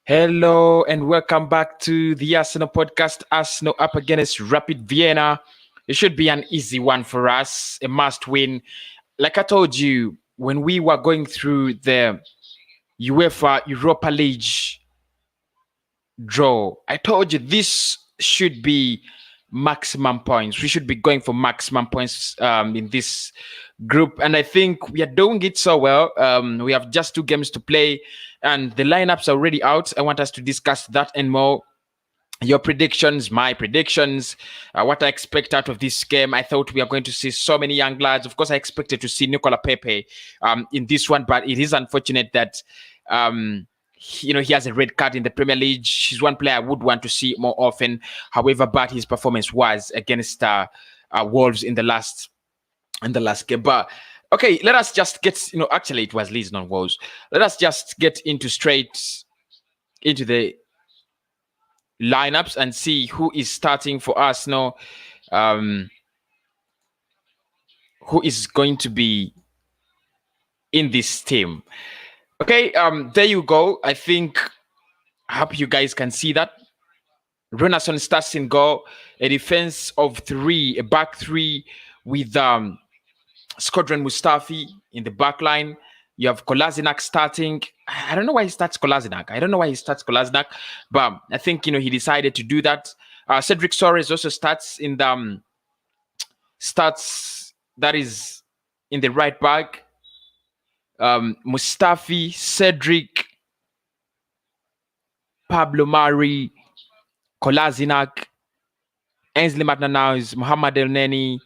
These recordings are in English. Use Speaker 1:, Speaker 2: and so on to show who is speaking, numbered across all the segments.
Speaker 1: Hello and welcome back to the Arsenal podcast. Arsenal up against Rapid Vienna. It should be an easy one for us, a must win. Like I told you, when we were going through the UEFA Europa League draw, I told you this should be maximum points. We should be going for maximum points in this group, and I think we are doing it so well. We have just 2 games to play, and the lineups are already out. I want us to discuss that and more. Your predictions, my predictions, what I expect out of this game. I thought we are going to see so many young lads. Of course, I expected to see Pepe in this one, but it is unfortunate that he has a red card in the Premier League. He's one player I would want to see more often. However bad his performance was against Wolves in the last game. But okay, let us just get, actually it was Leeds, not Wolves. Let us just get straight into the lineups and see who is starting for Arsenal. Who is going to be in this team? Okay, there you go. I hope you guys can see that. Renasson starts in goal, a defense of 3, a back 3 with Squadron Mustafi in the back line. You have Kolasinac starting. I don't know why he starts Kolasinac. But I think, he decided to do that. Cedric Soares also starts in the that is in the right back. Mustafi, Cedric, Pablo Mari, Kolasinac, Ainsley Maitland-Niles, Mohamed Elneny,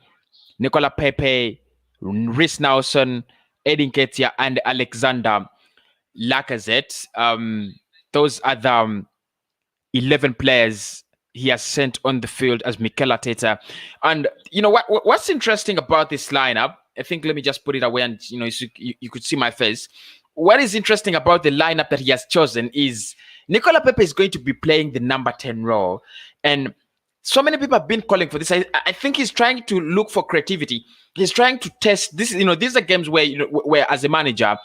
Speaker 1: Nicolas Pepe, Reiss Nelson, Nketiah, and Alexander Lacazette. Those are the 11 players he has sent on the field as Mikel Arteta. And what's interesting about this lineup? I think, let me just put it away and you could see my face. What is interesting about the lineup that he has chosen is Nicolas Pepe is going to be playing the number 10 role. And so many people have been calling for this. I think he's trying to look for creativity. He's trying to test this. These are games where, where as a manager,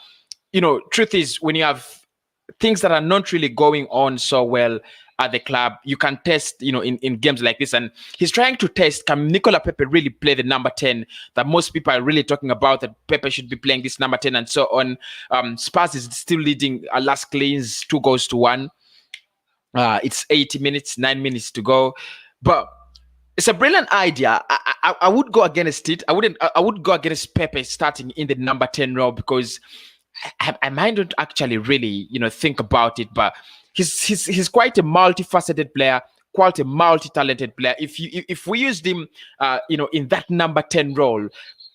Speaker 1: truth is, when you have things that are not really going on so well at the club, you can test, in games like this. And he's trying to test, can Nicolas Pepe really play the number 10 that most people are really talking about, that Pepe should be playing this number 10 and so on. Spurs is still leading last cleans 2-1. It's 80 minutes, 9 minutes to go. But it's a brilliant idea. I would go against it. I would go against Pepe starting in the number 10 role, because I might not actually really, think about it, but he's quite a multifaceted player, quite a multi-talented player. If we used him, in that number 10 role,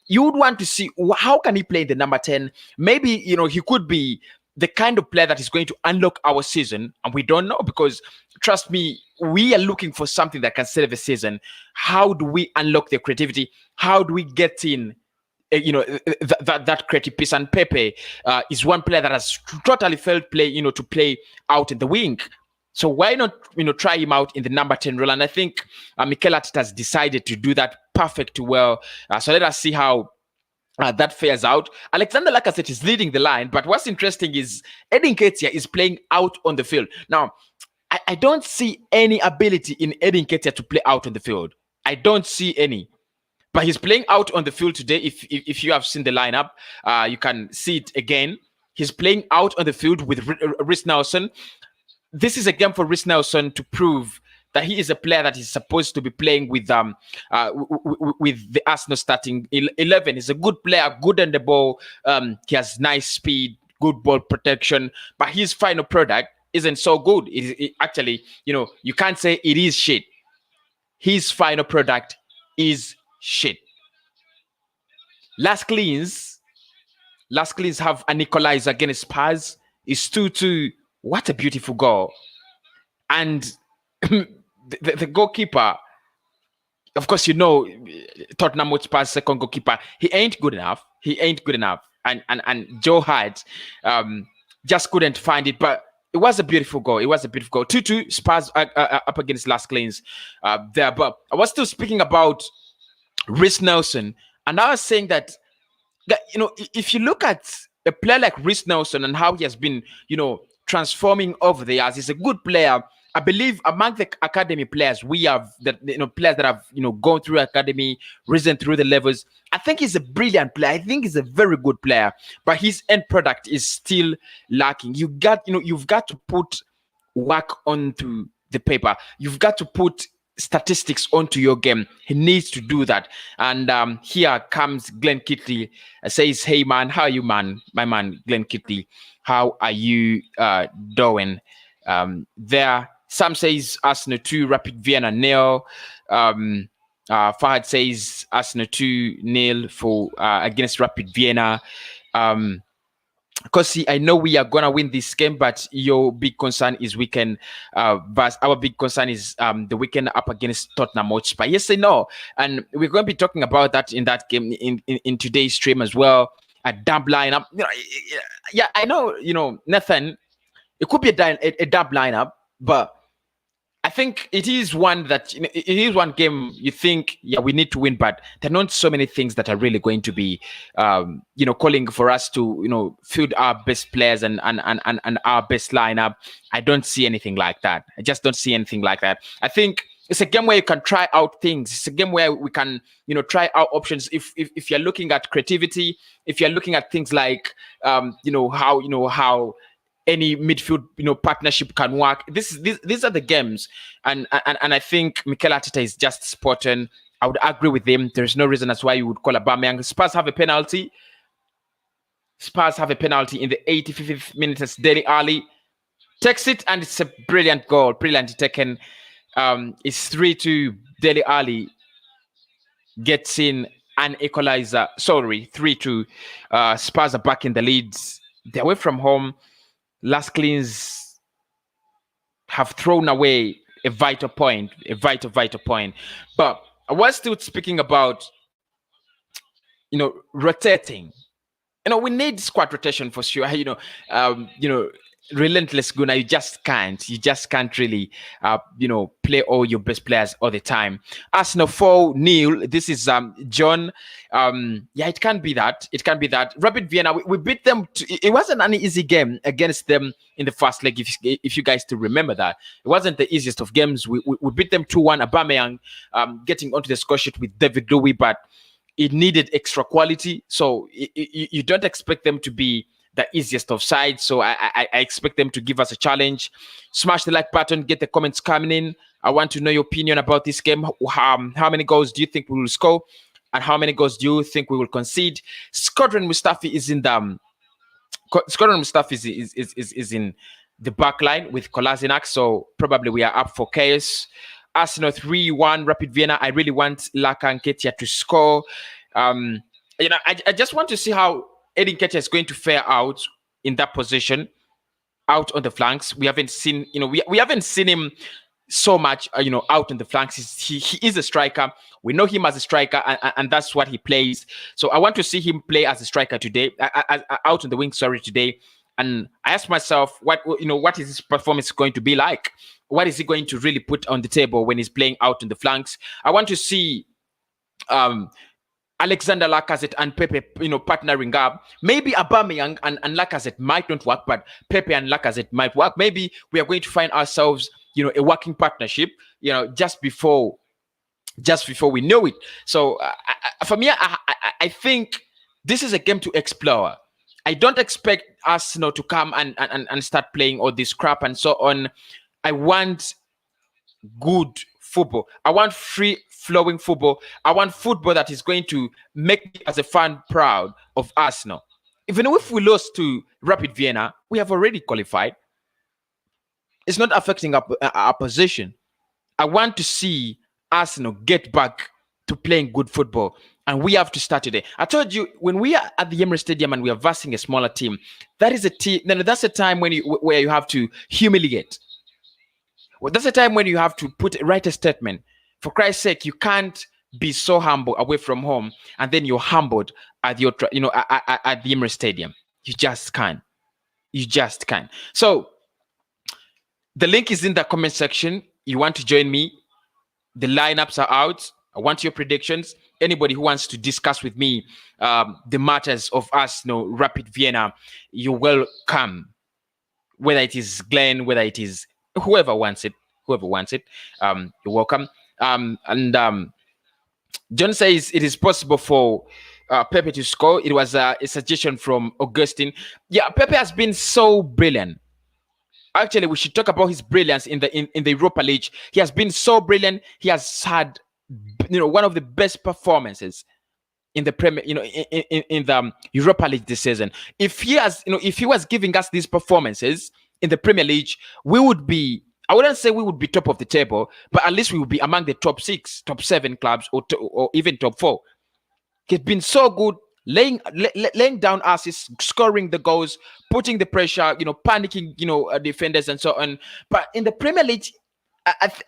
Speaker 1: you would want to see how can he play the number 10. Maybe, he could be the kind of player that is going to unlock our season, and we don't know, because trust me, we are looking for something that can save a season. How do we unlock the creativity? How do we get in that creative piece? And Pepe is one player that has totally failed play, to play out in the wing. So why not, try him out in the number 10 role? And I think Mikel Arteta has decided to do that perfect well. So let us see how that fares out. Alexander Lacazette is leading the line, but what's interesting is Nketiah is playing out on the field. Now, I don't see any ability in Nketiah to play out on the field. I don't see any. But he's playing out on the field today. If you have seen the lineup, you can see it again. He's playing out on the field with Reiss Nelson. This is a game for Reiss Nelson to prove that he is a player that is supposed to be playing with the Arsenal starting 11. He's a good player, good on the ball. He has nice speed, good ball protection, but his final product isn't so good. Actually, you can't say it is shit. His final product is shit. Last cleans have an equalizer against Spurs. It's 2-2. What a beautiful goal. And the goalkeeper, of course, Tottenham Hotspur's second goalkeeper, he ain't good enough. And Joe Hart just couldn't find it. But it was a beautiful goal. 2-2, Spurs up against Last Cleans there. But I was still speaking about Reiss Nelson, and I was saying that if you look at a player like Reiss Nelson and how he has been, transforming over the years. He's a good player. I believe among the academy players we have, that players that have gone through academy, risen through the levels. I think he's a brilliant player. I think he's a very good player, but his end product is still lacking. You've got to put work onto the paper. You've got to put statistics onto your game. He needs to do that. And here comes Glenn Kitley. Says, "Hey man, how are you, man? My man, Glenn Kitley, how are you doing?" There. Sam says Arsenal 2, Rapid Vienna 0. Fahad says Arsenal 2-0 for against Rapid Vienna. Because I know we are gonna win this game, but your big concern is weekend. But our big concern is the weekend up against Tottenham Hotspur. Yes, I know, and we're going to be talking about that in that game in today's stream as well. A dumb lineup. Yeah, I know. Nathan, it could be a dumb lineup, but I think it is one that it is one game you think, yeah, we need to win, but there are not so many things that are really going to be, calling for us to, field our best players and our best lineup. I don't see anything like that. I just don't see anything like that. I think it's a game where you can try out things. It's a game where we can, try out options. If you're looking at creativity, if you're looking at things like, how any midfield partnership can work. These are the games, and I think Mikel Arteta is just spot on. I would agree with him. There's no reason as why you would call Aubameyang. Spurs have a penalty. Spurs have a penalty in the 85th minute as Dele Alli takes it, and it's a brilliant goal, brilliantly taken. It's 3-2. Dele Alli gets in an equalizer. Sorry, 3-2. Spurs are back in the leads. They're away from home. Last Cleans have thrown away a vital point. But I was still speaking about, rotating. We need squad rotation for sure. Relentless Gunnar, you just can't really, play all your best players all the time. Arsenal 4-0. This is John. Yeah, it can be that. Rapid Vienna, we beat them. It wasn't an easy game against them in the first leg. If you guys still remember that, it wasn't the easiest of games. We beat them 2-1. Aubameyang getting onto the score sheet with David Louis, but it needed extra quality. So you don't expect them to be the easiest of sides, so I expect them to give us a challenge. Smash the like button, get the comments coming in. I want to know your opinion about this game. How many goals do you think we will score, and how many goals do you think we will concede? Squadron Mustafi is in the is in the back line with Kolasinac, so probably we are up for chaos. Arsenal 3-1, Rapid Vienna. I really want Nketiah to score. I just want to see how Nketiah is going to fare out in that position, out on the flanks. We haven't seen, we haven't seen him so much, out on the flanks. He is a striker. We know him as a striker, and that's what he plays. So I want to see him play as a striker today, out on the wing. Today. And I asked myself, what is his performance going to be like? What is he going to really put on the table when he's playing out on the flanks? I want to see Alexander Lacazette and Pepe, partnering up. Maybe Aubameyang and Lacazette might not work, but Pepe and Lacazette might work. Maybe we are going to find ourselves, a working partnership, just before we know it. So for me, I think this is a game to explore. I don't expect Arsenal to come and start playing all this crap and so on. I want good football. I want free-flowing football. I want football that is going to make me as a fan proud of Arsenal. Even if we lost to Rapid Vienna, we have already qualified. It's not affecting our position. I want to see Arsenal get back to playing good football, and we have to start today. I told you, when we are at the Emirates Stadium and we are versing a smaller team, that's a time where you have to humiliate. Well, that's a time when you have to write a statement. For Christ's sake, you can't be so humble away from home and then you're humbled at at the Emirates Stadium. You just can't. So the link is in the comment section. You want to join me? The lineups are out. I want your predictions. Anybody who wants to discuss with me the matters of us, Rapid Vienna, you're welcome. whether it is Glenn, whether it is whoever wants it, you're welcome. John says it is possible for Pepe to score. It was a suggestion from Augustine. Yeah, Pepe has been so brilliant. Actually, we should talk about his brilliance in the Europa League. He has been so brilliant. He has had, one of the best performances in the Premier, in the Europa League this season. If he was giving us these performances in the Premier League, we would be, I wouldn't say we would be top of the table, but at least we would be among the top 6, top 7 clubs, or even top 4. He's been so good, laying down assists, scoring the goals, putting the pressure, panicking, defenders and so on. But in the Premier League,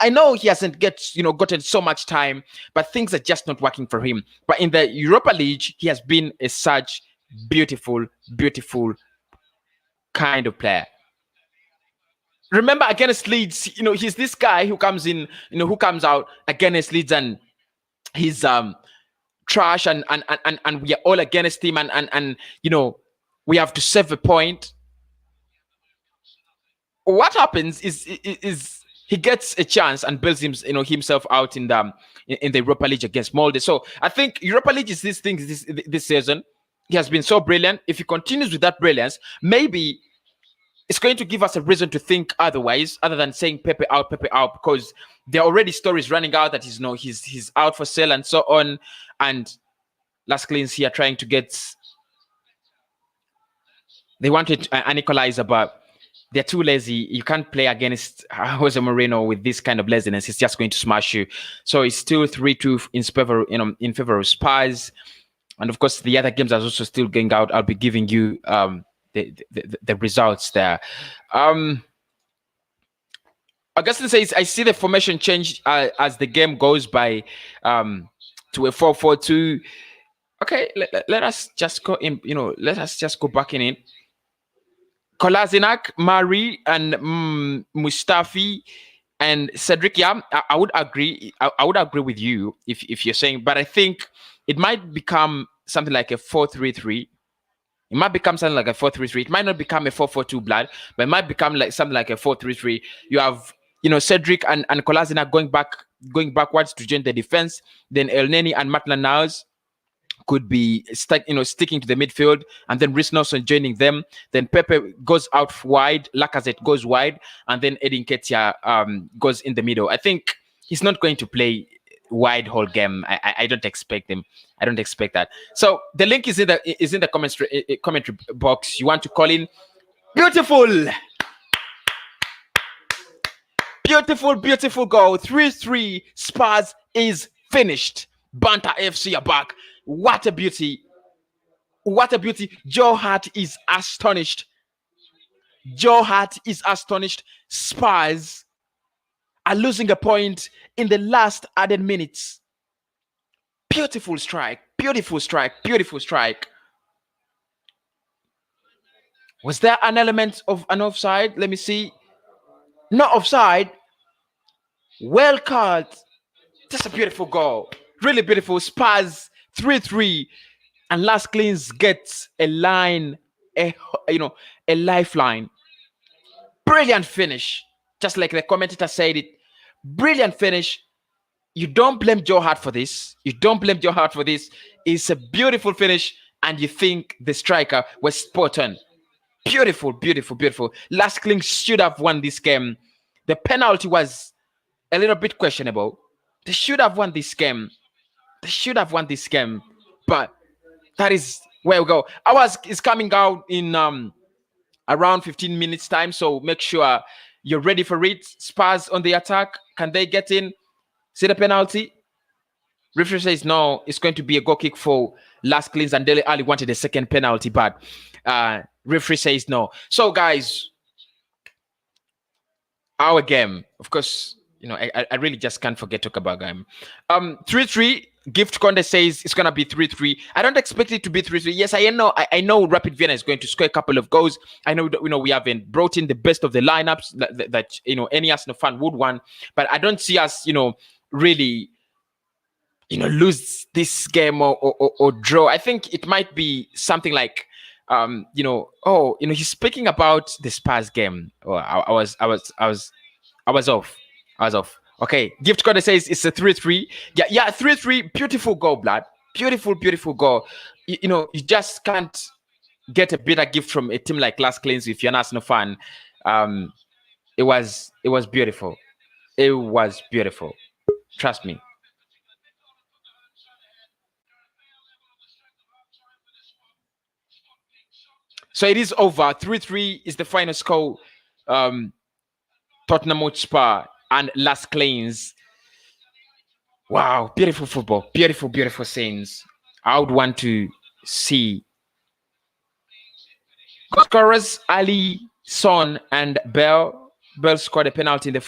Speaker 1: I know he hasn't gotten so much time, but things are just not working for him. But in the Europa League, he has been such beautiful, beautiful kind of player. Remember against Leeds, he's this guy who comes in, who comes out against Leeds and he's trash and we are all against him and we have to save a point. What happens is he gets a chance and builds himself out in the Europa League against Molde. So I think Europa League is this thing this season. He has been so brilliant. If he continues with that brilliance, maybe it's going to give us a reason to think otherwise, other than saying Pepe out, because there are already stories running out that he's out for sale and so on. And Last Cleans here trying to get, they wanted an equalizer, but they're too lazy. You can't play against Jose Mourinho with this kind of laziness. He's just going to smash you. So it's still 3-2 in favor of Spurs. And of course, the other games are also still going out. I'll be giving you the results there. Augustine says, I see the formation change as the game goes by to a 4-4-2. Okay, let us just go in, let us just go back in it. Kolasinac, Mari, and Mustafi, and Cedric. Yeah, I would agree. I would agree with you if you're saying, but I think it might become something like a 4-3-3. It might become something like a 4-3-3. It might not become a 4-4-2 blood, but it might become like something like a 4-3-3. You have, Cedric and Kolasinac going backwards to join the defense. Then Elneny and Maitland-Niles could be sticking to the midfield, and then Reiss Nelson joining them. Then Pepe goes out wide, Lacazette goes wide, and then Nketiah goes in the middle. I think he's not going to play wide whole game. I don't expect him. I don't expect that. So the link is in the commentary box. You want to call in? Beautiful goal. 3-3. Spurs is finished. Banta FC are back. What a beauty. Joe Hart is astonished. Spurs are losing a point in the last added minutes. Beautiful strike. Was there an element of an offside? Let me see. Not offside. Well called. That's a beautiful goal. Really beautiful. Spurs 3-3, and Last Cleans gets a lifeline. Brilliant finish. Just like the commentator said it. Brilliant finish. You don't blame Joe Hart for this. It's a beautiful finish, and you think the striker was spot on. Beautiful. Last Cleans should have won this game. The penalty was a little bit questionable. They should have won this game. But that is where we go. Ours is coming out in around 15 minutes time, so make sure you're ready for it. Spurs on the attack. Can they get in? See the penalty? Referee says no, it's going to be a goal kick for Last Cleans, and Dele Alli wanted a second penalty, but referee says no. So guys, our game, of course, I really just can't forget to talk about game. 3-3. Gift Conde says it's gonna be 3-3. I don't expect it to be 3-3. Yes, I know Rapid Vienna is going to score a couple of goals. I know that we haven't brought in the best of the lineups that any Arsenal fan would want, but I don't see us really lose this game or draw. I think it might be something like he's speaking about the Spurs game. Oh, I was off. Okay, Gift Corner says it's a 3-3. Yeah, 3-3. Beautiful goal, blood. Beautiful goal. You just can't get a better gift from a team like Las Cleans if you're an Arsenal fan. It was beautiful. It was beautiful. Trust me. So it is over. 3-3 is the final score. Tottenham Hotspur and Las Cleans. Wow, beautiful football. Beautiful scenes. I would want to see goal scorers Ali, Son, and Bell. Bell scored a penalty in the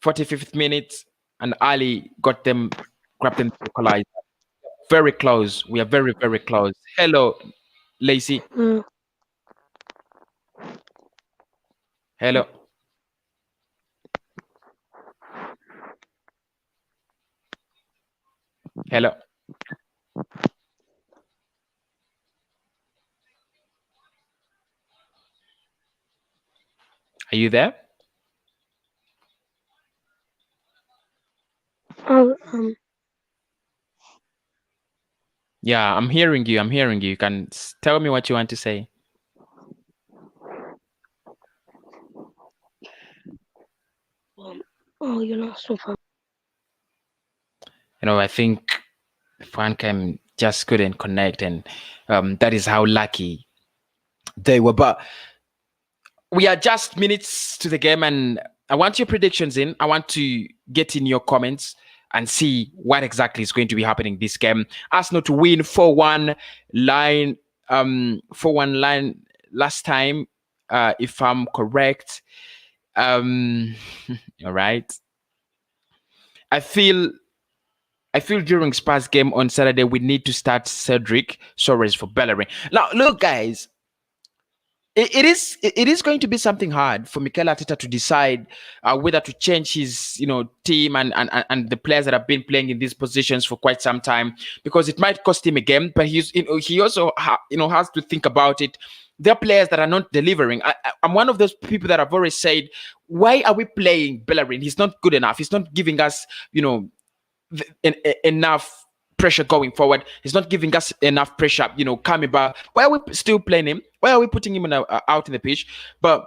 Speaker 1: 45th minute, and Ali grabbed them to equalize. Very close. We are very close. Hello, Lacey. Hello. Hello. Are you there? Yeah, I'm hearing you. You can tell me what you want to say.
Speaker 2: You're not so far.
Speaker 1: I think Fancam just couldn't connect, and that is how lucky they were. But we are just minutes to the game, and I want your predictions in. I want to get in your comments and see what exactly is going to be happening this game. Arsenal to win 4-1 line, 4-1 line last time, if I'm correct. All right. I feel during Spurs game on Saturday we need to start Cedric Soares for Bellerin. Now, look, guys. It is going to be something hard for Mikel Arteta to decide whether to change his team and the players that have been playing in these positions for quite some time, because it might cost him a game. But he also has to think about it. There are players that are not delivering. I'm one of those people that have always said, why are we playing Bellerin? He's not good enough. He's not giving us enough pressure going forward. He's not giving us enough pressure, coming back. Why are we still playing him? Why are we putting him out in the pitch? But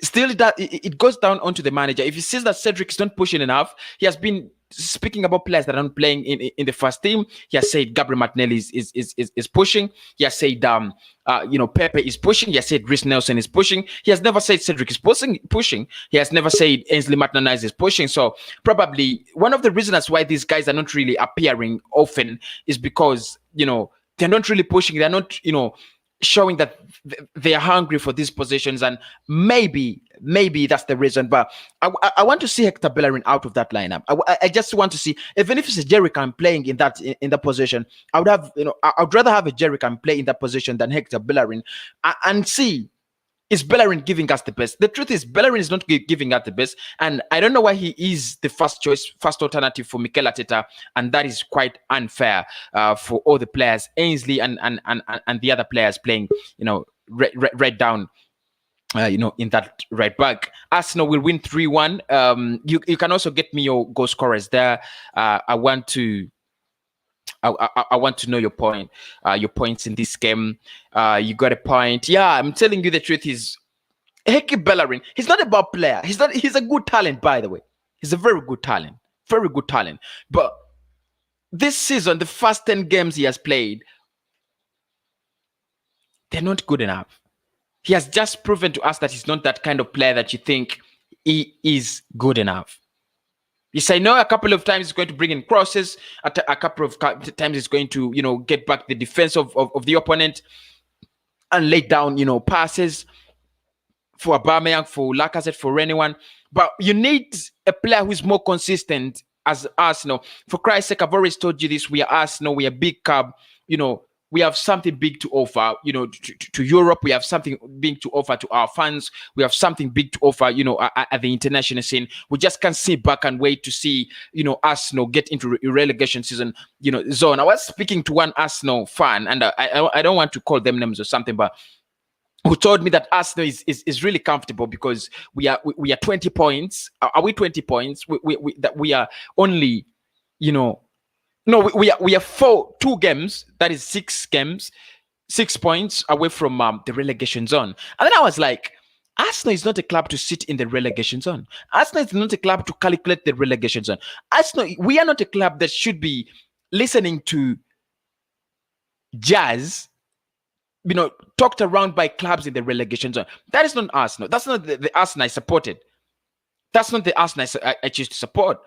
Speaker 1: still, it goes down onto the manager. If he sees that Cedric is not pushing enough, he has been speaking about players that aren't playing in the first team. He has said Gabriel Martinelli is pushing. He has said Pepe is pushing. He has said Reiss Nelson is pushing. He has never said Cedric is pushing. He has never said Ainsley Maitland-Niles is pushing. So probably one of the reasons why these guys are not really appearing often is because they're not really pushing. They're not showing that they are hungry for these positions, and maybe that's the reason. But I want to see Hector Bellerin out of that lineup. I just want to see, even if it's a Jerican playing in that position, I would rather have a Jerican play in that position than Hector Bellerin, and see, is Bellerin giving us the best? The truth is, Bellerin is not giving us the best, and I don't know why he is the first alternative for Mikel Arteta, and that is quite unfair for all the players, Ainsley and the other players playing, right down, in that right back. Arsenal will win 3-1. You can also get me your goal scorers there. I want to know your points in this game. You got a point. Yeah, I'm telling you the truth is, Hector Bellerin, he's not a bad player. He's a good talent, by the way. He's a very good talent. Very good talent. But this season, the first 10 games he has played, they're not good enough. He has just proven to us that he's not that kind of player that you think he is good enough. Yes, I know a couple of times he's going to bring in crosses. A couple of times he's going to, get back the defense of the opponent and lay down, passes for Aubameyang, for Lacazette, for anyone. But you need a player who's more consistent as Arsenal. For Christ's sake, I've always told you this. We are Arsenal. We are big club. we have something big to offer, to Europe. We have something big to offer to our fans. We have something big to offer, at the international scene. We just can't sit back and wait to see, Arsenal get into relegation season, zone. I was speaking to one Arsenal fan, and I don't want to call them names or something, but who told me that Arsenal is really comfortable because we are 20 points. Are we 20 points? We are only, no, we are 2 games. That is 6 games, 6 points away from the relegation zone. And then I was like, Arsenal is not a club to sit in the relegation zone. Arsenal is not a club to calculate the relegation zone. Arsenal, we are not a club that should be listening to jazz, talked around by clubs in the relegation zone. That is not Arsenal. That's not the Arsenal I supported. That's not the Arsenal I choose to support.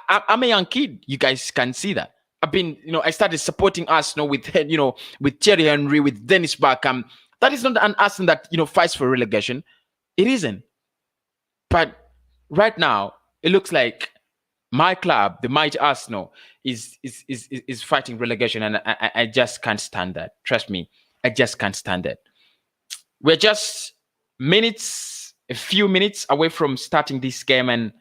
Speaker 1: I'm a young kid. You guys can see that. I've been, I started supporting Arsenal with, with Thierry Henry, with Dennis Bergkamp. That is not an Arsenal that, fights for relegation. It isn't. But right now, it looks like my club, the mighty Arsenal, is fighting relegation, and I just can't stand that. Trust me, I just can't stand it. We're just a few minutes away from starting this game, and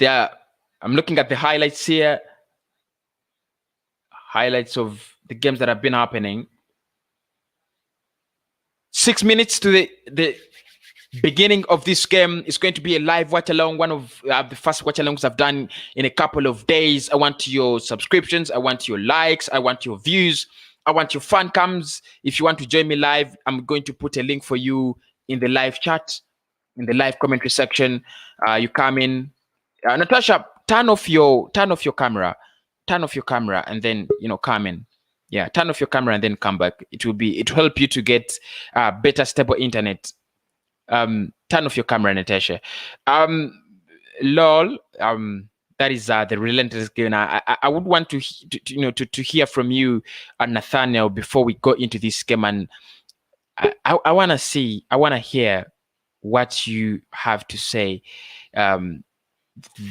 Speaker 1: I'm looking at the highlights here. Highlights of the games that have been happening. 6 minutes to the beginning of this game. Is going to be a live watch along, one of the first watch alongs I've done in a couple of days. I want your subscriptions, I want your likes, I want your views, I want your fan cams. If you want to join me live, I'm going to put a link for you in the live chat, in the live commentary section. You come in. Natasha, turn off your camera. Turn off your camera and then come in. Yeah, turn off your camera and then come back. It will help you to get better stable internet. Turn off your camera, Natasha. Lol. That is the relentless game. I would want to hear from you, Nathaniel, before we go into this game, and I want to hear what you have to say.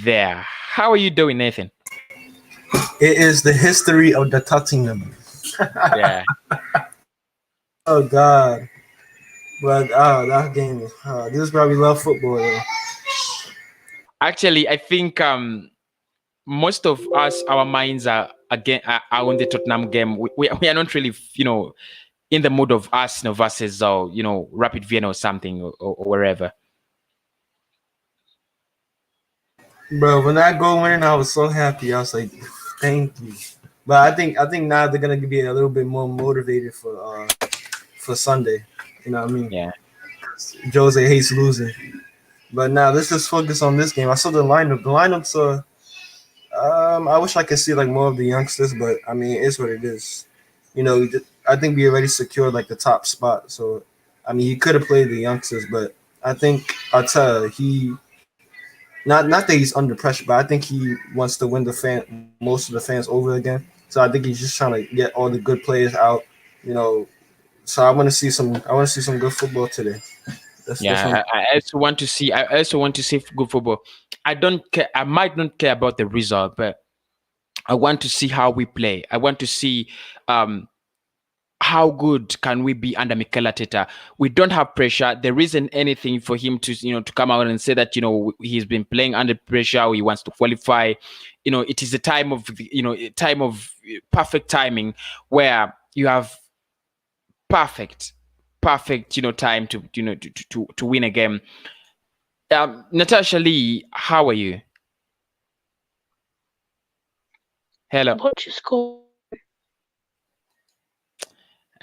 Speaker 1: There. How are you doing, Nathan?
Speaker 2: It is the history of the Tottenham.
Speaker 1: Yeah.
Speaker 2: Oh God. But that game. This is why we love football. Though.
Speaker 1: Actually, I think most of us, our minds are on the Tottenham game. We are not really, in the mood of Arsenal versus Rapid Vienna or something or wherever.
Speaker 2: Bro, when that goal went in, I was so happy. I was like, thank you. But I think now they're gonna be a little bit more motivated for Sunday. You know what I mean?
Speaker 1: Yeah.
Speaker 2: Jose hates losing. But now let's just focus on this game. I saw the lineup. The lineups are I wish I could see like more of the youngsters, but I mean it's what it is. I think we already secured like the top spot. So I mean he could have played the youngsters, but I think Arteta, he not that he's under pressure, but I think he wants to win most of the fans over again. So I think he's just trying to get all the good players out, So I want to see some good football today.
Speaker 1: I also want to see good football. I don't care. I might not care about the result, but I want to see how we play. I want to see how good can we be under Mikel Arteta. We don't have pressure. There isn't anything for him to to come out and say that he's been playing under pressure. He wants to qualify. It is a time of perfect timing where you have perfect time to win a game. Natasha Lee, how are you? Hello.
Speaker 3: What's your score?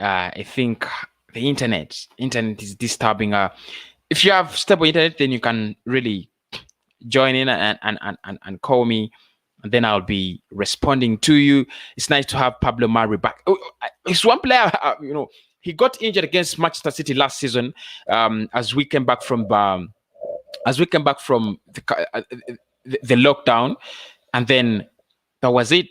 Speaker 1: I think the internet is disturbing. If you have stable internet, then you can really join in and call me, and then I'll be responding to you. It's nice to have Pablo Mari back. It's one player, he got injured against Manchester City last season. As we came back from the lockdown, and then that was it.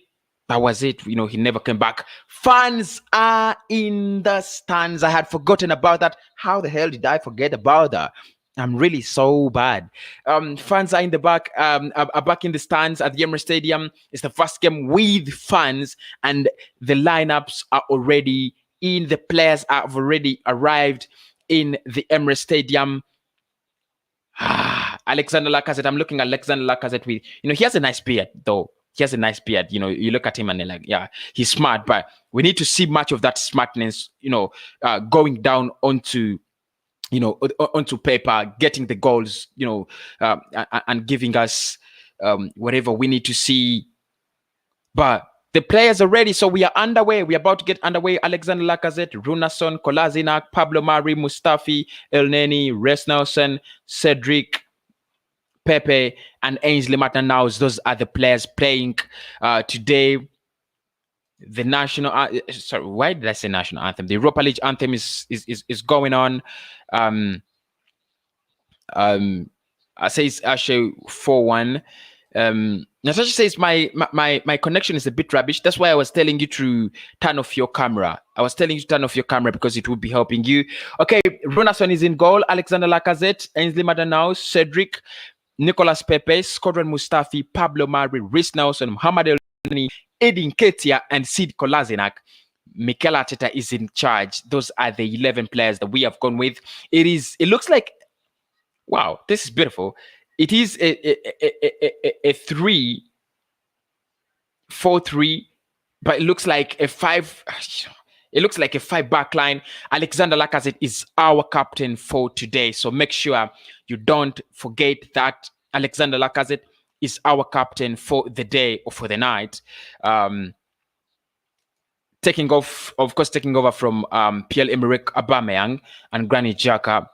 Speaker 1: He never came back. Fans are in the stands. I had forgotten about that. How the hell did I forget about that? I'm really so bad. Fans are in the back, are back in the stands at the Emirates Stadium. It's the first game with fans, and the lineups are already in. The players have already arrived in the Emirates Stadium. Alexander Lacazette. I'm looking at Alexander Lacazette with, he has a nice beard though. He has a nice beard. You look at him and you're like, yeah, he's smart. But we need to see much of that smartness, going down onto paper, getting the goals, and giving us whatever we need to see. But the players are ready, so we are underway. We're about to get underway. Alexander Lacazette, Runason, Kolasinac, Pablo Mari, Mustafi, Elneny, Reiss Nelson, Cedric, Pepe, and Ainsley Maitland-Niles. Those are the players playing today. The national sorry, why did I say national anthem? The Europa League anthem is going on. I say it's actually 4-1. Natasha says my connection is a bit rubbish. That's why I was telling you to turn off your camera. Because it would be helping you. Okay, Runason is in goal. Alexander Lacazette, Ainsley Maitland-Niles, Cedric, Nicolas Pepe, Squadron Mustafi, Pablo Mari, Reiss Nelson, Mohamed Elneny, Nketiah, and Sid Kolasinac. Mikel Arteta is in charge. Those are the 11 players that we have gone with. It looks like, wow, this is beautiful. It is a 3-4-3, but it looks like a 5. It looks like a 5 back line. Alexander Lacazette is our captain for today. So make sure you don't forget that Alexander Lacazette is our captain for the day or for the night. Taking over from Pierre-Emerick Aubameyang and Granit Xhaka.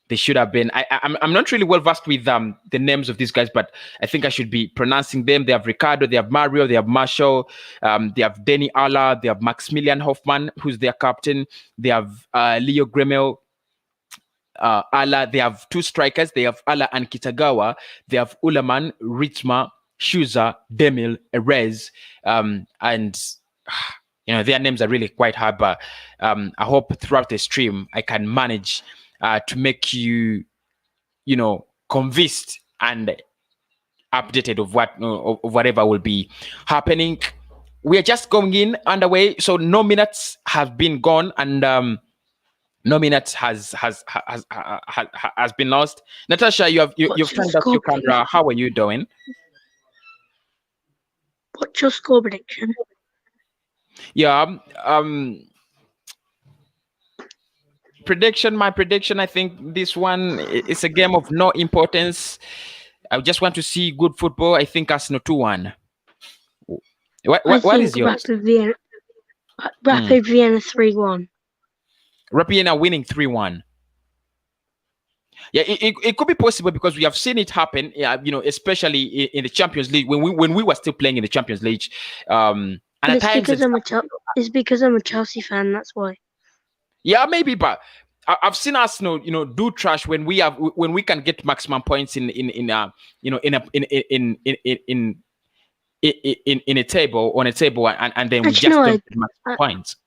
Speaker 1: They should have been. I'm not really well versed with the names of these guys, but I think I should be pronouncing them. They have Ricardo, they have Mario, they have Marshall, they have Denny Alla, they have Maximilian Hoffmann, who's their captain. They have Leo Gremel, Alla. They have 2 strikers. They have Alla and Kitagawa. They have Ulaman, Ritzma, Schuza, Demil, Erez, and their names are really quite hard. But I hope throughout the stream I can manage to make you, convinced and updated of whatever will be happening. We are just going in underway, so no minutes have been gone, and no minutes has been lost. Natasha, you've turned off your camera. How are you doing?
Speaker 3: What's your score prediction?
Speaker 1: Yeah. My prediction, I think this one is a game of no importance. I just want to see good football. I think Arsenal 2-1. What is yours?
Speaker 3: Rapid Vienna 3-1.
Speaker 1: Rapid Vienna winning 3-1. Yeah, it could be possible because we have seen it happen. Especially in the Champions League when we were still playing in the Champions League. And
Speaker 3: it's because I'm a Chelsea fan. That's why.
Speaker 1: Yeah, maybe, but I've seen Arsenal, do trash when we can get maximum points in a table and then we just don't get maximum points.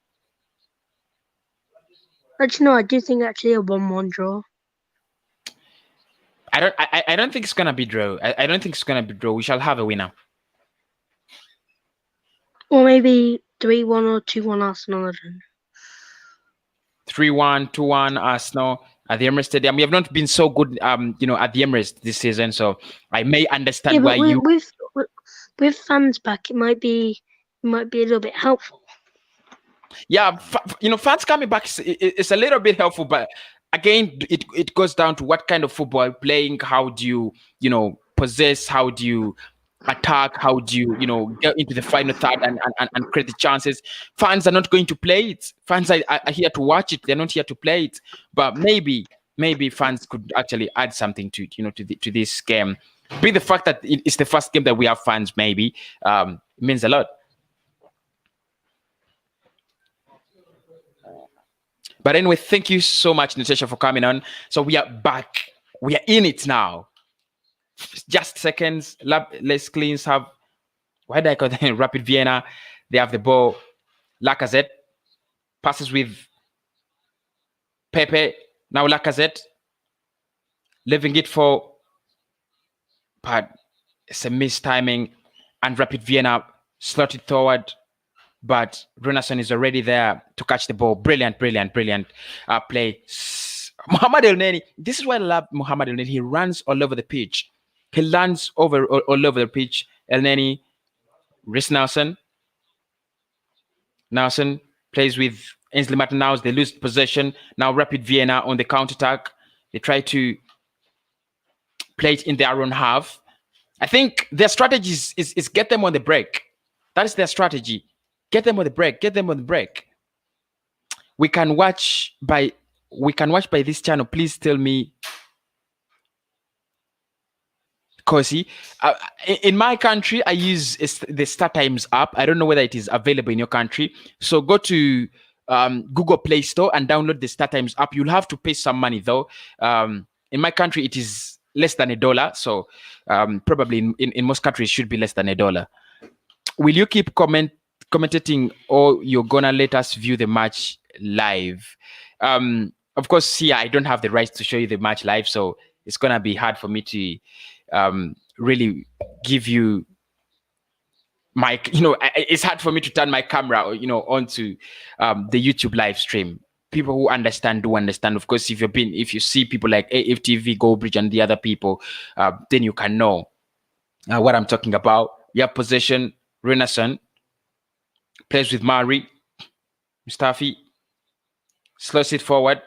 Speaker 3: Actually, no, I do think a 1-1 draw.
Speaker 1: I don't think it's gonna be draw. I don't think it's gonna be draw. We shall have a winner.
Speaker 3: Or maybe 3-1 or 2-1 Arsenal.
Speaker 1: 3-1, 2-1 Arsenal at the Emirates Stadium. We have not been so good, at the Emirates this season. So I may understand why you.
Speaker 3: With fans back, it might be a little bit helpful.
Speaker 1: Yeah, fans coming back is a little bit helpful, but again, it goes down to what kind of football playing. How do you, possess? How do you attack? How do you, get into the final third and create the chances? Fans are not going to play it. Fans are here to watch it. They're not here to play it. But maybe fans could actually add something to to this game. Be the fact that it's the first game that we have fans, maybe means a lot. But anyway, thank you so much, Natasha, for coming on. So we are back. We are in it now. Just seconds. Les Cleans have, why did I call them Rapid Vienna? They have the ball. Lacazette passes with Pepe. Now Lacazette. leaving it for, but it's a missed timing, and Rapid Vienna slotted forward, but Renasson is already there to catch the ball. Brilliant play. Mohamed Elneny, this is why I love Mohamed Elneny. He runs all over the pitch. He lands all over the pitch. Elneny, Reiss Nelson. Nelson plays with Ainsley Maitland-Niles. They lose possession. Now Rapid Vienna on the counter-attack. They try to play it in their own half. I think their strategy is get them on the break. That is their strategy. Get them on the break. We can watch by this channel. Please tell me, Kosi. In my country, I use the StarTimes app. I don't know whether it is available in your country. So go to Google Play Store and download the StarTimes app. You'll have to pay some money though. In my country, it is less than $1. So probably in most countries, it should be less than $1. Will you keep commentating, or you're gonna let us view the match live? Of course, here I don't have the rights to show you the match live, so it's gonna be hard for me to really give you my, it's hard for me to turn my camera, onto the YouTube live stream. People who understand do understand. Of course, if you see people like AFTV, Goldbridge, and the other people, then you can know what I'm talking about. Yeah, possession. Renasson plays with Mari. Mustafi slows it forward,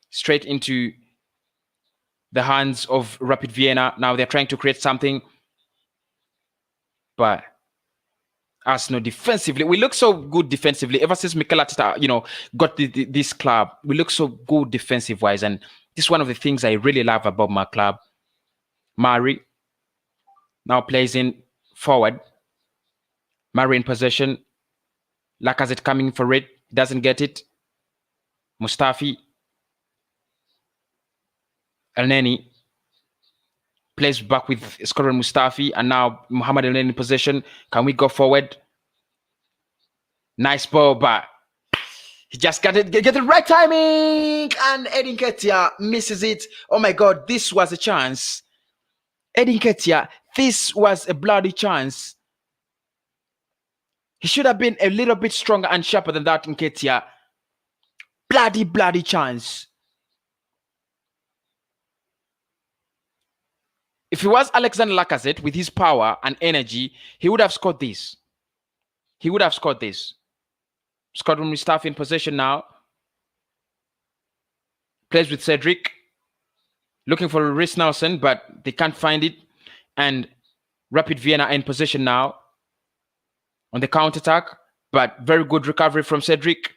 Speaker 1: straight into the hands of Rapid Vienna. Now they're trying to create something, but Arsenal defensively, we look so good defensively ever since Mikel Arteta, got this club. We look so good defensive-wise, and this is one of the things I really love about my club. Mari now plays in forward. Mari in possession. Lacazette coming for it. Doesn't get it. Mustafi. Elneny plays back with Squadron Mustafi. And now Mohamed Elneny in possession. Can we go forward? Nice ball, but he just got it. Get the right timing. And Nketiah misses it. Oh my God, this was a chance. Nketiah, this was a bloody chance. He should have been a little bit stronger and sharper than that, Nketiah. Bloody chance. If it was Alexander Lacazette with his power and energy, he would have scored this. Squadron Mustafi in possession now. Plays with Cedric. Looking for Reiss Nelson, but they can't find it. And Rapid Vienna in possession now. On the counter-attack, but very good recovery from Cedric.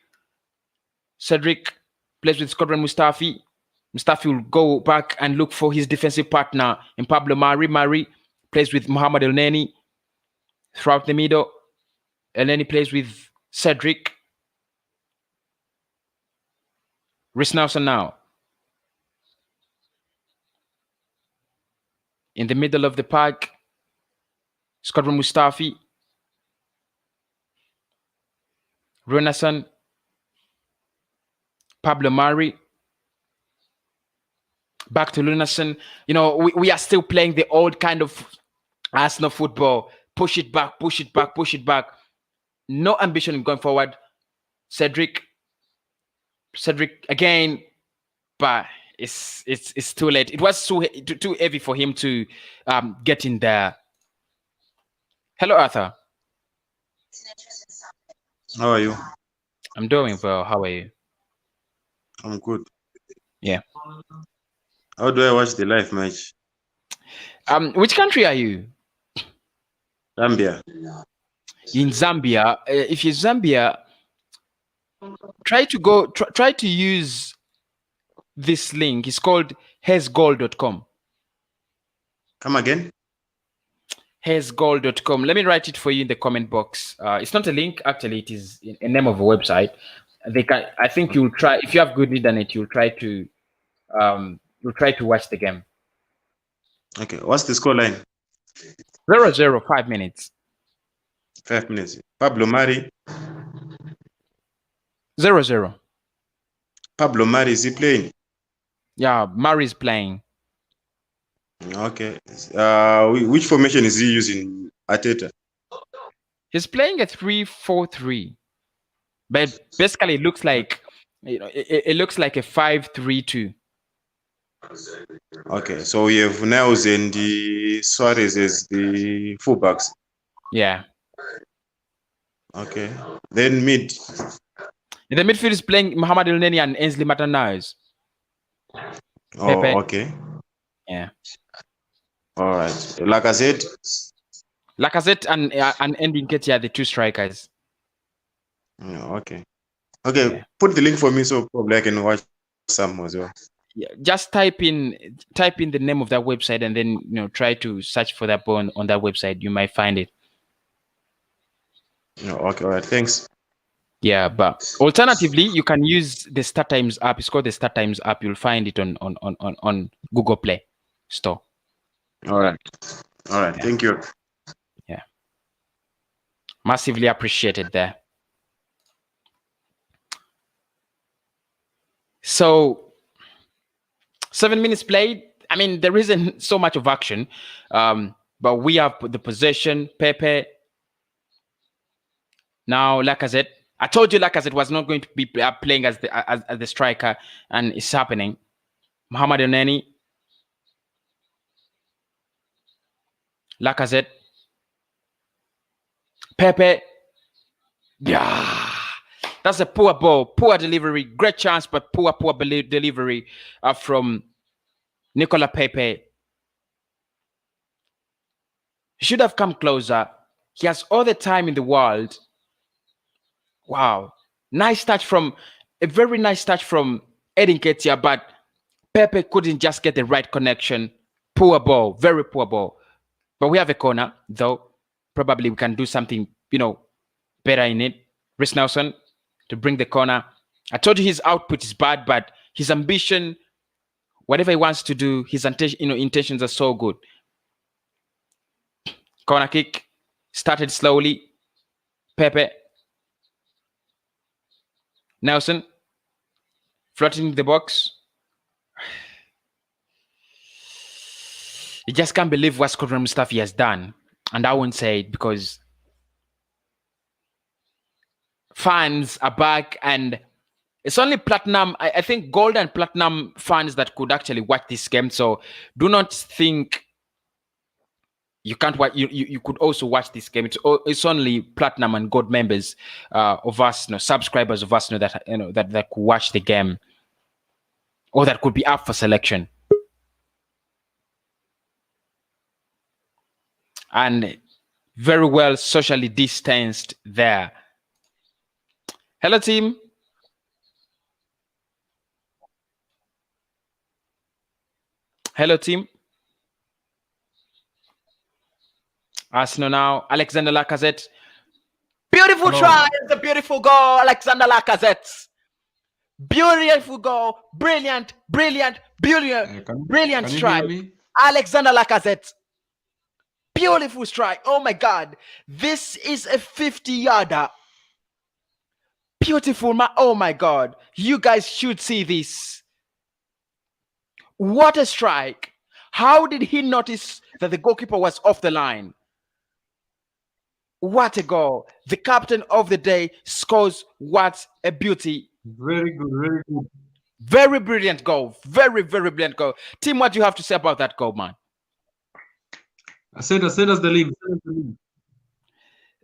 Speaker 1: Cedric plays with Squadron Mustafi. Mustafi will go back and look for his defensive partner in Pablo Mari. Mari plays with Mohamed Elneny throughout the middle. Elneny plays with Cedric. Reiss Nelson now. In the middle of the park, Squadron Mustafi. Renasson, Pablo Mari, back to Renasson. We are still playing the old kind of Arsenal football. Push it back. No ambition in going forward. Cedric again, but it's too late. It was too heavy for him to get in there. Hello, Arthur.
Speaker 4: How are you?
Speaker 1: I'm doing well. How are you?
Speaker 4: I'm good.
Speaker 1: Yeah.
Speaker 4: How do I watch the live match?
Speaker 1: Which country are you?
Speaker 4: Zambia.
Speaker 1: In Zambia. If you're Zambia, try to use this link. It's called hesgoal.com.
Speaker 4: Come again?
Speaker 1: hesgoal.com. Let me write it for you in the comment box. It's not a link, actually. It is a name of a website. I think you'll try, if you have good internet, you'll try to watch the game.
Speaker 4: Okay. What's the score line?
Speaker 1: 0-0, 5 minutes.
Speaker 4: 5 minutes. Pablo Mari.
Speaker 1: 0-0.
Speaker 4: Pablo Mari, is he playing?
Speaker 1: Yeah, Murray is playing.
Speaker 4: Okay. Which formation is he using, Arteta?
Speaker 1: He's playing a 3-4-3, but basically it looks like it looks like a 5-3-2.
Speaker 4: Okay, so we have Niles and the Suarez as the fullbacks.
Speaker 1: Yeah.
Speaker 4: Okay. Then mid.
Speaker 1: In the midfield is playing Mohamed Elneny and Ainsley Maitland-Niles.
Speaker 4: Oh,
Speaker 1: Pepe.
Speaker 4: okay.
Speaker 1: Yeah.
Speaker 4: All right. Lacazette.
Speaker 1: Lacazette and Nketiah are the two strikers.
Speaker 4: Okay. Okay.
Speaker 1: Yeah.
Speaker 4: Put the link for me so probably I can watch some as well.
Speaker 1: Yeah, just type in the name of that website and then try to search for that on that website. You might find it.
Speaker 4: Okay, all right. Thanks.
Speaker 1: Yeah, but alternatively, you can use the Start Times app. It's called the Start Times app. You'll find it on Google Play Store.
Speaker 4: All right. All right.
Speaker 1: Yeah.
Speaker 4: Thank you.
Speaker 1: Yeah. Massively appreciated there. So 7 minutes played. I mean, there isn't so much of action, but we have the possession. Pepe. Now Lacazette. I told you Lacazette was not going to be playing as the striker, and it's happening. Mohamed Elneny. Lacazette. Pepe. Yeah. That's a poor ball, poor delivery. Great chance, but poor delivery from Nicola Pepe. He should have come closer. He has all the time in the world. Wow. A very nice touch from Nketiah, but Pepe couldn't just get the right connection. Poor ball, very poor ball. But we have a corner, though. Probably we can do something, better in it. Reiss Nelson to bring the corner. I told you his output is bad, but his ambition, whatever he wants to do, his intentions are so good. Corner kick started slowly. Pepe. Nelson floating the box. You just can't believe what Mustafi has done. And I won't say it because fans are back, and it's only platinum, I think gold and platinum fans that could actually watch this game. So do not think you can't watch. You could also watch this game. It's only platinum and gold members of us, subscribers of us, that could watch the game, or that could be up for selection. And very well socially distanced there. Hello, team. Hello, team. Arsenal now. Alexander Lacazette. Beautiful try. It's a beautiful goal. Alexander Lacazette. Beautiful goal. Brilliant strike. Alexander Lacazette. Beautiful strike. Oh my God. This is a 50-yarder. Beautiful. Oh my God. You guys should see this. What a strike. How did he notice that the goalkeeper was off the line? What a goal. The captain of the day scores. What a beauty.
Speaker 4: Very good.
Speaker 1: Very brilliant goal. Very brilliant goal. Tim, what do you have to say about that goal, man?
Speaker 5: Send us the link.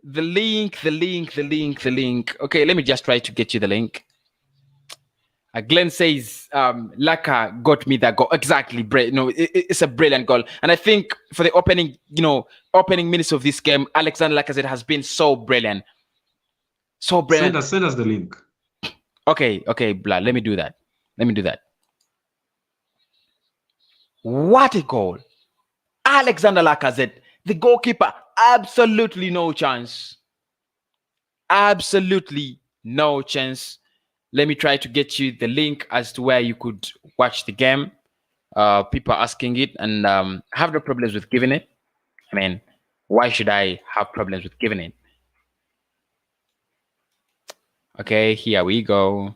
Speaker 1: The link. Okay, let me just try to get you the link. Glenn says, Laka got me that goal. Exactly. It's a brilliant goal. And I think for the opening minutes of this game, Alexander Lacazette has been so brilliant. So brilliant.
Speaker 5: Send us the link.
Speaker 1: Okay, Blood. Let me do that. What a goal. Alexander Lacazette, the goalkeeper, absolutely no chance. Absolutely no chance. Let me try to get you the link as to where you could watch the game. People are asking it, and I have no problems with giving it. I mean, why should I have problems with giving it? Okay, here we go.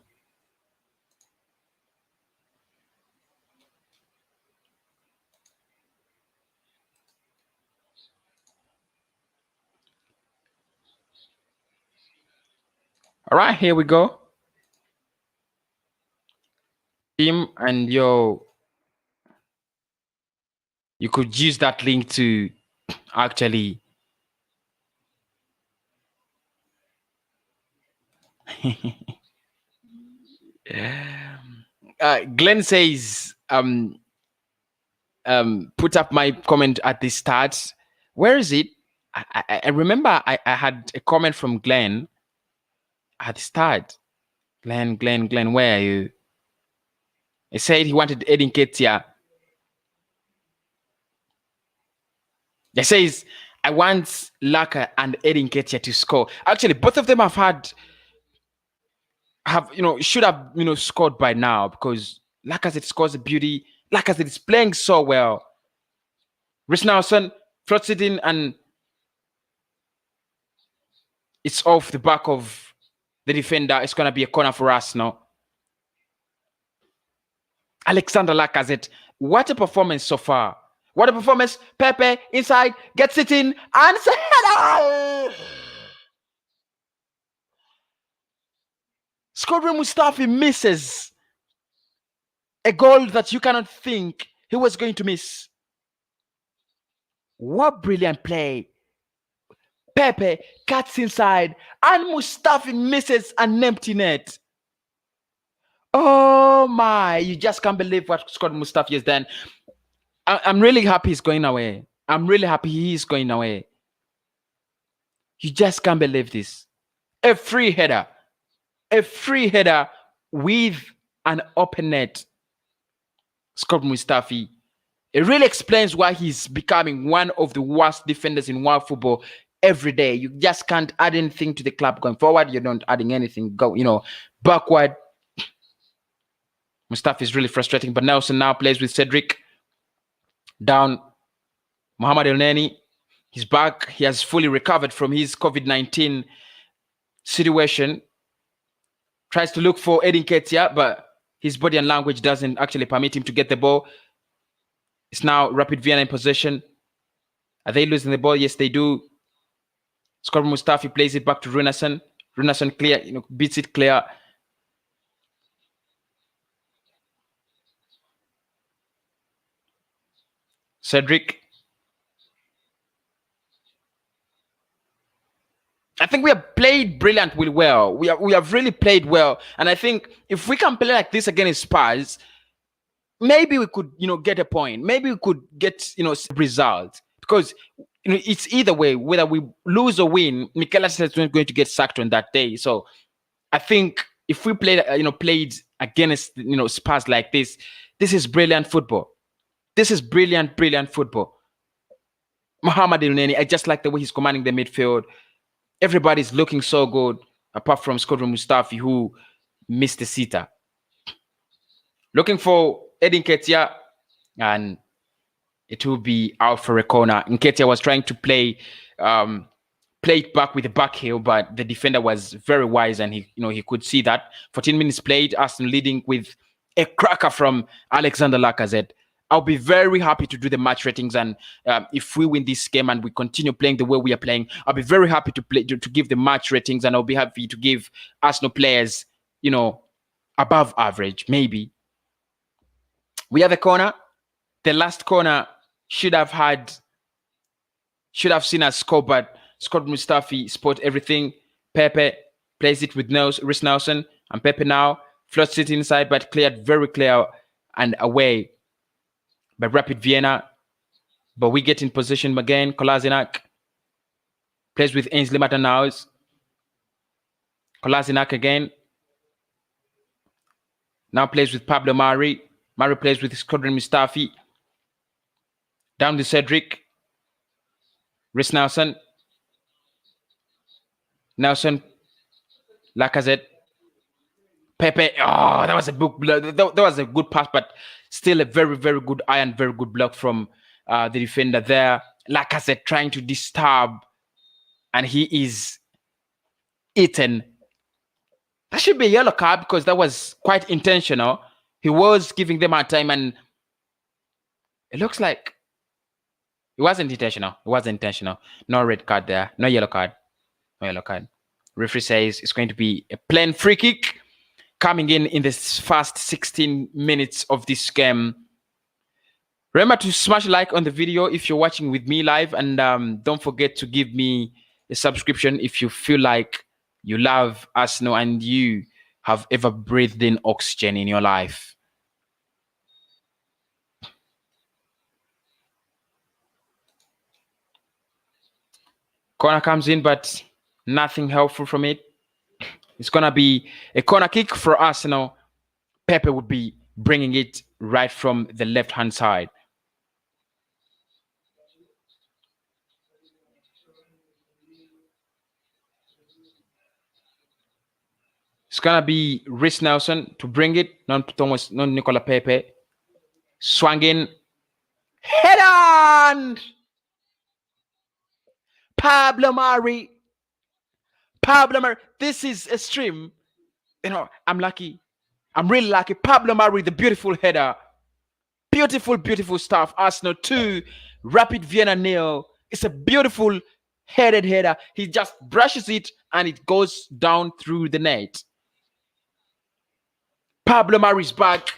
Speaker 1: All right, here we go. Team and you could use that link to actually Glenn says put up my comment at the start. Where is it? I remember I had a comment from Glenn at the start. Glenn, where are you? He said he wanted Nketiah. He says, I want Laka and Nketiah to score. Actually, both of them should have, scored by now, because Lacazette scores a beauty. Lacazette is playing so well. Reiss Nelson floats it in, and it's off the back of the defender. It's going to be a corner for us now. Alexander Lacazette, what a performance so far. What a performance. Pepe inside, gets it in, and it's a header! Mustafi misses a goal that you cannot think he was going to miss. What brilliant play. Pepe cuts inside, and Mustafi misses an empty net. Oh my, you just can't believe what Mustafi has done. I'm really happy he's going away. I'm really happy he's going away. You just can't believe this. A free header with an open net. Mustafi. It really explains why he's becoming one of the worst defenders in world football every day. You just can't add anything to the club going forward. You're not adding anything backward. Mustafi is really frustrating, but Nelson now plays with Cedric. Down. Mohamed Elneny, he's back. He has fully recovered from his COVID-19 situation. Tries to look for Nketiah, but his body and language doesn't actually permit him to get the ball. It's now Rapid Vienna in possession. Are they losing the ball? Yes, they do. Mustafi plays it back to Runason. Runason clear, beats it clear. Cedric. I think we have played brilliantly well. We have really played well. And I think if we can play like this against Spurs, maybe we could, get a point. Maybe we could get, a result. Because, it's either way. Whether we lose or win, Mikel Arteta is not going to get sacked on that day. So I think if we played against, Spurs like this is brilliant football. This is brilliant football. Mohamed Elneny, I just like the way he's commanding the midfield. Everybody's looking so good, apart from Mustafi, who missed the sitter. Looking for Nketiah, and it will be out for a corner. Nketiah was trying to play it back with the back heel, but the defender was very wise, and he could see that. 14 minutes played, Arsenal leading with a cracker from Alexander Lacazette. I'll be very happy to do the match ratings, and if we win this game and we continue playing the way we are playing, I'll be very happy to give the match ratings, and I'll be happy to give Arsenal players, above average, maybe. We have a corner. The last corner should have seen us score, but Mustafi spot everything. Pepe plays it with Reiss Nelson, and Pepe now floats it inside, but cleared very clear and away by Rapid Vienna. But we get in position again. Kolasinac plays with Ainsley Maitland-Niles. Kolasinac again. Now plays with Pablo Mari. Mari plays with Mustafi. Down to Cedric. Reiss Nelson. Nelson. Lacazette. Pepe. Oh, that was a that was a good pass, but still a very, very good eye and very good block from the defender there. Lacazette trying to disturb, and he is eaten. That should be a yellow card, because that was quite intentional. He was giving them hard time, and it looks like it wasn't intentional. It wasn't intentional. No red card there. No yellow card. No yellow card. Referee says it's going to be a plain free kick coming in this first 16 minutes of this game. Remember to smash like on the video if you're watching with me live, and don't forget to give me a subscription if you feel like you love Arsenal and you have ever breathed in oxygen in your life. Corner comes in, but nothing helpful from it. It's going to be a corner kick for Arsenal. Pepe would be bringing it right from the left-hand side. It's going to be Reiss Nelson to bring it, not Nicola Pepe. Swung in. Head on! Pablo Mari. This is a stream. You know, I'm lucky. I'm really lucky. Pablo Mari, the beautiful header. Beautiful, beautiful stuff. Arsenal 2, Rapid Vienna 0. It's a beautiful headed header. He just brushes it and it goes down through the net. Pablo Mari's back.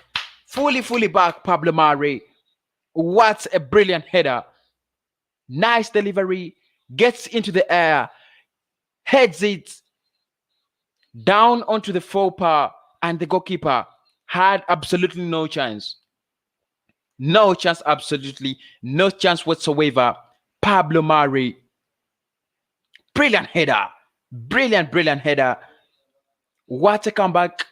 Speaker 1: Fully back, Pablo Mari. What a brilliant header. Nice delivery. Gets into the air. Heads it down onto the faux pas, and the goalkeeper had absolutely no chance. No chance, absolutely no chance whatsoever. Pablo Mari. Brilliant header. Brilliant header. What a comeback.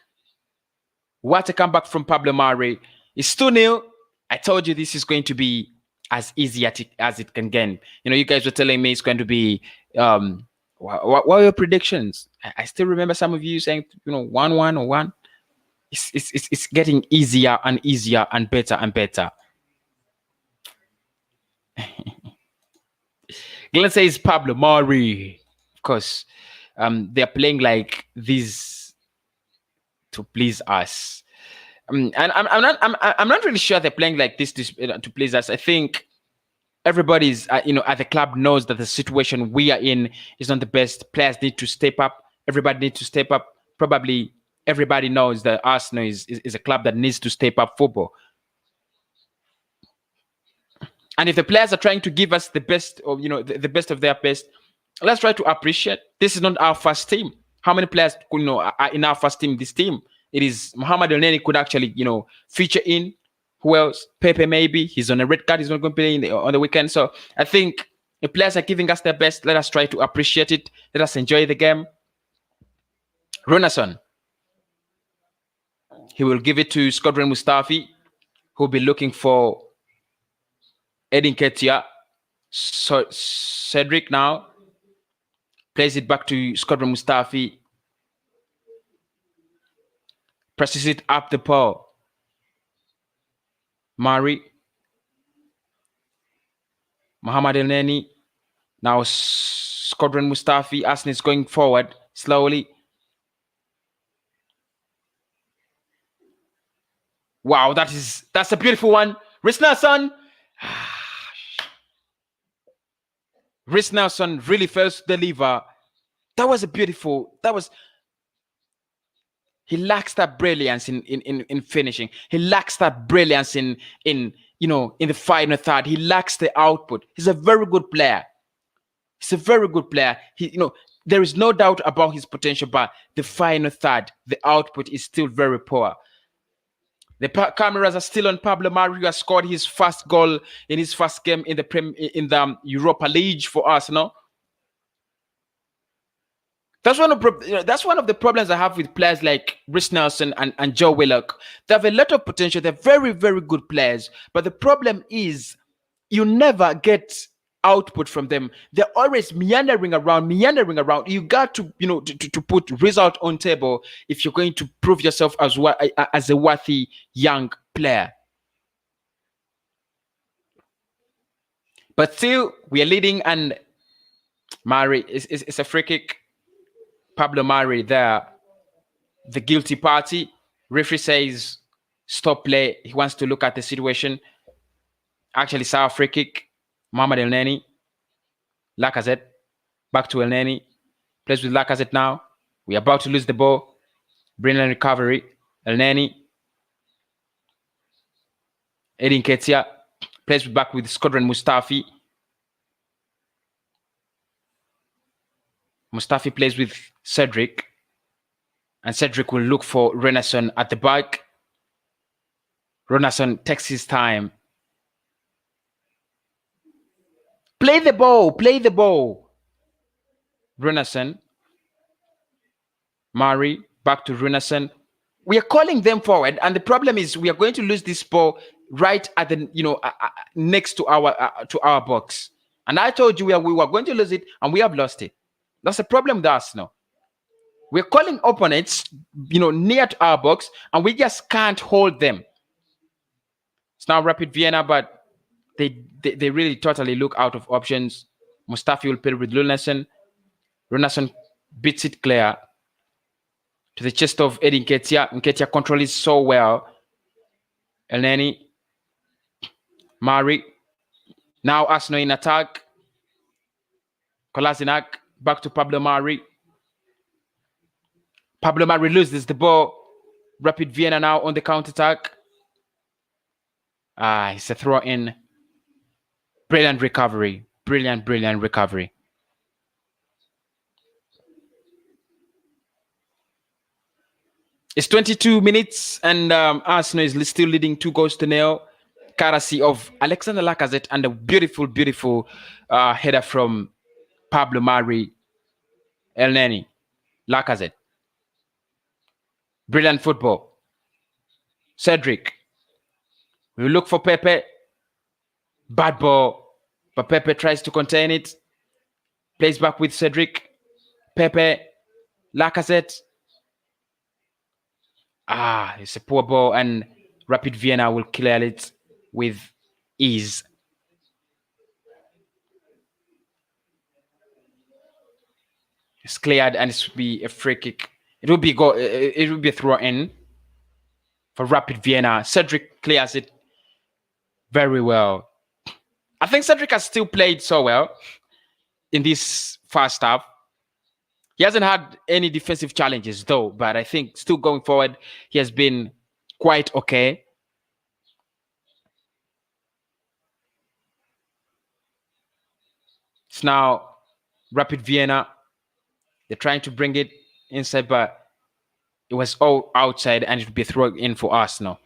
Speaker 1: What a comeback from Pablo Mari. It's 2-0. I told you this is going to be as easy as it can get. You know, you guys were telling me it's going to be... what were your predictions? I still remember some of you saying, 1-1 or 1. It's getting easier and easier and better and better. Glenn says Pablo Mari. Of course, they're playing like this to please us. And I'm not really sure they're playing like this to please us. I think everybody's at the club knows that the situation we are in is not the best. Players need to step up. Everybody needs to step up. Probably everybody knows that Arsenal is a club that needs to step up football. And if the players are trying to give us the best, or the best of their best, let's try to appreciate. This is not our first team. How many players are in our first team? This team, it is Mohamed Elneny could actually feature in. Who else? Pepe maybe. He's on a red card. He's not going to play on the weekend. So I think the players are giving us their best. Let us try to appreciate it. Let us enjoy the game. Runason. He will give it to Squadron Mustafi, who will be looking for Nketiah. So Cedric now plays it back to Squadron Mustafi. Presses it up the pole. Mari. Mohamed Elneny. Now Squadron Mustafi. Arsenal is going forward slowly. Wow, that's a beautiful one. Reiss Nelson. Reiss Nelson really fails to deliver. That was a beautiful. He lacks that brilliance in finishing. He lacks that brilliance in the final third. He lacks the output. He's a very good player. There is no doubt about his potential, but the final third, the output is still very poor. The cameras are still on Pablo Mari, who has scored his first goal in his first game in the Europa League for Arsenal. That's one of the problems I have with players like Reiss Nelson and Joe Willock. They have a lot of potential. They're very, very good players. But the problem is you never get output from them. They're always meandering around. You got to put result on table if you're going to prove yourself as a worthy young player. But still, we are leading, and Mari is a free kick. Pablo Mari there, the guilty party. Referee says stop play. He wants to look at the situation. Actually, it's our free kick. Mohamed Elneny. Lacazette. Back to Elneny. Plays with Lacazette now. We're about to lose the ball. Brilliant recovery. Elneny. Nketiah plays back with Squadron Mustafi. Mustafi plays with Cedric. And Cedric will look for Renason at the back. Renason takes his time. Play the ball. Play the ball. Renason. Mari. Back to Renason. We are calling them forward. And the problem is we are going to lose this ball right at the, next to our box. And I told you we were going to lose it, and we have lost it. That's the problem with us now. We're calling opponents, near to our box, and we just can't hold them. It's now Rapid Vienna, but they really totally look out of options. Mustafi will play with Renason. Renason beats it clear to the chest of Nketiah. Nketiah controls so well. Elneny. Mari. Now Arsenal in attack. Kolasinac back to Pablo Mari. Pablo Mari loses the ball. Rapid Vienna now on the counter-attack. It's a throw-in. Brilliant recovery. Brilliant recovery. It's 22 minutes and Arsenal is still leading 2-0. Courtesy of Alexander Lacazette and a beautiful header from Pablo Mari. Elneny. Lacazette. Brilliant football. Cedric. We look for Pepe. Bad ball. But Pepe tries to contain it. Plays back with Cedric. Pepe. Lacazette. It's a poor ball, and Rapid Vienna will clear it with ease. It's cleared, and it will be a free kick. It will be a throw in for Rapid Vienna. Cedric clears it very well. I think Cedric has still played so well in this first half. He hasn't had any defensive challenges though, but I think still going forward, he has been quite okay. It's now Rapid Vienna. They're trying to bring it inside, but it was all outside, and it would be thrown in for Arsenal.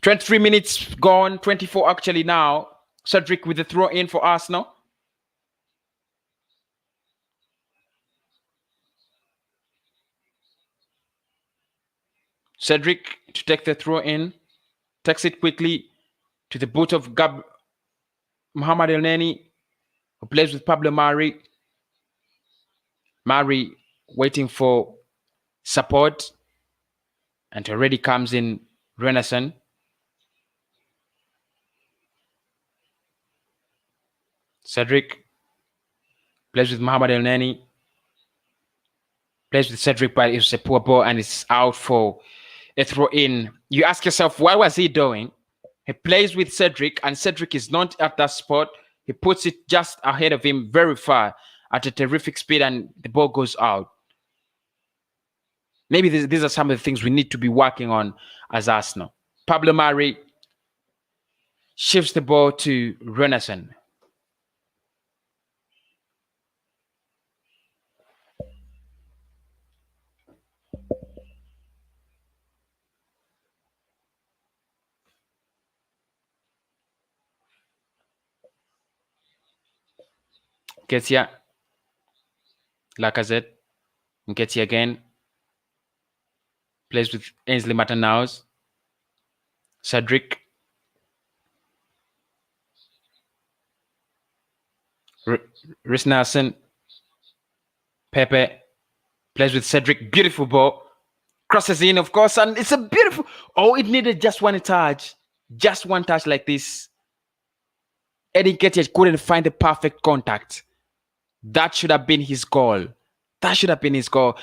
Speaker 1: 23 minutes gone, 24 actually now. Cedric with the throw in for Arsenal. Cedric to take the throw in. Takes it quickly to the boot of Mohamed Elneny, who plays with Pablo Mari. Mari waiting for support. And already comes in Renason. Cedric plays with Mohamed Elneny. Plays with Cedric, but it's a poor ball and it's out for a throw in. You ask yourself, what was he doing? He plays with Cedric, and Cedric is not at that spot. He puts it just ahead of him very far at a terrific speed, and the ball goes out. Maybe these are some of the things we need to be working on as Arsenal. Pablo Mari shifts the ball to Renason. Nketiah. Lacazette. Nketiah again. Plays with Ainsley Maitland-Niles. Cedric. Reiss Nelson. Pepe. Plays with Cedric. Beautiful ball. Crosses in, of course, and it's a beautiful... Oh, it needed just one touch. Just one touch like this. Nketiah couldn't find the perfect contact. That should have been his goal. That should have been his goal.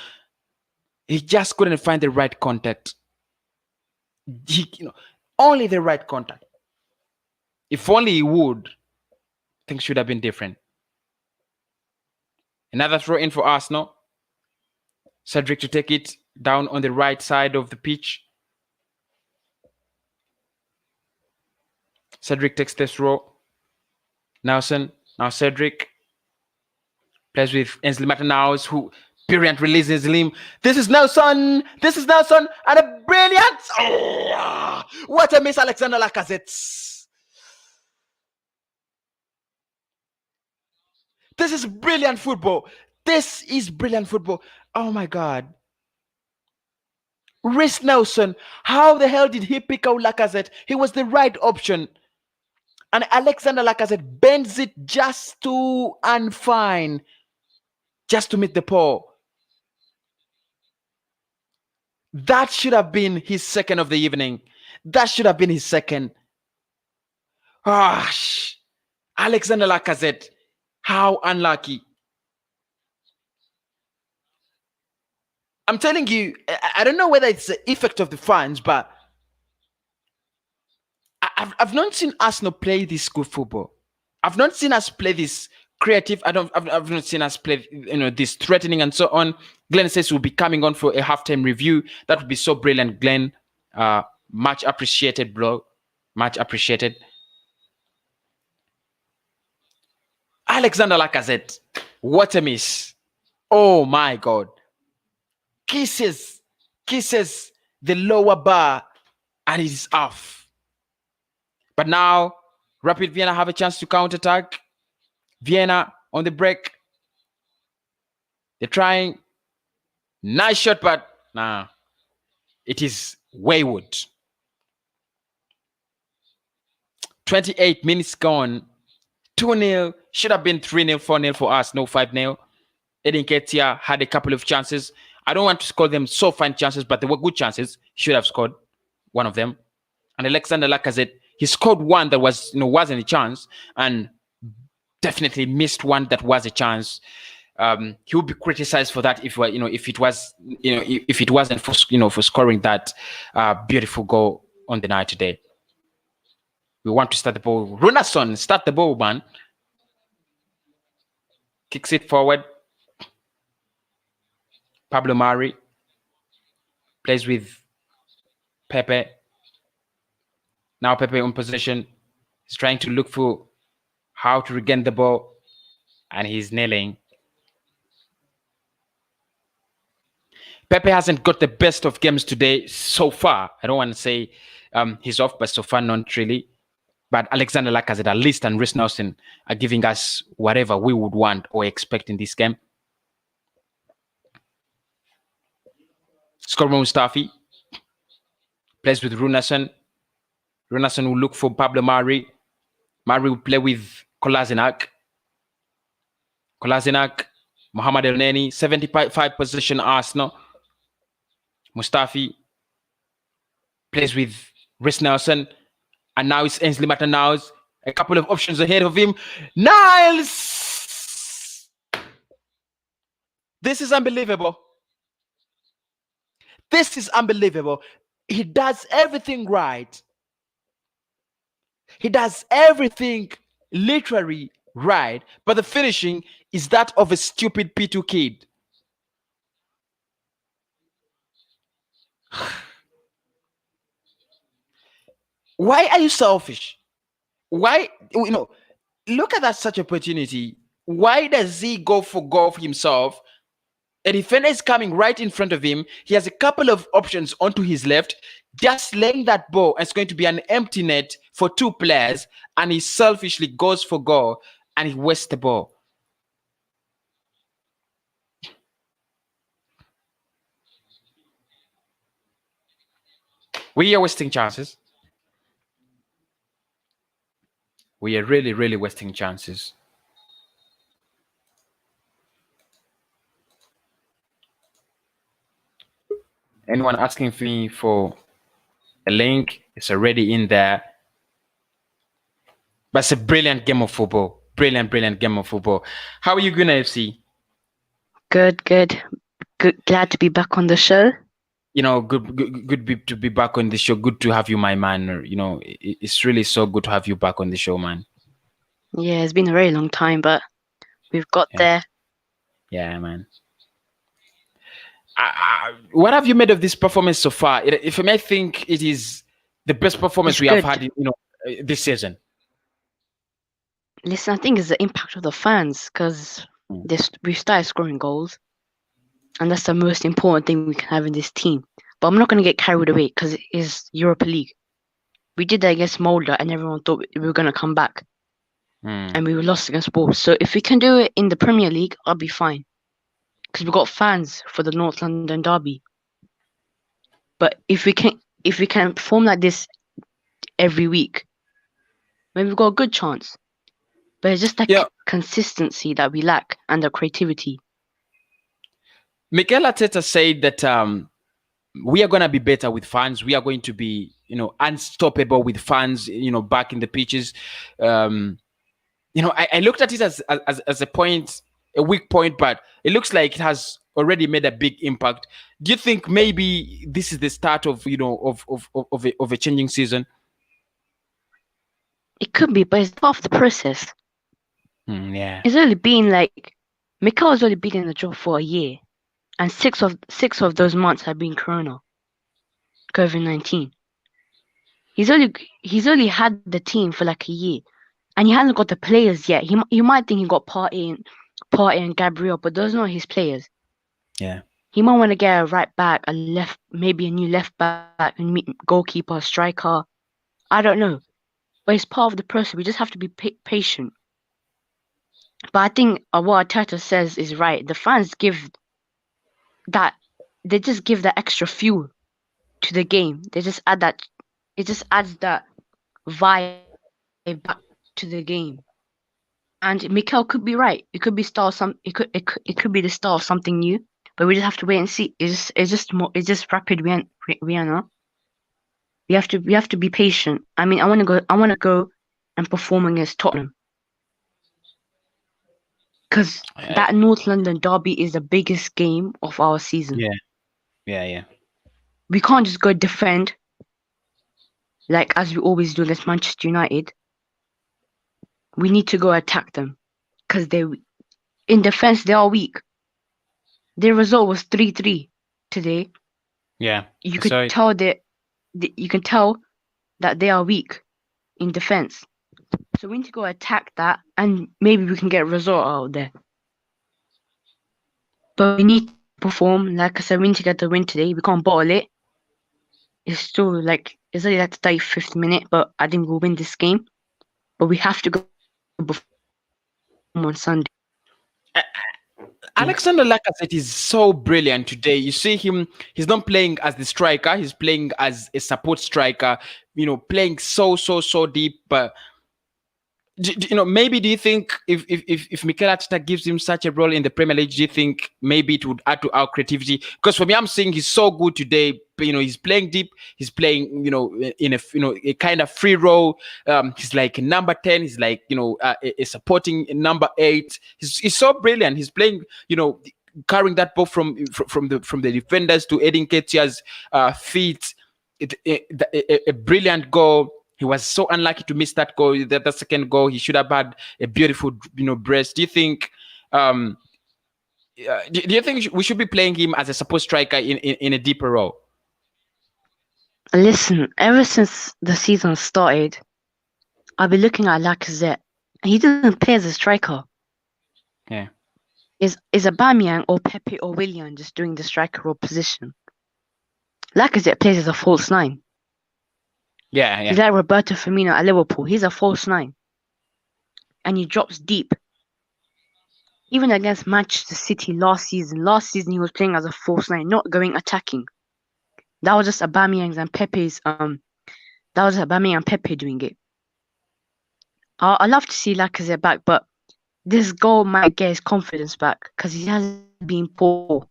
Speaker 1: He just couldn't find the right contact. Only the right contact. If only he would. things should have been different. Another throw in for Arsenal. Cedric to take it down on the right side of the pitch. Cedric takes this throw. Nelson. Now Cedric plays with Ainsley Maitland-Niles, who Brilliant releases him. This is Nelson. This is Nelson. And a brilliant. Oh, what a miss, Alexander Lacazette. This is brilliant football. This is brilliant football. Oh my God. Reiss Nelson. How the hell did he pick out Lacazette? He was the right option. And Alexander Lacazette bends it just to and fine. Just to meet the ball. That should have been his second of the evening. That should have been his second. Gosh. Alexander Lacazette. How unlucky. I'm telling you, I don't know whether it's the effect of the fans, but I've not seen Arsenal play this good football. I've not seen us play this creative. I've not seen us play, this threatening and so on. Glenn says we'll be coming on for a halftime review. That would be so brilliant, Glenn. Much appreciated, bro. Much appreciated. Alexander Lacazette. What a miss. Oh my God. Kisses the lower bar and it is off. But now, Rapid Vienna have a chance to counterattack. Vienna on the break. They're trying. Nice shot, but nah. It is wayward. 28 minutes gone. 2-0. Should have been 3-0, 4-0 for us. No 5-0. Nketiah had a couple of chances. I don't want to call them so fine chances, but they were good chances. Should have scored one of them. And Alexander Lacazette, he scored one that wasn't a chance, and definitely missed one that was a chance. He would be criticized for that if it wasn't for scoring that beautiful goal on the night today. We want to start the ball. Runason, start the ball, man. Kicks it forward. Pablo Mari plays with Pepe. Now Pepe on possession. He's trying to look for how to regain the ball, and he's nailing. Pepe hasn't got the best of games today so far. I don't want to say he's off, but so far not really. But Alexander Lacazette, at least, and Reiss Nelson are giving us whatever we would want or expect in this game. Scorer Mustafi plays with Runason. Runason will look for Pablo Mari. Mari will play with Kolasinac. Mohamed Elneny, 75 possession Arsenal. Mustafi plays with Reiss Nelson. And now it's Ainsley Maitland-Niles. A couple of options ahead of him. Niles! This is unbelievable. This is unbelievable. He does everything right. He does everything literally right. But the finishing is that of a stupid P2 kid. Why are you selfish? Why, look at that such opportunity. Why does he go for goal for himself? A defender is coming right in front of him. He has a couple of options onto his left. Just laying that ball, and it's going to be an empty net for two players, and he selfishly goes for goal, and he wastes the ball. We are wasting chances. We are really, really wasting chances. Anyone asking me for a link? It's already in there. But it's a brilliant game of football. Brilliant game of football. How are you going, FC?
Speaker 5: Good. Glad to be back on the show.
Speaker 1: Good to be back on the show. Good to have you, my man. It's really so good to have you back on the show, man.
Speaker 5: Yeah, it's been a very long time, but we've got there.
Speaker 1: Yeah, man. What have you made of this performance so far? If I may think, it is the best performance
Speaker 5: It's
Speaker 1: we have
Speaker 5: good.
Speaker 1: had, this season.
Speaker 5: Listen, I think it's the impact of the fans because we started scoring goals, and that's the most important thing we can have in this team. But I'm not going to get carried away because it is Europa League. We did that against Molde, and everyone thought we were going to come back, and we were lost against Spurs. So if we can do it in the Premier League, I'll be fine because we've got fans for the North London derby. But if we can perform like this every week, maybe we've got a good chance. But it's just that consistency that we lack and the creativity.
Speaker 1: Mikel Arteta said that we are going to be better with fans. We are going to be, unstoppable with fans, back in the pitches. I looked at it as a weak point, but it looks like it has already made a big impact. Do you think maybe this is the start of, of a changing season?
Speaker 5: It could be, but it's part of the process.
Speaker 1: Yeah.
Speaker 5: It's only been Mikel has only been in the job for a year, and six of those months have been COVID-19. He's only had the team for like a year, and he hasn't got the players yet. You might think he got Partey and Gabriel, but those are not his players.
Speaker 1: Yeah.
Speaker 5: He might want to get a right back, maybe a new left back, a goalkeeper, a striker. I don't know, but it's part of the process. We just have to be patient. But I think what Arteta says is right. The fans they just give that extra fuel to the game. They just add that. It just adds that vibe back to the game. And Mikel could be right. It could be It could be the start of something new. But we just have to wait and see. It's just rapid Vienna. We have to be patient. I mean, I want to go and perform against Tottenham. Because that North London derby is the biggest game of our season.
Speaker 1: Yeah.
Speaker 5: We can't just go defend as we always do against Manchester United. We need to go attack them because in defense they are weak. Their result was 3-3 today.
Speaker 1: Yeah,
Speaker 5: you can tell that they are weak in defense. So we need to go attack that, and maybe we can get a result out there. But we need to perform. Like I said, we need to get the win today. We can't bottle it. It's still it's only the 35th minute, but I think we'll win this game. But we have to go on Sunday.
Speaker 1: Alexander Lacazette is so brilliant today. You see him, he's not playing as the striker, he's playing as a support striker, playing so deep. But maybe do you think if Mikel Arteta gives him such a role in the Premier League, do you think maybe it would add to our creativity? Because for me, I'm saying he's so good today. But, he's playing deep. He's playing, in a kind of free role. He's like number 10. He's like, a supporting number 8. He's so brilliant. He's playing, carrying that ball from the defenders to Nketiah's feet. A brilliant goal. He was so unlucky to miss that goal. That second goal, he should have had a beautiful, brace. Do you think? Do you think we should be playing him as a support striker in a deeper role?
Speaker 5: Listen, ever since the season started, I've been looking at Lacazette. He doesn't play as a striker.
Speaker 1: Yeah.
Speaker 5: Is Aubameyang or Pepe or Willian just doing the striker role position? Lacazette plays as a false 9.
Speaker 1: Yeah.
Speaker 5: He's like Roberto Firmino at Liverpool. He's a false 9. And he drops deep. Even against Manchester City last season he was playing as a false 9, not going attacking. That was just Aubameyang and Pepe's. That was Aubameyang and Pepe doing it. I love to see Lacazette back, but this goal might get his confidence back because he has been poor.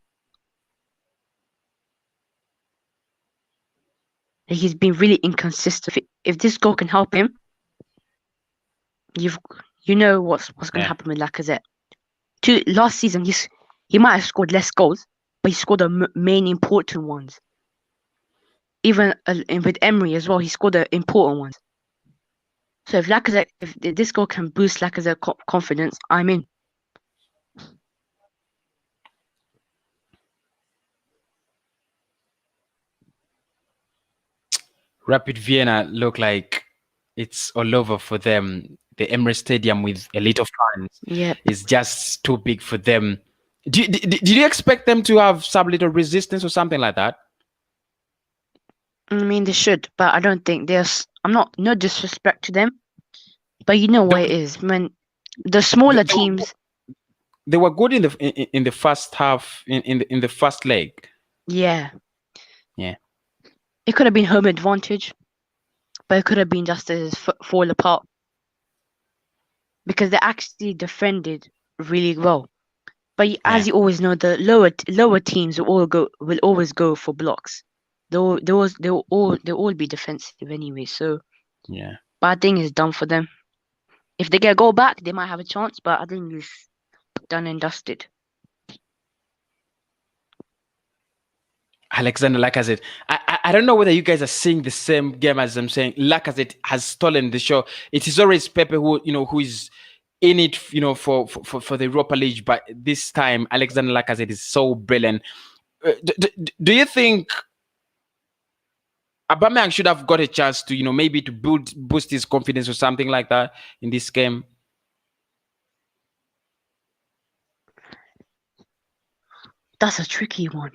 Speaker 5: He's been really inconsistent. If this goal can help him, you know what's going to happen with Lacazette. Last season, he might have scored less goals, but he scored the main important ones. Even with Emery as well, he scored the important ones. So if this goal can boost Lacazette confidence, I'm in.
Speaker 1: Rapid Vienna look like it's all over for them. The Emirates Stadium with a little fans
Speaker 5: Yep.
Speaker 1: is just too big for them. Did you expect them to have some little resistance or something like that?
Speaker 5: I mean, they should, but I don't think there's. No disrespect to them, but you know what it is when the smaller teams.
Speaker 1: They were good in the first half in the first leg.
Speaker 5: Yeah.
Speaker 1: Yeah.
Speaker 5: It could have been home advantage, but it could have been just as fall apart because they actually defended really well. But as you always know, the lower teams will always go for blocks. They'll all be defensive anyway. So
Speaker 1: yeah,
Speaker 5: bad thing is done for them. If they get a goal back, they might have a chance, but I think it's done and dusted.
Speaker 1: Alexander Lacazette. I don't know whether you guys are seeing the same game as I'm saying. Lacazette has stolen the show. It is always Pepe who is in it, for the Europa League. But this time, Alexander Lacazette is so brilliant. Do you think Aubameyang should have got a chance to, maybe to boost his confidence or something like that in this game?
Speaker 5: That's a tricky one,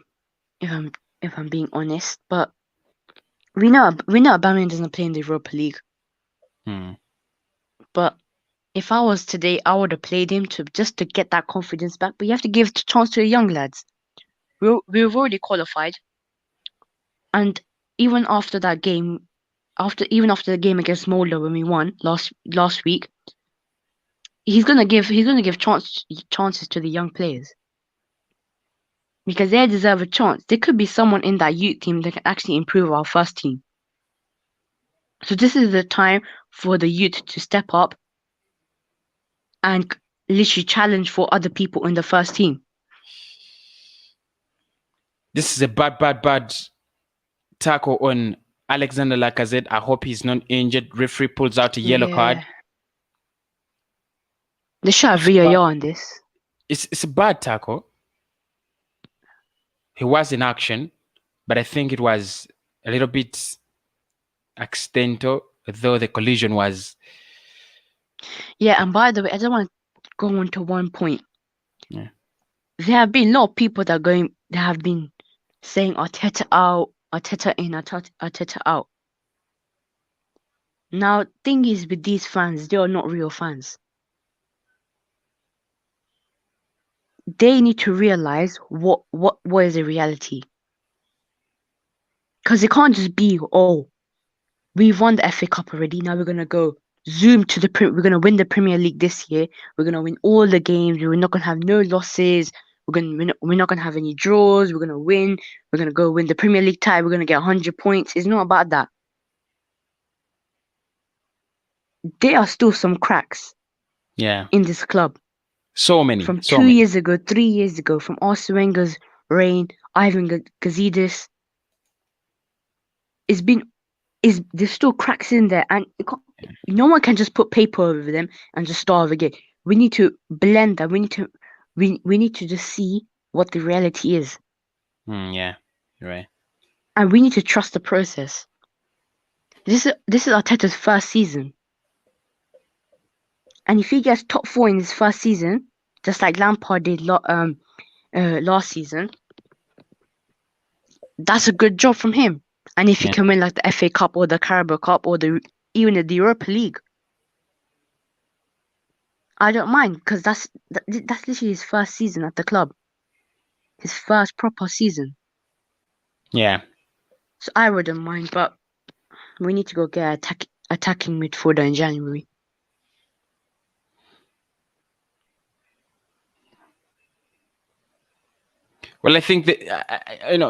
Speaker 5: if I'm being honest. But we know Aubameyang doesn't play in the Europa League. But if I was today, I would have played him to get that confidence back. But you have to give the chance to the young lads. We've already qualified, and even after that game, after the game against Molde when we won last week, he's gonna give chances to the young players because they deserve a chance. There could be someone in that youth team that can actually improve our first team. So this is the time for the youth to step up and literally challenge for other people in the first team.
Speaker 1: This is a bad tackle on Alexander Lacazette. I hope he's not injured. Referee pulls out a yellow card.
Speaker 5: They should have VAR on this.
Speaker 1: It's a bad tackle. He was in action, but I think it was a little bit accidental, though the collision was.
Speaker 5: Yeah, and by the way, I just want to go on to one point.
Speaker 1: Yeah.
Speaker 5: There have been a lot of people that have been saying Arteta out, Arteta in, Arteta out. Now, thing is with these fans, they are not real fans. They need to realize what is the reality. Because it can't just be, we've won the FA Cup already, now we're going to go zoom to we're going to win the Premier League this year, we're going to win all the games, we're not going to have no losses, we're not going to have any draws, we're going to win, we're going to go win the Premier League tie, we're going to get 100 points. It's not about that. There are still some cracks in this club.
Speaker 1: So many.
Speaker 5: From 2 years ago, 3 years ago, from Arsene Wenger's reign, Ivan Gazidis. There's still cracks in there, and no one can just put paper over them and just starve again. We need to blend that. We need to just see what the reality is.
Speaker 1: Yeah, you're right.
Speaker 5: And we need to trust the process. This is Arteta's first season. And if he gets top 4 in his first season, just like Lampard did last season, that's a good job from him. And if he can win like the FA Cup or the Carabao Cup or even the Europa League, I don't mind, because that's literally his first season at the club, his first proper season.
Speaker 1: Yeah.
Speaker 5: So I wouldn't mind, but we need to go get attacking midfielder in January.
Speaker 1: Well, I think that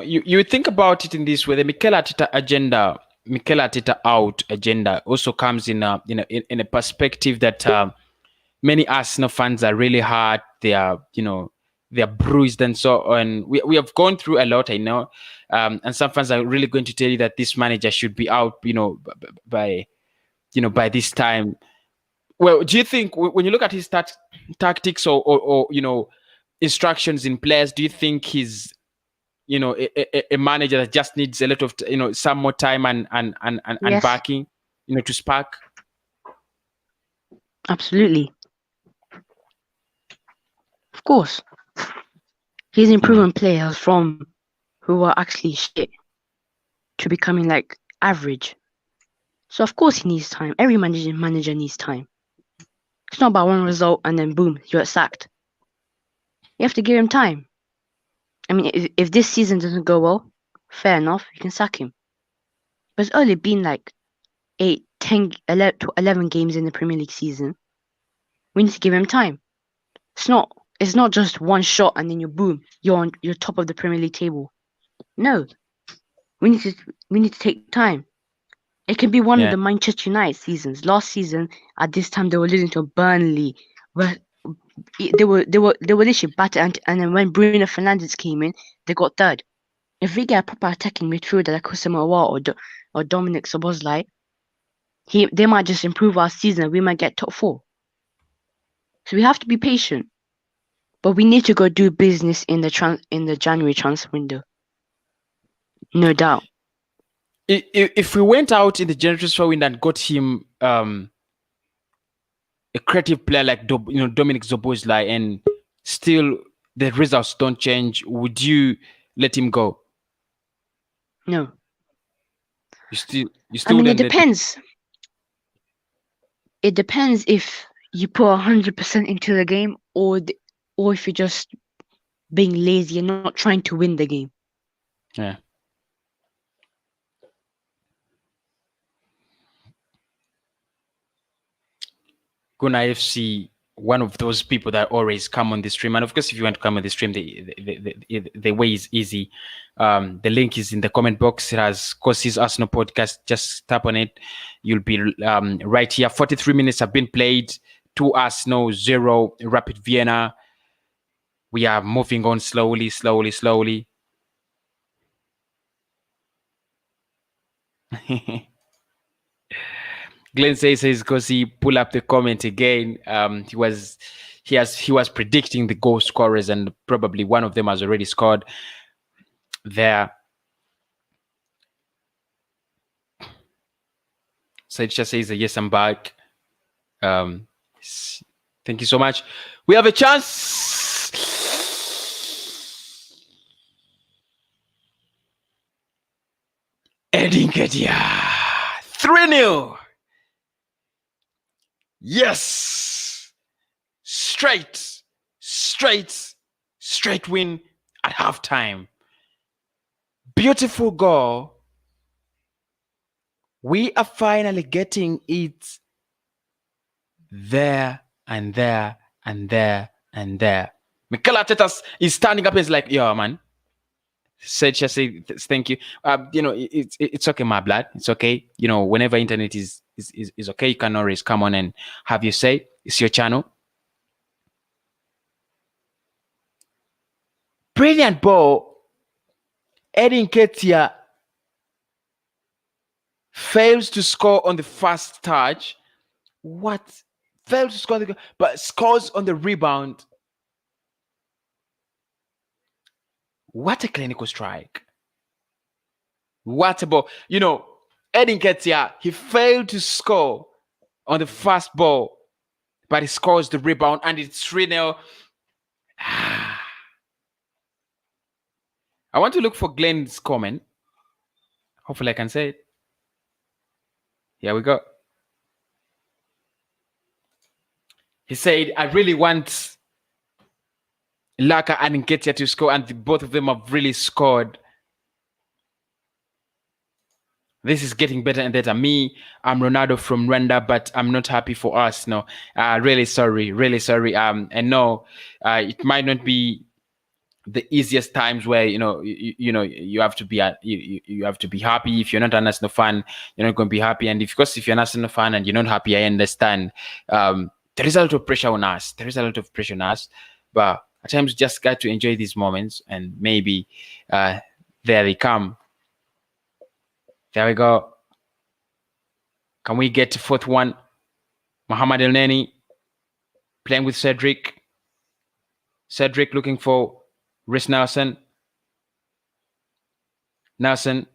Speaker 1: you think about it in this way: the Mikel Arteta out agenda also comes in a perspective that many Arsenal fans are really hurt. They are they're bruised and so on. We have gone through a lot, I know, and some fans are really going to tell you that this manager should be out, by by this time. Well, do you think when you look at his tactics or instructions in players, do you think he's a manager that just needs a lot of some more time and
Speaker 5: Yes.
Speaker 1: backing to spark?
Speaker 5: Absolutely. Of course. He's improving players from who are actually shit to becoming like average. So of course he needs time. Every manager needs time. It's not about one result and then boom, you're sacked. You have to give him time. I mean, if this season doesn't go well, fair enough, you can sack him. But it's only been like 8, 10, 11 games in the Premier League season. We need to give him time. It's not just one shot and then you're top of the Premier League table. No. We need to take time. It can be one of the Manchester United seasons. Last season, at this time, they were losing to Burnley, where they were literally battered. And then when Bruno Fernandes came in, they got third. If we get a proper attacking midfielder like Kusama or Dominic Szoboszlai, they might just improve our season and we might get top 4. So we have to be patient. But we need to go do business in the January transfer window. No doubt.
Speaker 1: If we went out in the January transfer window and got him a creative player like Dominic Szoboszlai and still the results don't change, would you let him go?
Speaker 5: No.
Speaker 1: You still
Speaker 5: I mean, it depends. It depends if you put 100% into the game or if you're just being lazy and not trying to win the game.
Speaker 1: Yeah. Guna FC, one of those people that always come on the stream, and of course, if you want to come on the stream, the way is easy. The link is in the comment box. It has Kosi's Arsenal podcast. Just tap on it. You'll be right here. 43 minutes have been played. 2 Arsenal, 0 Rapid Vienna. We are moving on slowly. Glenn says Kosi, pull up the comment again. He was predicting the goal scorers, and probably one of them has already scored there. Saidcha says yes, I'm back. Thank you so much. We have a chance. Nketiah 3-0. Yes, straight win at halftime. Beautiful goal. We are finally getting it there and there and there and there. Mikel Arteta is standing up and is like, yo, man. Said thank you. It's okay, my blood. It's okay. Whenever internet is okay, you can always come on and have your say. It's your channel. Brilliant ball. Nketiah fails to score on the first touch. What? Fails to score but scores on the rebound. What a clinical strike. What a ball. Nketiah, he failed to score on the first ball, but he scores the rebound and it's 3-0. I want to look for Glenn's comment. Hopefully I can say it. Here we go. He said, I really want Laka and Nketiah to score, and both of them have really scored. This is getting better and better. Me, I'm Ronaldo from Rwanda, but I'm not happy for us. No, really sorry. And no, it might not be the easiest times where you have to be you have to be happy. If you're not an Arsenal fan, you're not going to be happy. And if you're an Arsenal fan and you're not happy, I understand. There is a lot of pressure on us. But at times, just got to enjoy these moments, and maybe there they come. There we go. Can we get a fourth one? Mohamed Elneny playing with Cedric. Cedric looking for Reiss Nelson. Nelson.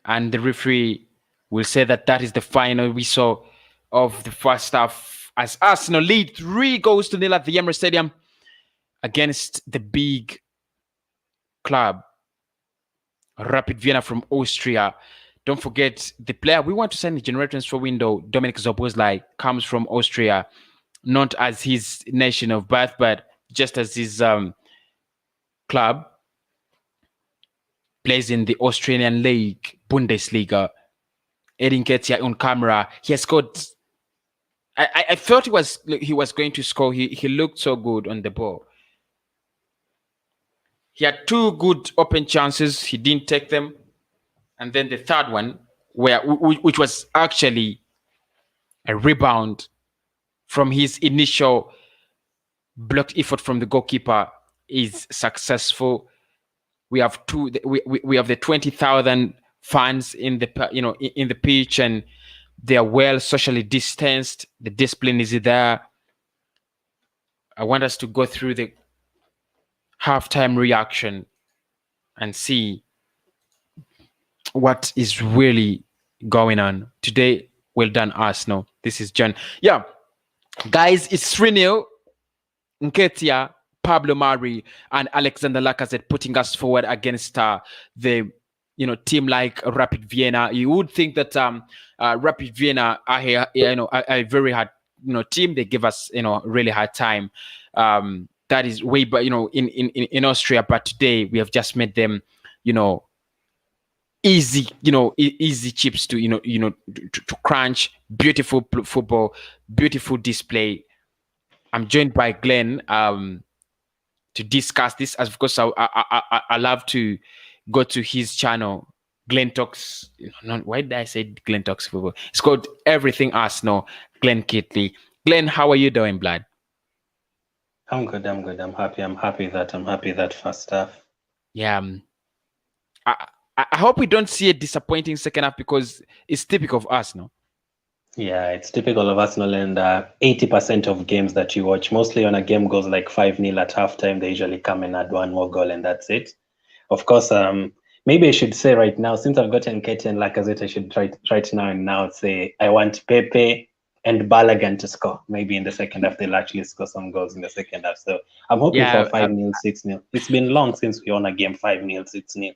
Speaker 1: And the referee will say that is the final we saw of the first half as Arsenal lead 3-0 at the Emirates Stadium against the big club, Rapid Vienna from Austria. Don't forget, the player we want to sign the January transfer window, Dominik Szoboszlai, comes from Austria, not as his nation of birth, but just as his club. Plays in the Australian League, Bundesliga. Nketiah on camera. He has scored. I thought he was going to score. He looked so good on the ball. He had 2 good open chances. He didn't take them. And then the third one, which was actually a rebound from his initial blocked effort from the goalkeeper, is successful. We have we have the 20,000 fans in the in the pitch, and they are well socially distanced. The discipline is there. I want us to go through the halftime reaction and see what is really going on today. Well done, Arsenal. This is John. Yeah, guys, it's 3-0. Nketiah, Pablo Mari, and Alexander Lacazette putting us forward against the team like Rapid Vienna. You would think that Rapid Vienna are a very hard team. They give us really hard time. That is way but in Austria, but today we have just made them easy easy chips to to crunch. Beautiful football, beautiful display. I'm joined by Glenn to discuss this. As of course, I love to go to his channel, Glenn Talks. Why did I say Glenn Talks Football? It's called Everything Arsenal. Glenn Kitley. Glenn, how are you doing, blood?
Speaker 6: I'm good. I'm happy that first half.
Speaker 1: Yeah. I hope we don't see a disappointing second half, because it's typical of Arsenal.
Speaker 6: Yeah, it's typical of Arsenal, and 80% of games that you watch, mostly when a game goes like 5-0 at halftime, they usually come and add one more goal, and that's it. Of course, maybe I should say right now, since I've gotten Nketiah and Lacazette, I should right now say I want Pepe and Balogun to score. Maybe in the second half, they'll actually score some goals in the second half. So I'm hoping for 5-0, 6-0. It's been long since we won a game 5-0, 6-0.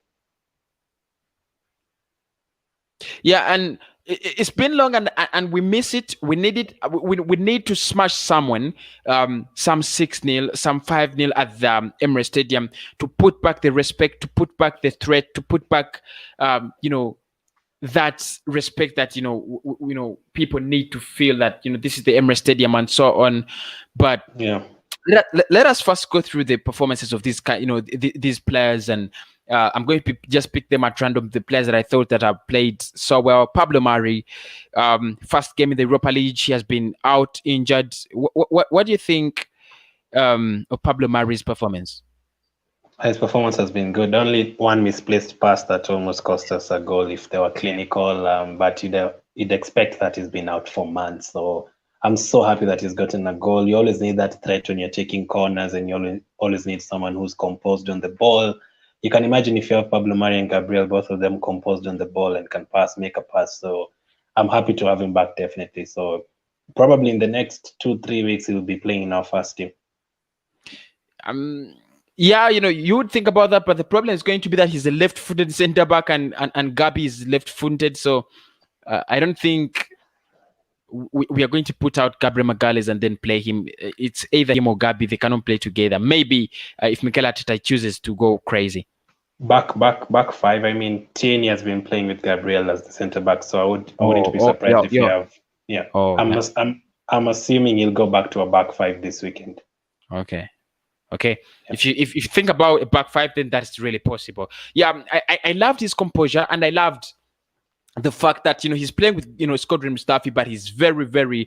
Speaker 1: Yeah, and it's been long, and we miss it. We need it. We need to smash someone, some 6-0, some 5-0 at the Emirates Stadium, to put back the respect, to put back the threat, to put back, that respect that people need to feel that this is the Emirates Stadium and so on. But
Speaker 6: yeah,
Speaker 1: let us first go through the performances of these these players, and I'm going to just pick them at random, the players that I thought that have played so well. Pablo Mari, first game in the Europa League, he has been out injured. What do you think of Pablo Mari's performance?
Speaker 6: His performance has been good. Only one misplaced pass that almost cost us a goal if they were clinical, but you'd expect that he's been out for months. So I'm so happy that he's gotten a goal. You always need that threat when you're taking corners, and you always need someone who's composed on the ball. You can imagine if you have Pablo Mari and Gabriel, both of them composed on the ball and can make a pass. So I'm happy to have him back, definitely. So probably in the next 2-3 weeks, he will be playing in our first team.
Speaker 1: Yeah, you would think about that, but the problem is going to be that he's a left-footed centre back, and Gabi is left-footed. So I don't think we are going to put out Gabriel Magalhaes and then play him. It's either him or Gabi. They cannot play together. Maybe if Mikel Arteta chooses to go crazy.
Speaker 6: Back five. I mean, Tierney has been playing with Gabriel as the centre back, so I wouldn't be surprised if you have. Yeah, I'm assuming he'll go back to a back five this weekend.
Speaker 1: Okay. Yeah. If you think about a back five, then that's really possible. Yeah, I loved his composure, and I loved the fact that he's playing with Squadron Mustafi, but he's very, very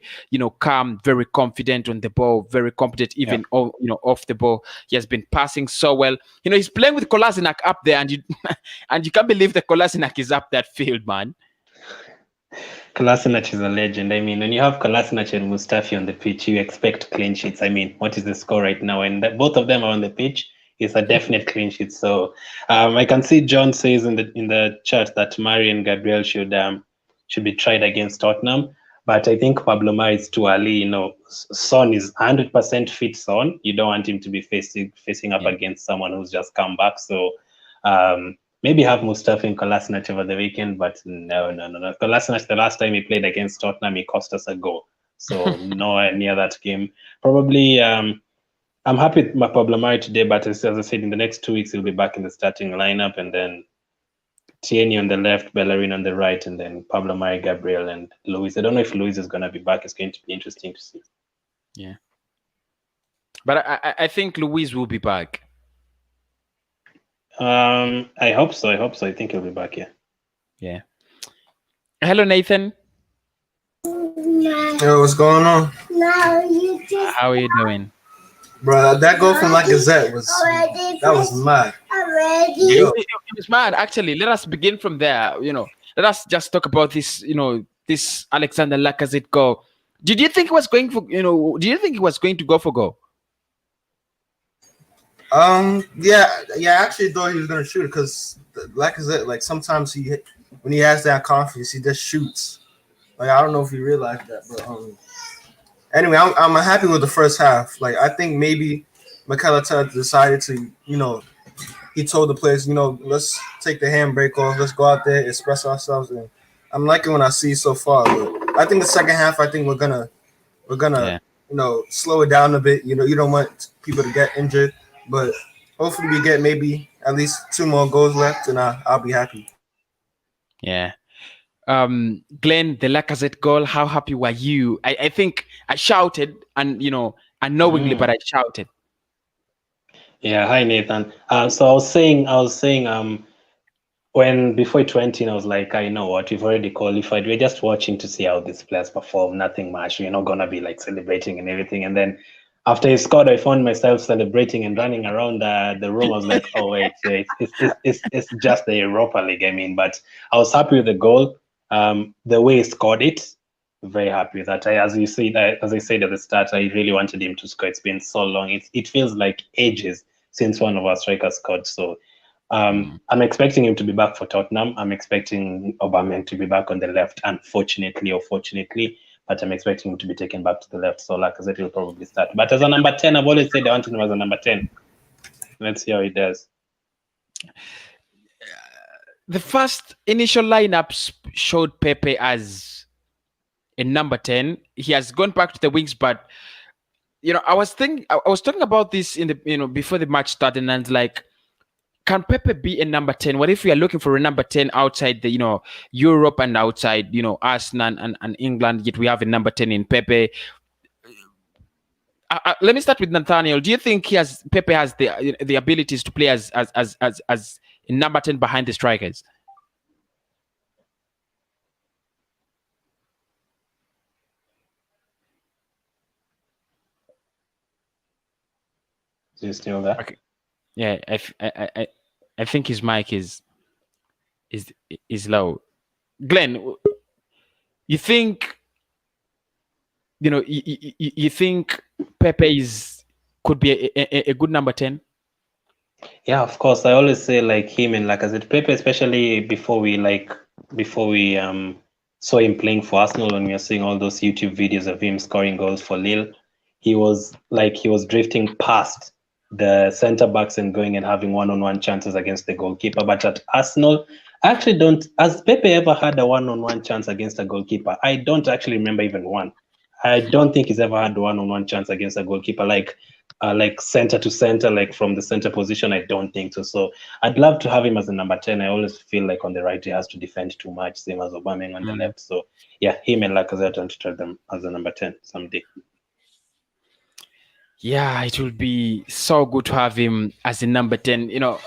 Speaker 1: calm, very confident on the ball, very competent even off the ball. He has been passing so well. He's playing with Kolasinac up there, and you can't believe that Kolasinac is up that field, man.
Speaker 6: Kolasinac is a legend. I mean, when you have Kolasinac and Mustafi on the pitch, you expect clean sheets. I mean, what is the score right now? And both of them are on the pitch. It's a definite clean sheet. So I can see John says in the chat that Mari and Gabriel should be tried against Tottenham. But I think Pablo Mari is too early. You know, Son is 100% fit. Son, you don't want him to be facing up against someone who's just come back. So maybe have Mustafi and Kolasinac over the weekend, but no. Kolasinac, the last time he played against Tottenham, he cost us a goal. So nowhere near that game. Probably, I'm happy with Pablo Mari today, but as I said, in the next 2 weeks, he'll be back in the starting lineup, and then Tierney on the left, Bellerin on the right, and then Pablo Mari, Gabriel, and Luis. I don't know if Luis is going to be back. It's going to be interesting to see.
Speaker 1: Yeah. But I think Luis will be back.
Speaker 6: I hope so. I think he'll be back.
Speaker 1: Yeah. Hello, Nathan.
Speaker 2: Yo, what's going on?
Speaker 1: How are you doing?
Speaker 2: Bro, that goal from Lacazette was mad.
Speaker 1: It was mad, actually. Let us begin from there. You know, let us just talk about this. You know, this Alexander Lacazette goal. Did you think he was going for? You know, do you think he was going to go for goal?
Speaker 2: Yeah. I actually thought he was gonna shoot because Lacazette, like sometimes when he has that confidence, he just shoots. Like I don't know if he realized that, but anyway, I'm happy with the first half. Like I think maybe Nketiah decided to, you know, he told the players, you know, let's take the handbrake off, let's go out there, express ourselves, and I'm liking what I see so far. But I think the second half, I think we're gonna you know, slow it down a bit. You know, you don't want people to get injured. But hopefully we get maybe at least 2 more goals left, and I'll be happy.
Speaker 1: Yeah. Glenn, the Lacazette goal, how happy were you? I think I shouted, and you know, unknowingly, but I shouted.
Speaker 6: Yeah, hi Nathan. So I was saying, when before it went in, I was like, I know what, we've already qualified. We're just watching to see how these players perform. Nothing much. We're not gonna be like celebrating and everything. And then after he scored, I found myself celebrating and running around the room. I was like, oh wait, it's just the Europa League. I mean, but I was happy with the goal. The way he scored it, very happy with that. As I said at the start, I really wanted him to score. It's been so long. It feels like ages since one of our strikers scored. So I'm expecting him to be back for Tottenham. I'm expecting Aubameyang to be back on the left, unfortunately or fortunately. But I'm expecting him to be taken back to the left. So Lacazette will probably start. But as a number 10, I've always said I want him as a number 10. Let's see how he does.
Speaker 1: The first initial lineups showed Pepe as a number 10. He has gone back to the wings, but you know, I was talking about this in the, you know, before the match started, and like, can Pepe be a number 10? What if we are looking for a number 10 outside the, you know, Europe and outside, you know, Arsenal and England, yet we have a number 10 in Pepe? Let me start with Nathaniel. Do you think Pepe has the abilities to play as a number 10 behind the strikers?
Speaker 6: Is he still there?
Speaker 1: Okay. Yeah, I think his mic is low. Glenn, you think, you know, you think Pepe could be a good number 10?
Speaker 6: Yeah, of course. I always say like him and Lacazette. Pepe, especially before we saw him playing for Arsenal, when we were seeing all those YouTube videos of him scoring goals for Lille, he was drifting past the centre backs and going and having one-on-one chances against the goalkeeper. But at Arsenal, I actually don't. Has Pepe ever had a one-on-one chance against a goalkeeper? I don't actually remember even one. I don't think he's ever had one-on-one chance against a goalkeeper, like center to center, like from the center position. I don't think so. So I'd love to have him as a number 10. I always feel like on the right he has to defend too much, same as Aubameyang on the left. So yeah, him and Lacazette, want to try them as a number 10 someday.
Speaker 1: Yeah, it will be so good to have him as a number 10. You know,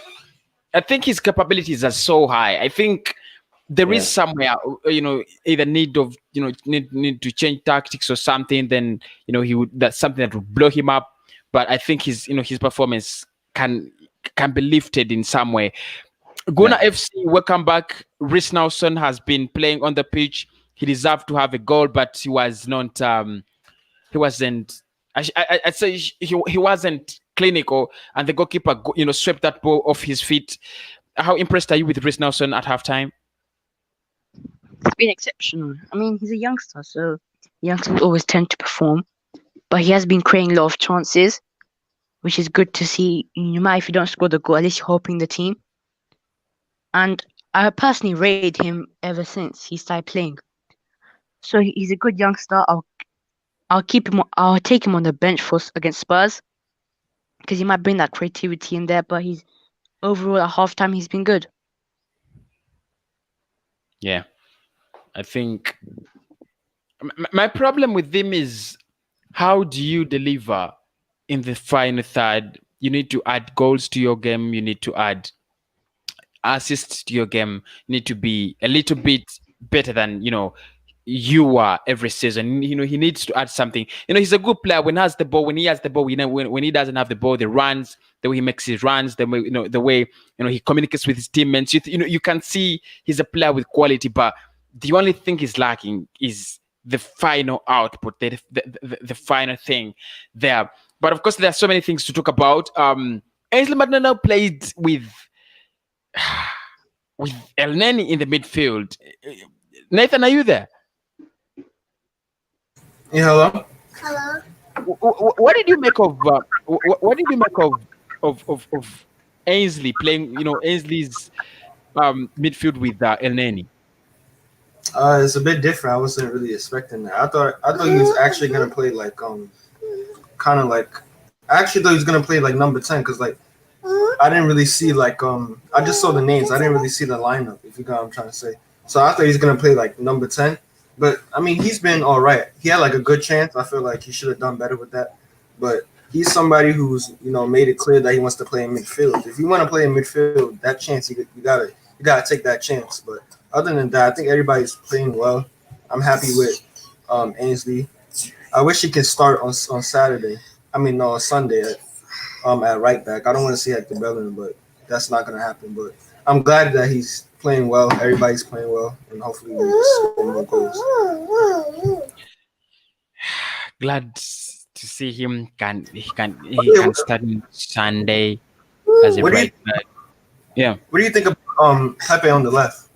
Speaker 1: I think his capabilities are so high. I think there is somewhere, you know, either need to change tactics or something. Then, you know, that's something that would blow him up. But I think his performance can be lifted in some way. Guna FC, welcome back. Reiss Nelson has been playing on the pitch. he deserved to have a goal, but he was not. He wasn't. I'd say he wasn't clinical, and the goalkeeper, swept that ball off his feet. How impressed are you with Reiss Nelson at halftime?
Speaker 5: It's been exceptional. I mean, he's a youngster, so youngsters always tend to perform. But he has been creating a lot of chances, which is good to see. No matter if you don't score the goal, at least you're helping the team. And I personally rated him ever since he started playing. So he's a good youngster. I'll keep him. I'll take him on the bench against Spurs because he might bring that creativity in there. But he's overall at halftime he's been good.
Speaker 1: Yeah, I think my problem with him is how do you deliver in the final third? You need to add goals to your game. You need to add assists to your game. You need to be a little bit better than you are every season. He needs to add something. He's a good player when he has the ball. When he has the ball, when he doesn't have the ball, the runs, the way he makes his runs, the way the way he communicates with his teammates. You can see he's a player with quality, but the only thing he's lacking is the final output, the final thing there. But of course, there are so many things to talk about. Ainsley Maitland played with Elneny in the midfield. Nathan, are you there?
Speaker 2: Yeah, hello.
Speaker 1: What did you make of what did you make of Ainsley playing? Ainsley's midfield with Elneny.
Speaker 2: It's a bit different. I wasn't really expecting that. I thought he was actually gonna play like kind of like. I actually thought he was gonna play like number 10 because like I didn't really see like I just saw the names. I didn't really see the lineup. If you know what I'm trying to say. So I thought he was gonna play like number 10. But I mean, he's been all right. He had like a good chance. I feel like he should have done better with that. But he's somebody who's made it clear that he wants to play in midfield. If you want to play in midfield, that chance you gotta take that chance. But other than that, I think everybody's playing well. I'm happy with Ainsley. I wish he could start on Saturday. I mean, no, on Sunday at right back. I don't want to see Hector Bellerin, but that's not gonna happen. But I'm glad that he's playing well. Everybody's playing well, and hopefully we score more goals.
Speaker 1: Glad to see him. He can start Sunday as a right back. Yeah.
Speaker 2: What do you think of Pepe on the left?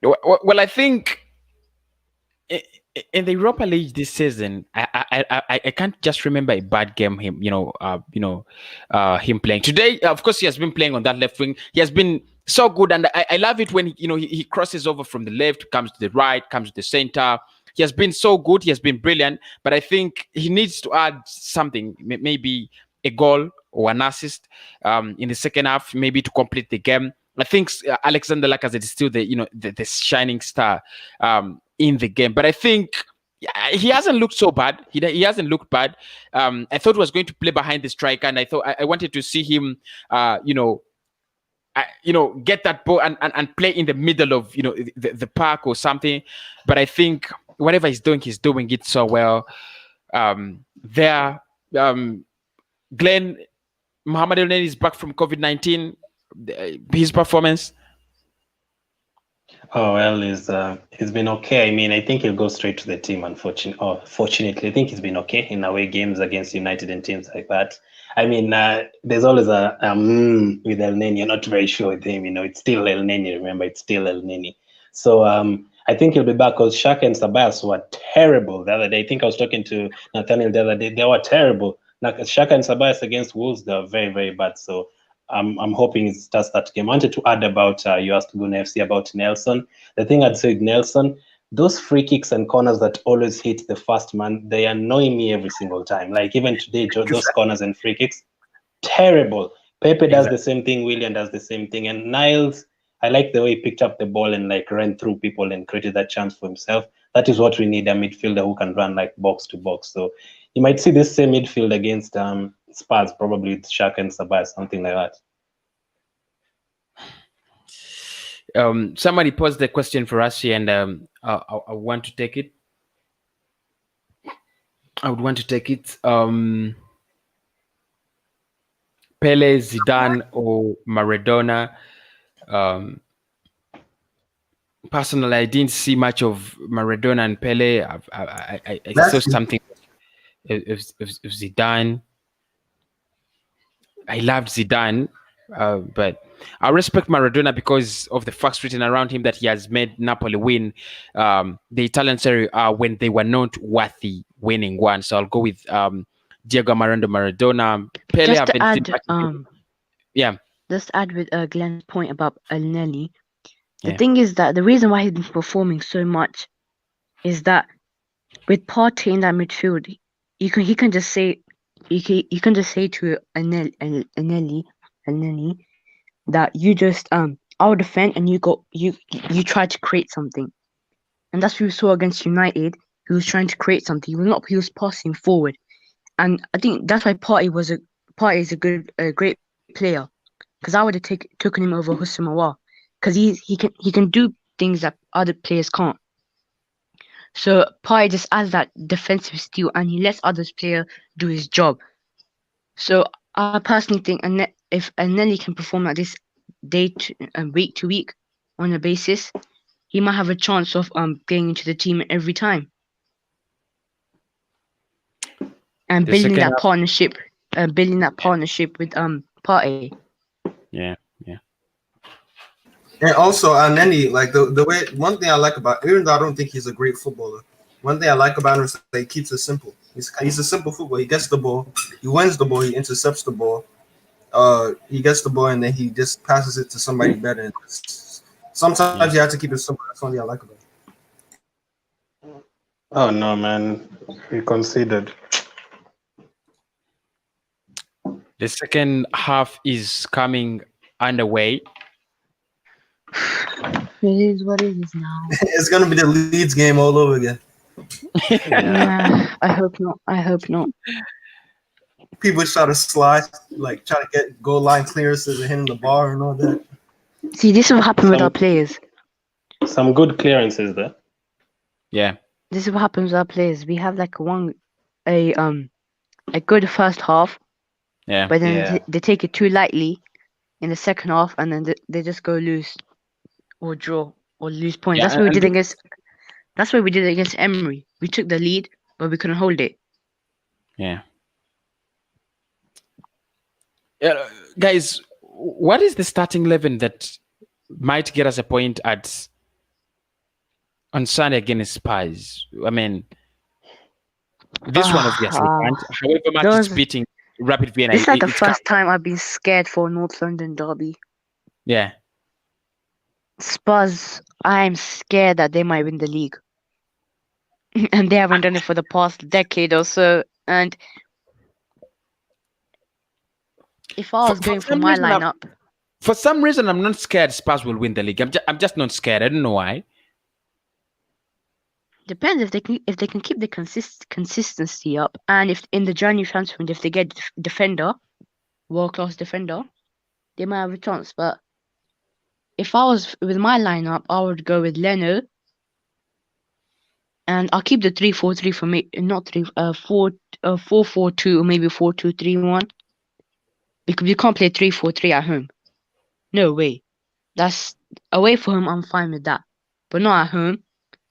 Speaker 1: Well, I think in the Europa League this season, I can't just remember a bad game him playing today. Of course, he has been playing on that left wing. He has been so good, and I love it when he crosses over from the left, comes to the right, comes to the center. He has been so good. He has been brilliant, but I think he needs to add something, maybe a goal or an assist in the second half, maybe to complete the game. I think Alexander Lacazette is still the shining star in the game, but I think he hasn't looked so bad. He hasn't looked bad. I thought he was going to play behind the striker, and I thought I wanted to see him, get that ball and play in the middle of the park or something. But I think whatever he's doing it so well. Glenn Mohamed Elneny is back from COVID-19. His performance.
Speaker 6: Oh well, he's been okay. I mean, I think he'll go straight to the team. Fortunately, I think he's been okay in away games against United and teams like that. I mean, there's always a with Elneny. You're not very sure with him. It's still Elneny. Remember, it's still Elneny. So I think he'll be back because Xhaka and Ceballos were terrible the other day. I think I was talking to Nathaniel the other day. They were terrible. Xhaka and Ceballos against Wolves, they were very, very bad. So I'm hoping it starts that game. I wanted to add about, you asked Guna FC about Nelson. The thing I'd say with Nelson, those free kicks and corners that always hit the first man, they annoy me every single time. Like even today, those corners and free kicks, terrible. Pepe does the same thing, William does the same thing. And Niles, I like the way he picked up the ball and like ran through people and created that chance for himself. That is what we need, a midfielder who can run like box to box. So you might see this same midfield against Spurs, probably with Xhaka and Ceballos, something like
Speaker 1: that. Somebody posed the question for us here, and I want to take it. I would want to take it. Pele, Zidane, or Maradona. personally, I didn't see much of Maradona and Pele. I
Speaker 2: That's
Speaker 1: saw
Speaker 2: true.
Speaker 1: something of Zidane. I loved Zidane, but I respect Maradona because of the facts written around him that he has made Napoli win the Italian Serie A when they were not worthy winning one. So I'll go with Diego Armando Maradona. Pele,
Speaker 5: Just
Speaker 1: I've
Speaker 5: to
Speaker 1: been seeing
Speaker 5: add,
Speaker 1: much of him. Yeah,
Speaker 5: just to add with Glenn's point about Elneny. The
Speaker 1: Yeah.
Speaker 5: thing is that the reason why he's been performing so much is that with Partey in that midfield, he can just say to Elneny that you just I'll defend and you try to create something. And that's what we saw against United. He was trying to create something. He was passing forward. And I think that's why Partey is a great player. Because I would have taken him over Husamawa. Because he can do things that other players can't. So Partey just adds that defensive steel and he lets others player do his job. So I personally think if Elneny can perform like this week to week on a basis, he might have a chance of getting into the team every time. And
Speaker 1: The
Speaker 5: building
Speaker 1: second
Speaker 5: that
Speaker 1: half-
Speaker 5: partnership with Partey.
Speaker 1: Yeah.
Speaker 2: And also, Elneny, like the way, one thing I like about, even though I don't think he's a great footballer, one thing I like about him is that he keeps it simple. He's a simple footballer. He gets the ball, he wins the ball, he intercepts the ball, he gets the ball, and then he just passes it to somebody better. And sometimes you have to keep it simple. That's one thing I like about him.
Speaker 6: Oh no, man, we conceded.
Speaker 1: The second half is coming underway.
Speaker 5: It is what it is now.
Speaker 2: It's gonna be the Leeds game all over again.
Speaker 5: Yeah, I hope not.
Speaker 2: People try to slide, like try to get goal line clearances and hitting the bar and all that.
Speaker 5: See, this is what happened with our players.
Speaker 6: Some good clearances there.
Speaker 1: Yeah.
Speaker 5: This is what happens with our players. We have like a good first half,
Speaker 1: Yeah.
Speaker 5: but then
Speaker 6: Yeah.
Speaker 5: they take it too lightly in the second half, and then they just go loose or draw or lose points.
Speaker 1: Yeah,
Speaker 5: That's what we
Speaker 1: and
Speaker 5: did against. That's what we did against Emery. We took the lead, but we couldn't hold it.
Speaker 1: Yeah. Guys, what is the starting 11 that might get us a point on Sunday against Spurs? I mean, this one obviously can't. However much it's beating Rapid Vienna.
Speaker 5: This is like the
Speaker 1: it's
Speaker 5: first time I've been scared for North London derby.
Speaker 1: Yeah.
Speaker 5: Spurs, I'm scared that they might win the league. And they haven't done it for the past decade or so. And if I was going for my lineup,
Speaker 1: for some reason, I'm not scared Spurs will win the league. I'm just not scared. I don't know why.
Speaker 5: Depends if they can keep the consistency up, and if in the January transfer window, if they get defender, world-class defender, they might have a chance. But if I was with my lineup, I would go with Leno, and I'll keep the 3-4-3 for me, not 4-4-2 or maybe 4-2-3-1, because you can't play 3-4-3 at home. No way. That's away from home. I'm fine with that, but not at home.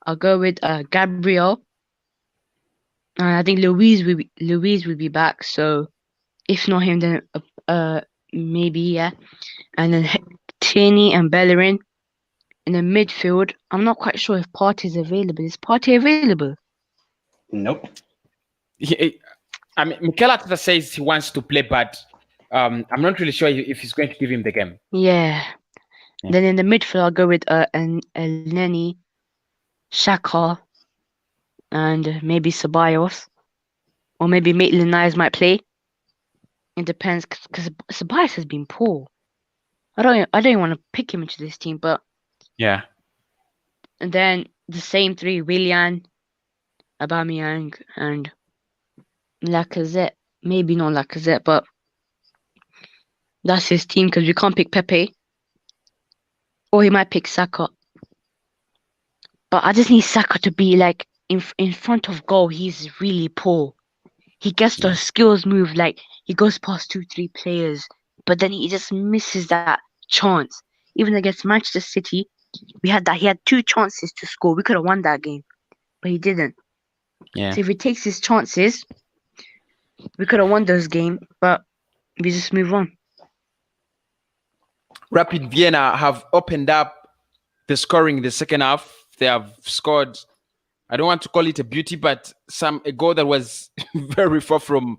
Speaker 5: I'll go with Gabriel. I think Louise will be back. So if not him, then maybe yeah. And then Tierney and Bellerin in the midfield. I'm not quite sure if Partey is available. Is Partey available?
Speaker 6: Nope.
Speaker 1: I mean, Mikel Arteta says he wants to play, but I'm not really sure if he's going to give him the game.
Speaker 5: Yeah. Then in the midfield, I'll go with Elneny, Xhaka, and maybe Ceballos, or maybe Maitland-Niles might play. It depends, because Ceballos has been poor. I don't want to pick him into this team, but
Speaker 1: yeah.
Speaker 5: And then the same three: Willian, Aubameyang, and Lacazette. Maybe not Lacazette, but that's his team because we can't pick Pepe, or he might pick Saka. But I just need Saka to be like in front of goal. He's really poor. He gets the skills move, like he goes past 2-3 players, but then he just misses that chance. Even against Manchester City, He had 2 chances to score. We could have won that game, but he didn't.
Speaker 1: Yeah.
Speaker 5: So if he takes his chances, we could have won those games, but we just move on.
Speaker 1: Rapid Vienna have opened up the scoring in the second half. They have scored, I don't want to call it a beauty, but a goal that was very far from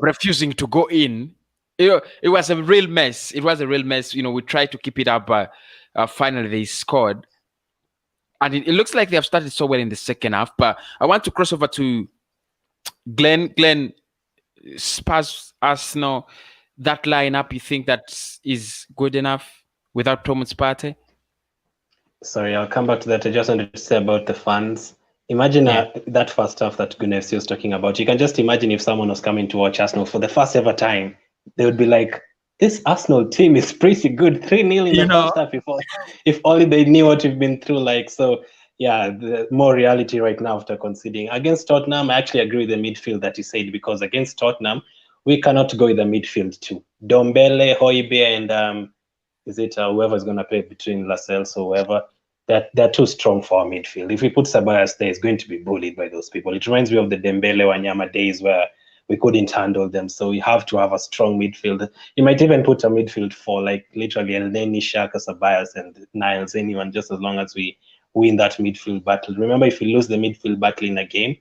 Speaker 1: refusing to go in. It was a real mess. It was a real mess. We tried to keep it up, but finally they scored. And it looks like they have started so well in the second half. But I want to cross over to Glenn. Glenn, Spurs, Arsenal, that lineup, you think that is good enough without Thomas Partey?
Speaker 6: Sorry, I'll come back to that. I just wanted to say about the fans. Imagine that first half that Gunnar was talking about. You can just imagine if someone was coming to watch Arsenal for the first ever time, they would be like, this Arsenal team is pretty good. 3-0 in the first half. If only they knew what we've been through. The more reality right now after conceding. Against Tottenham, I actually agree with the midfield that you said, because against Tottenham, we cannot go with the midfield too. Dombele, Højbjerg, and whoever's going to play between Lascelles or whoever, they're too strong for our midfield. If we put Ceballos there, it's going to be bullied by those people. It reminds me of the Dembele Wanyama days where we couldn't handle them. So we have to have a strong midfield. You might even put a midfield for literally Elneny, Xhaka, Ceballos, and Niles, anyone, just as long as we win that midfield battle. Remember, if you lose the midfield battle in a game,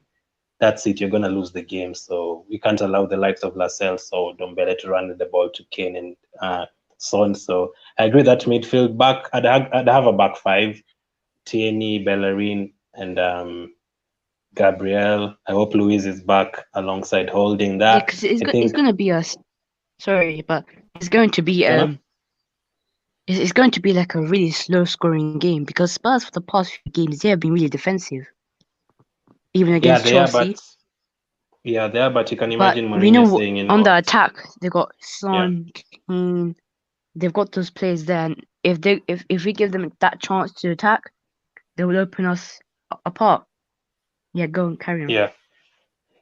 Speaker 6: that's it. You're going to lose the game. So we can't allow the likes of Lascelles or Dombele to run the ball to Kane and Son. So I agree that midfield back, I'd have a back 5. Tierney, Bellerin, and Gabriel. I hope Luis is back alongside holding that.
Speaker 5: Because it's going to be sorry, but it's going to be it's going to be like a really slow scoring game, because Spurs for the past few games, they have been really defensive, even against Chelsea.
Speaker 6: They are, but you can imagine Mourinho saying,
Speaker 5: on the attack, they got Son, Kane, they've got those players there, and if we give them that chance to attack, they will open us apart. Yeah, go and carry on.
Speaker 6: Yeah,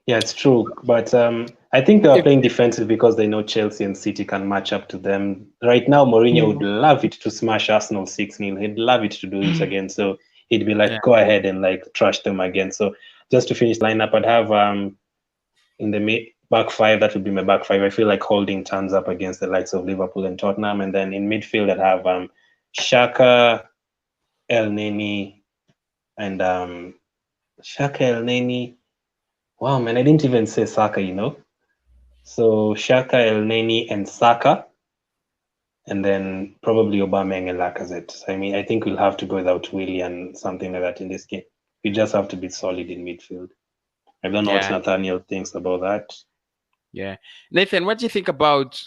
Speaker 6: it's true. But I think they are playing defensive because they know Chelsea and City can match up to them. Right now, Mourinho would love it to smash Arsenal 6-0. He'd love it to do it again. So he'd be like, go ahead and trash them again. So just to finish lineup, I'd have in the back 5, that would be my back 5. I feel like holding turns up against the likes of Liverpool and Tottenham. And then in midfield, I'd have Xhaka, Elneny, and Xhaka, Elneny. Wow, man, I didn't even say Saka, So Xhaka, Elneny, and Saka, and then probably Aubameyang and Lacazette. So, I think we'll have to go without Willie and something like that in this game. We just have to be solid in midfield. I don't know what Nathaniel thinks about that. Yeah,
Speaker 1: Nathan, what do you think about?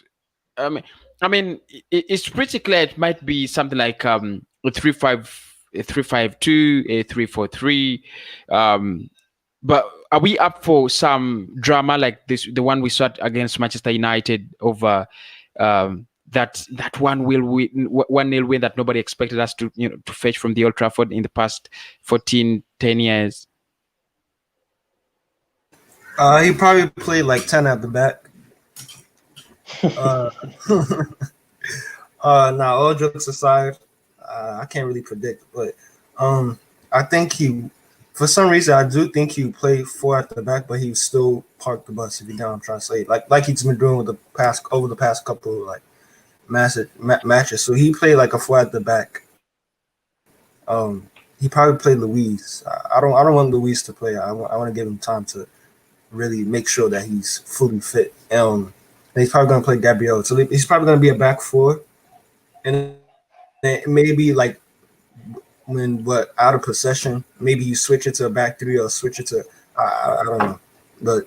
Speaker 1: It's pretty clear it might be something like a 3-5. A 3-5-2, a 3-4-3, but are we up for some drama like this, the one we saw against Manchester United over that 1-0 win that nobody expected us to to fetch from the Old Trafford in the past 10 years?
Speaker 2: He probably played like 10 at the back. Now, all jokes aside, I can't really predict, but I think for some reason, I do think he played 4 at the back, but he still parked the bus, if you know what I'm trying to say. Like he's been doing over the past couple matches. So he played like a 4 at the back. He probably played Luis. I don't want Luis to play. I want to give him time to really make sure that he's fully fit. And he's probably going to play Gabriel. So he's probably going to be a back 4. And maybe when out of possession, maybe you switch it to a back 3 or switch it to I don't know, but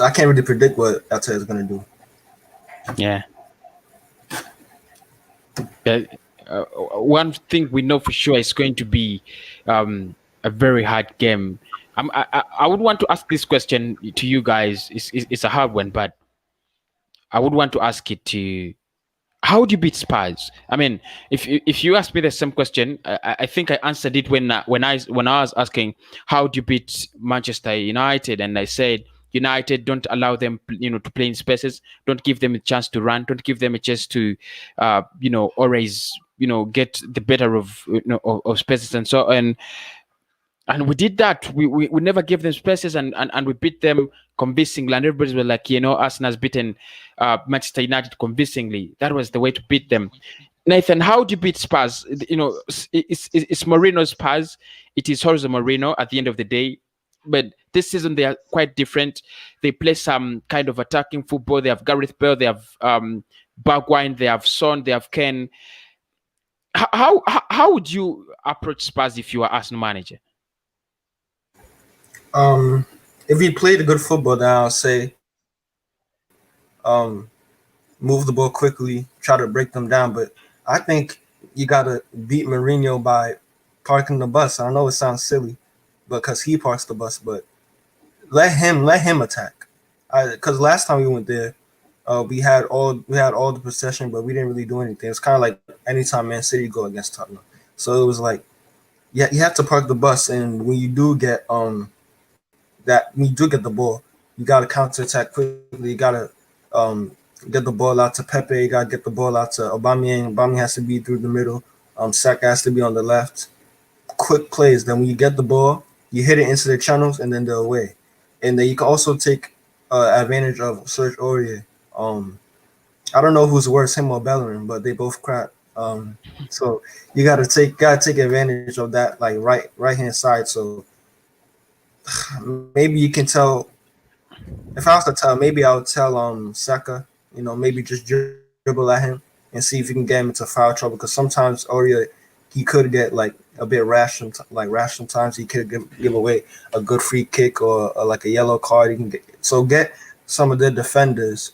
Speaker 2: I can't really predict what Arteta is going to do.
Speaker 1: Yeah. One thing we know for sure is going to be a very hard game. I would want to ask this question to you guys. It's a hard one, but I would want to ask it to. How do you beat Spurs? If you ask me the same question, I think I answered it when I was asking how do you beat Manchester United, and I said United. Don't allow them, to play in spaces. Don't give them a chance to run. Don't give them a chance to, always, get the better of, of spaces and so on. And we did that. We never gave them spaces, and we beat them convincingly. And everybody was like, Arsenal's beaten Manchester United convincingly. That was the way to beat them. Nathan, how do you beat Spurs? It's Mourinho's Spurs. It is Jose Mourinho at the end of the day. But this season they are quite different. They play some kind of attacking football. They have Gareth Bale. They have Bergwijn. They have Son. They have Ken. How would you approach Spurs if you are Arsenal manager?
Speaker 2: If he played good football, then I'll say, move the ball quickly, try to break them down. But I think you gotta beat Mourinho by parking the bus. I know it sounds silly, because he parks the bus, but let him attack. Because last time we went there, we had all the possession, but we didn't really do anything. It's kind of like anytime Man City go against Tottenham. So it was like, yeah, you have to park the bus, and when you do get when you do get the ball, you got to counter attack quickly. You got to get the ball out to Pepe. You got to get the ball out to Aubameyang. Aubameyang has to be through the middle. Saka has to be on the left. Quick plays. Then when you get the ball, you hit it into the channels, and then they're away. And then you can also take advantage of Serge Aurier. I don't know who's worse, him or Bellerin, but they both crap. So you gotta take advantage of that, like right hand side. So maybe you can tell. If I was to tell, maybe I would tell Saka, maybe just dribble at him and see if you can get him into foul trouble. Because sometimes Aurier, he could get like a bit rash. Sometimes he could give away a good free kick or like a yellow card. You can get some of the defenders.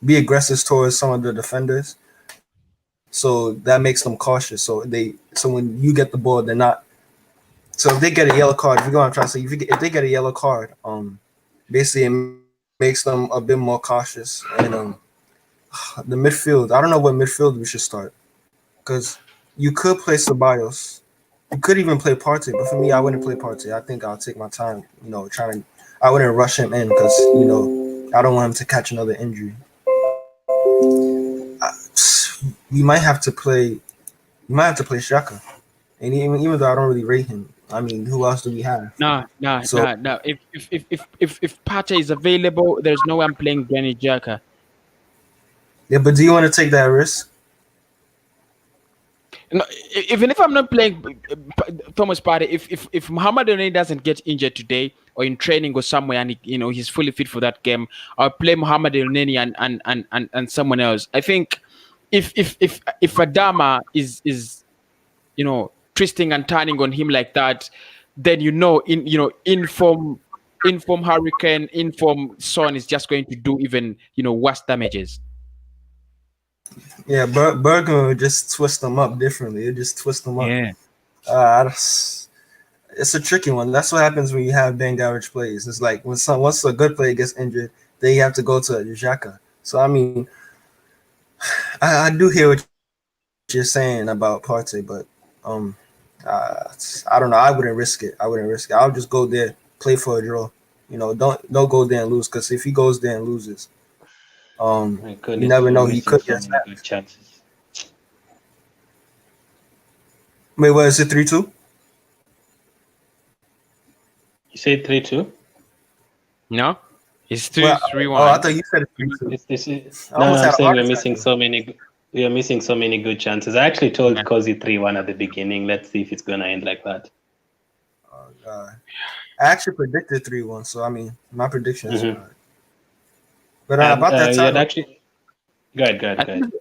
Speaker 2: Be aggressive towards some of the defenders. So that makes them cautious. So when you get the ball, they're not. So if they get a yellow card, if you go on trying to say, if they get a yellow card, basically it makes them a bit more cautious. And the midfield, I don't know what midfield we should start, because you could play Ceballos, you could even play Partey, but for me, I wouldn't play Partey. I think I'll take my time, I wouldn't rush him in because I don't want him to catch another injury. We might have to play Xhaka, and even though I don't really rate him, I mean, who else do we have? No.
Speaker 1: If Partey is available, there's no one playing Granit Xhaka.
Speaker 2: Yeah, but do you want to take that risk?
Speaker 1: No, even if I'm not playing Thomas Partey, if Mohamed Elneny doesn't get injured today or in training or somewhere, and he's fully fit for that game, I'll play Mohamed Elneny and someone else. I think if Adama is twisting and turning on him like that, then inform Hurricane, inform Son is just going to do even worse damages.
Speaker 2: Yeah, Bergman would just twist them up differently. It just twist them up.
Speaker 1: Yeah.
Speaker 2: It's a tricky one. That's what happens when you have bang average plays. It's like once a good player gets injured, they have to go to Xhaka. So I mean, I do hear what you're saying about Partey, but I don't know. I wouldn't risk it. I would just go there, play for a draw. Don't go there and lose, because if he goes there and loses, you never know. He could get good
Speaker 6: chances.
Speaker 2: Wait, what is it? 3-2?
Speaker 6: You said 3-2?
Speaker 1: No, it's 3-1.
Speaker 2: Oh, I thought you said it's
Speaker 6: 3-2. I'm saying we're missing so many. We are missing so many good chances. I actually told Cozy 3-1 at the beginning. Let's see if it's gonna end like that.
Speaker 2: Oh God! I actually predicted 3-1, so I mean, my prediction is right. But about that time,
Speaker 6: actually, go ahead.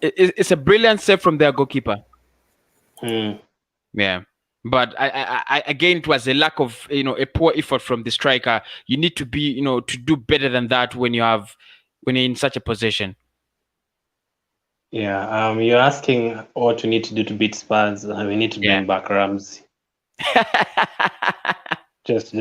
Speaker 1: It's a brilliant save from their goalkeeper.
Speaker 6: Yeah,
Speaker 1: but I again, it was a lack of a poor effort from the striker. You need to be to do better than that when you're in such a position.
Speaker 6: Yeah, you're asking what we need to do to beat Spurs. We need to bring back Ramsey. just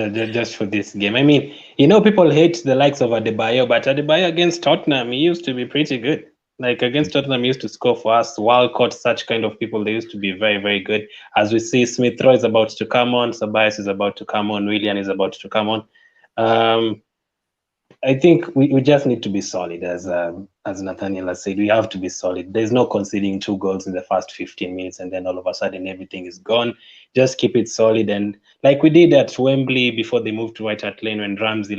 Speaker 6: for this game. I mean, people hate the likes of Adebayo, but Adebayo against Tottenham, he used to be pretty good. Like against Tottenham, he used to score for us. Walcott, such kind of people, they used to be very, very good. As we see, Smith Rowe is about to come on, Ceballos is about to come on, Willian is about to come on. I think we just need to be solid, as Nathaniel has said. We have to be solid. There's no conceding 2 goals in the first 15 minutes and then all of a sudden everything is gone. Just keep it solid, and like we did at Wembley before they moved to White Hart Lane, when Ramsey,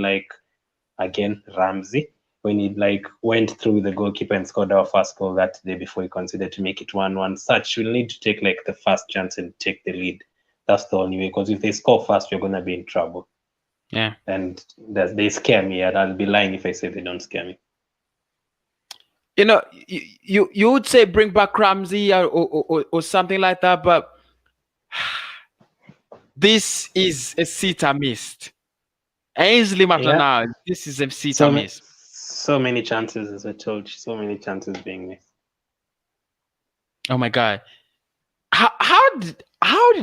Speaker 6: when he went through the goalkeeper and scored our first goal that day before he considered to make it 1-1. Such, we'll need to take the first chance and take the lead. That's the only way, because if they score fast, we're gonna be in trouble.
Speaker 1: Yeah.
Speaker 6: And they scare me, and I'll be lying if I say they don't scare me.
Speaker 1: You know, you would say bring back Ramsey or something like that, but this is a sitter missed. Ainsley Maitland, this is a sitter missed.
Speaker 6: So many chances, as I told you, so many chances being missed.
Speaker 1: Oh my God. How did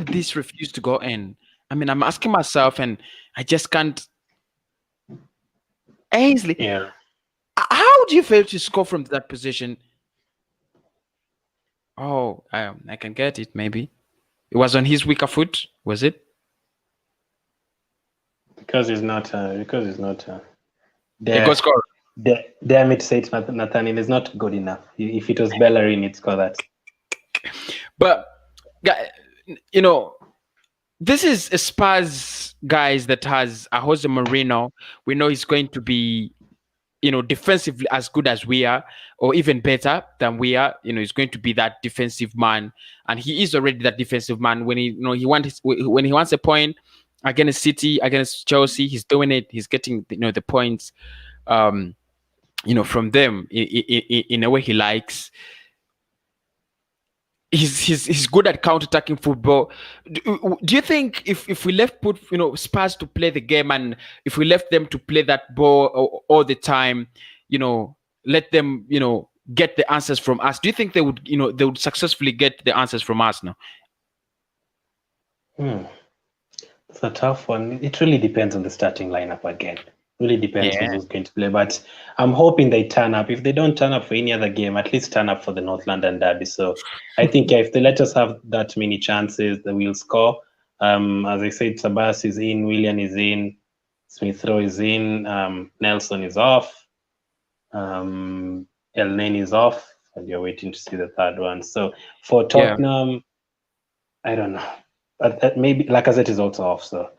Speaker 1: this refuse to go in? I mean, I'm asking myself, and I just can't. Ainsley, how do you fail to score from that position? Oh, I can get it. Maybe it was on his weaker foot. Was it?
Speaker 6: Because he's not.
Speaker 1: Damn
Speaker 6: it, say it, Nathaniel is not good enough. If it was Bellerin, he'd score that.
Speaker 1: But you know, this is a Spurs guys that has a Jose Mourinho. We know he's going to be, defensively as good as we are, or even better than we are. He's going to be that defensive man, and he is already that defensive man. When he wants a point against City, against Chelsea, he's doing it. He's getting the points, from them in a way he likes. He's good at counter-attacking football. Do you think if we put Spurs to play the game, and if we left them to play that ball all the time, let them get the answers from us, do you think they would successfully get the answers from us now?
Speaker 6: It's a tough one. It really depends on the starting lineup again. Really depends on who's going to play. But I'm hoping they turn up. If they don't turn up for any other game, at least turn up for the North London derby. So I think if they let us have that many chances, then we'll score. As I said, Sabas is in, Willian is in, Smith Rowe is in, Nelson is off, Elneny is off, and you're waiting to see the third one. So for Tottenham, I don't know. But maybe Lacazette is also off, so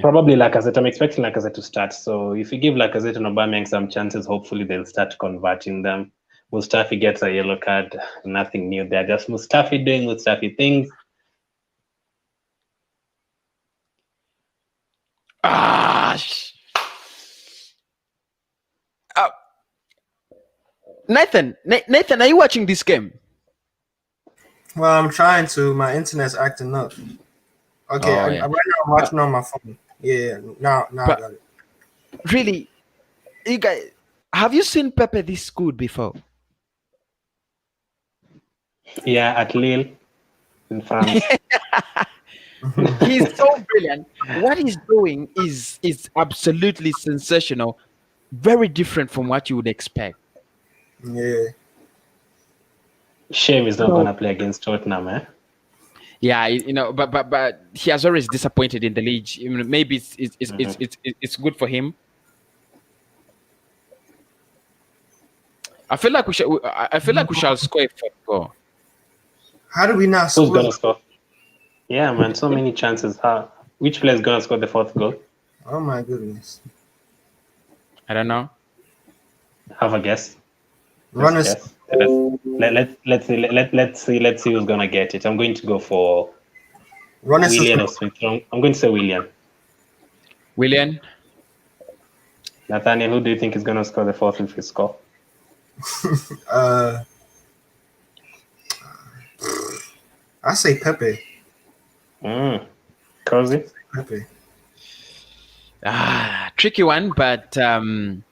Speaker 6: probably Lacazette. I'm expecting Lacazette to start. So if you give Lacazette and Aubameyang some chances, hopefully they'll start converting them. Mustafi gets a yellow card. Nothing new there. Just Mustafi doing Mustafi things.
Speaker 1: Nathan, are you watching this game?
Speaker 2: Well, I'm trying to. My internet's acting up. Okay, right now I'm watching on my phone. Yeah, now I got it.
Speaker 1: Really, you guys, have you seen Pepe this good before?
Speaker 6: Yeah, at Lille in France.
Speaker 1: He's so brilliant. What he's doing is absolutely sensational. Very different from what you would expect.
Speaker 2: Yeah.
Speaker 6: Shame he's not gonna play against Tottenham, eh?
Speaker 1: Yeah, but he has always disappointed in the league. Maybe it's good for him. I feel like we shall score a fourth goal.
Speaker 2: How do we not score?
Speaker 6: Who's gonna score? Yeah, man, so many chances. Which player is gonna score the fourth goal?
Speaker 2: Oh my goodness!
Speaker 1: I don't know.
Speaker 6: Have a guess.
Speaker 2: Let's
Speaker 6: see who's gonna get it. I'm going to go for Willian or Smith. I'm going to say Willian.
Speaker 1: Willian.
Speaker 6: Nathaniel, who do you think is gonna score the fourth if you score?
Speaker 2: I say Pepe.
Speaker 6: Cozy?
Speaker 2: Pepe.
Speaker 1: Tricky one, but I'm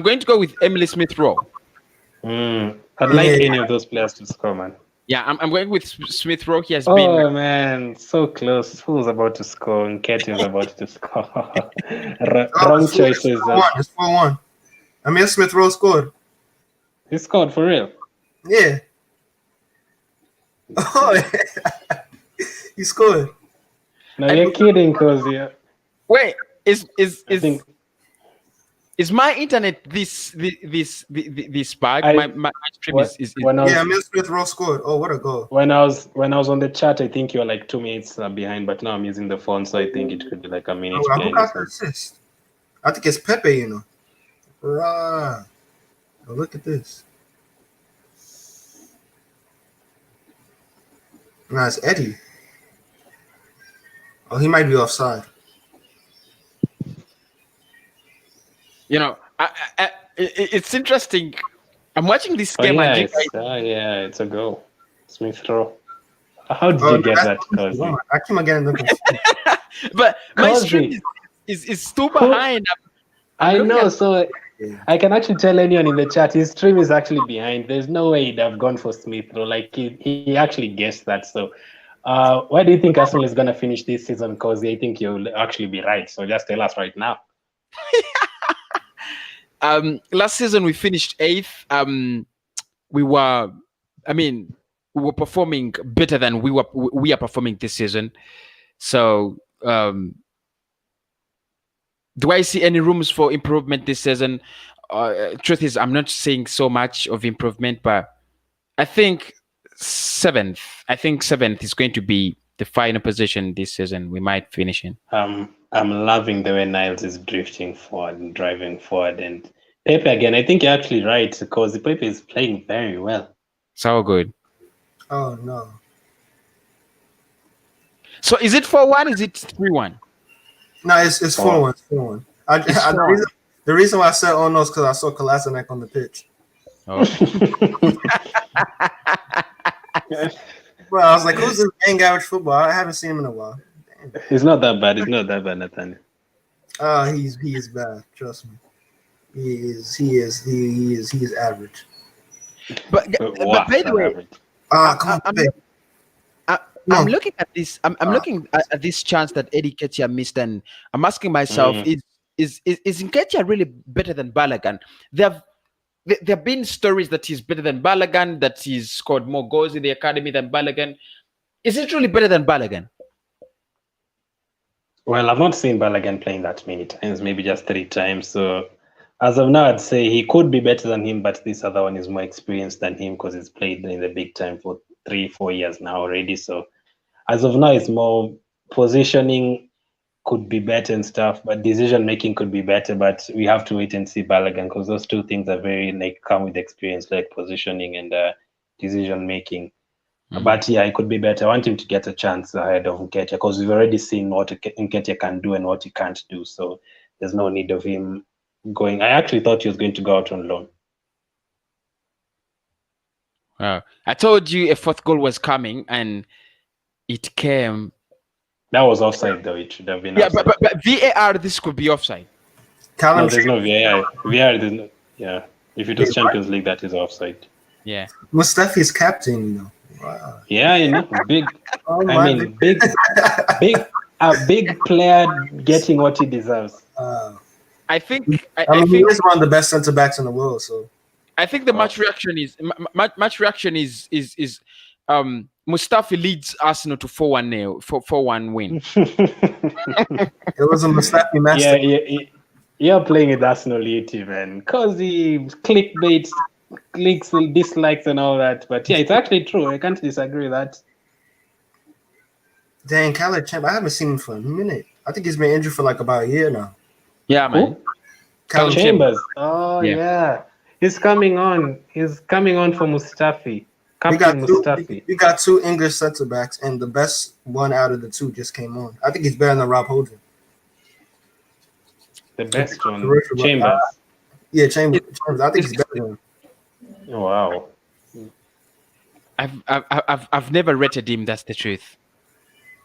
Speaker 1: going to go with Emily Smith Rowe.
Speaker 6: I'd like any of those players to score, man.
Speaker 1: Yeah, I'm going with Smith Rowe. He has been.
Speaker 6: Oh man, so close. Who's about to score? Nketiah is about to score. Wrong choices.
Speaker 2: It's 4-1. I mean, Smith Rowe scored.
Speaker 6: He scored for real.
Speaker 2: Yeah. Oh, he scored.
Speaker 6: No, you're kidding, Cozy.
Speaker 1: Wait, is Is my internet this bad? My stream is
Speaker 2: Yeah, Emil Smith Rowe scored. Oh, what a goal!
Speaker 6: When I was on the chat, I think you were like 2 minutes behind, but now I'm using the phone, so I think it could be like a minute
Speaker 2: Who
Speaker 6: behind.
Speaker 2: got the assist? I think it's Pepe. You know. Right. Oh, look at this. Nah, it's Eddie. Oh, he might be offside.
Speaker 1: You know, it's interesting. I'm watching this
Speaker 6: Oh
Speaker 1: game.
Speaker 6: yeah,
Speaker 1: and
Speaker 6: it's a goal. Smith Rowe. How did you get that?
Speaker 2: I keep again looking.
Speaker 1: But my stream is still behind.
Speaker 6: I know, so I can actually tell anyone in the chat his stream is actually behind. There's no way he'd have gone for Smith Rowe. Like he actually guessed that. So where do you think Arsenal is gonna finish this season? Because I think you'll actually be right. So just tell us right now.
Speaker 1: Last season we finished 8th. We were performing better than we are performing this season. So do I see any rooms for improvement this season? Truth is, I'm not seeing so much of improvement, but I think 7th. I think 7th is going to be the final position this season. We might finish in.
Speaker 6: I'm loving the way Niles is drifting forward and driving forward, and Pepe again. I think you're actually right because the Pepe is playing very well.
Speaker 1: So good.
Speaker 2: Oh no.
Speaker 1: So is it 4-1? Is it 3-1?
Speaker 2: No, it's 4-1. It's 4-1. The reason why I said oh no is because I saw Kolasinac on the pitch.
Speaker 1: Oh.
Speaker 2: Well, I was like, who's this gang average football? I haven't seen him in a while. Damn.
Speaker 6: It's not that bad. It's not that bad, Nathaniel.
Speaker 2: He is bad. Trust me. He is average.
Speaker 1: But by the way,
Speaker 2: come on,
Speaker 1: I'm looking at this. I'm looking at this chance that Nketiah missed, and I'm asking myself: Is Nketiah really better than Balogun? There have been stories that he's better than Balogun, that he's scored more goals in the academy than Balogun. Is it really better than Balogun?
Speaker 6: Well, I've not seen Balogun playing that many times, maybe just 3 times. So as of now, I'd say he could be better than him, but this other one is more experienced than him because he's played in the big time for 3-4 years now already. So as of now, it's more positioning could be better and stuff, but decision making could be better. But we have to wait and see Balogun because those two things are very come with experience, like positioning and decision making. But yeah, it could be better. I want him to get a chance ahead of Nketiah because we've already seen what Nketiah can do and what he can't do. So there's no need of him going. I actually thought he was going to go out on loan.
Speaker 1: I told you a 4th goal was coming, and it came.
Speaker 6: That was offside, though. It should have been.
Speaker 1: Yeah,
Speaker 6: offside.
Speaker 1: but VAR, this could be offside.
Speaker 6: No, there's no VAR. VAR, there's no. Yeah, if it was Champions League, that is offside.
Speaker 1: Yeah.
Speaker 2: Mustafi's captain, you know. Wow.
Speaker 6: Yeah, you know, big.
Speaker 2: Oh,
Speaker 6: I mean, big, a big player getting what he deserves.
Speaker 1: I think.
Speaker 2: I mean, he is one of the best centre backs in the world. So
Speaker 1: I think the match reaction is Mustafi leads Arsenal to 4-1 win.
Speaker 2: It was a Mustafi master.
Speaker 6: Yeah, you're playing with Arsenal lately, man. Cause he clickbaits, clicks, dislikes, and all that. But yeah, it's actually true. I can't disagree with that.
Speaker 2: Dang, Caleb Champ, I haven't seen him for a minute. I think he's been injured for like about a year now.
Speaker 1: Yeah, man.
Speaker 2: Caleb
Speaker 6: Chambers. Oh yeah. He's coming on. He's coming on for Mustafi. Captain Mustafi.
Speaker 2: We got 2 English centre backs, and the best one out of the 2 just came on. I think he's better than Rob Holding.
Speaker 6: The best one, Chambers.
Speaker 2: Yeah, Chambers. I think he's better than him.
Speaker 6: Oh, wow.
Speaker 1: I've never rated him. That's the truth.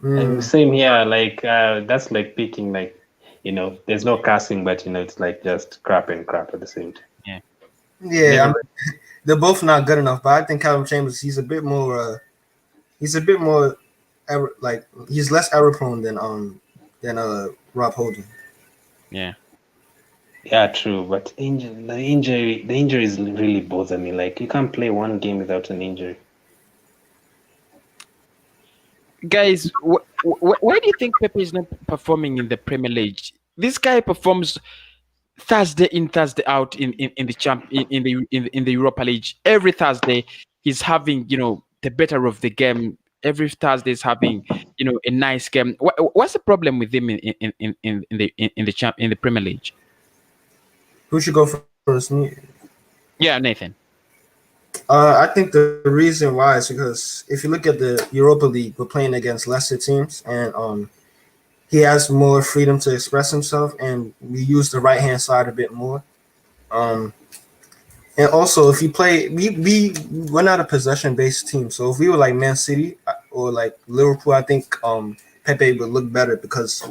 Speaker 6: And same here. Like that's like picking like, you know, there's no casting, but you know, it's like just crap and crap at the same time.
Speaker 1: Yeah.
Speaker 2: Yeah, I mean, they're both not good enough, but I think Calvin Chambers, he's a bit more like he's less error prone than Rob Holding.
Speaker 1: Yeah.
Speaker 6: Yeah, true. But the injuries really bother me. Like you can't play one game without an injury.
Speaker 1: Guys, why do you think Pepe is not performing in the Premier League? This guy performs Thursday in, Thursday out in the in the Europa League. Every Thursday he's having the better of the game. Every Thursday is having a nice game. What's the problem with him in the Premier League?
Speaker 2: Who should go first? Me.
Speaker 1: Yeah, Nathan.
Speaker 2: I think the reason why is because if you look at the Europa League, we're playing against lesser teams, and he has more freedom to express himself, and we use the right hand side a bit more. And also, if you play, we're not a possession based team. So if we were like Man City or like Liverpool, I think Pepe would look better because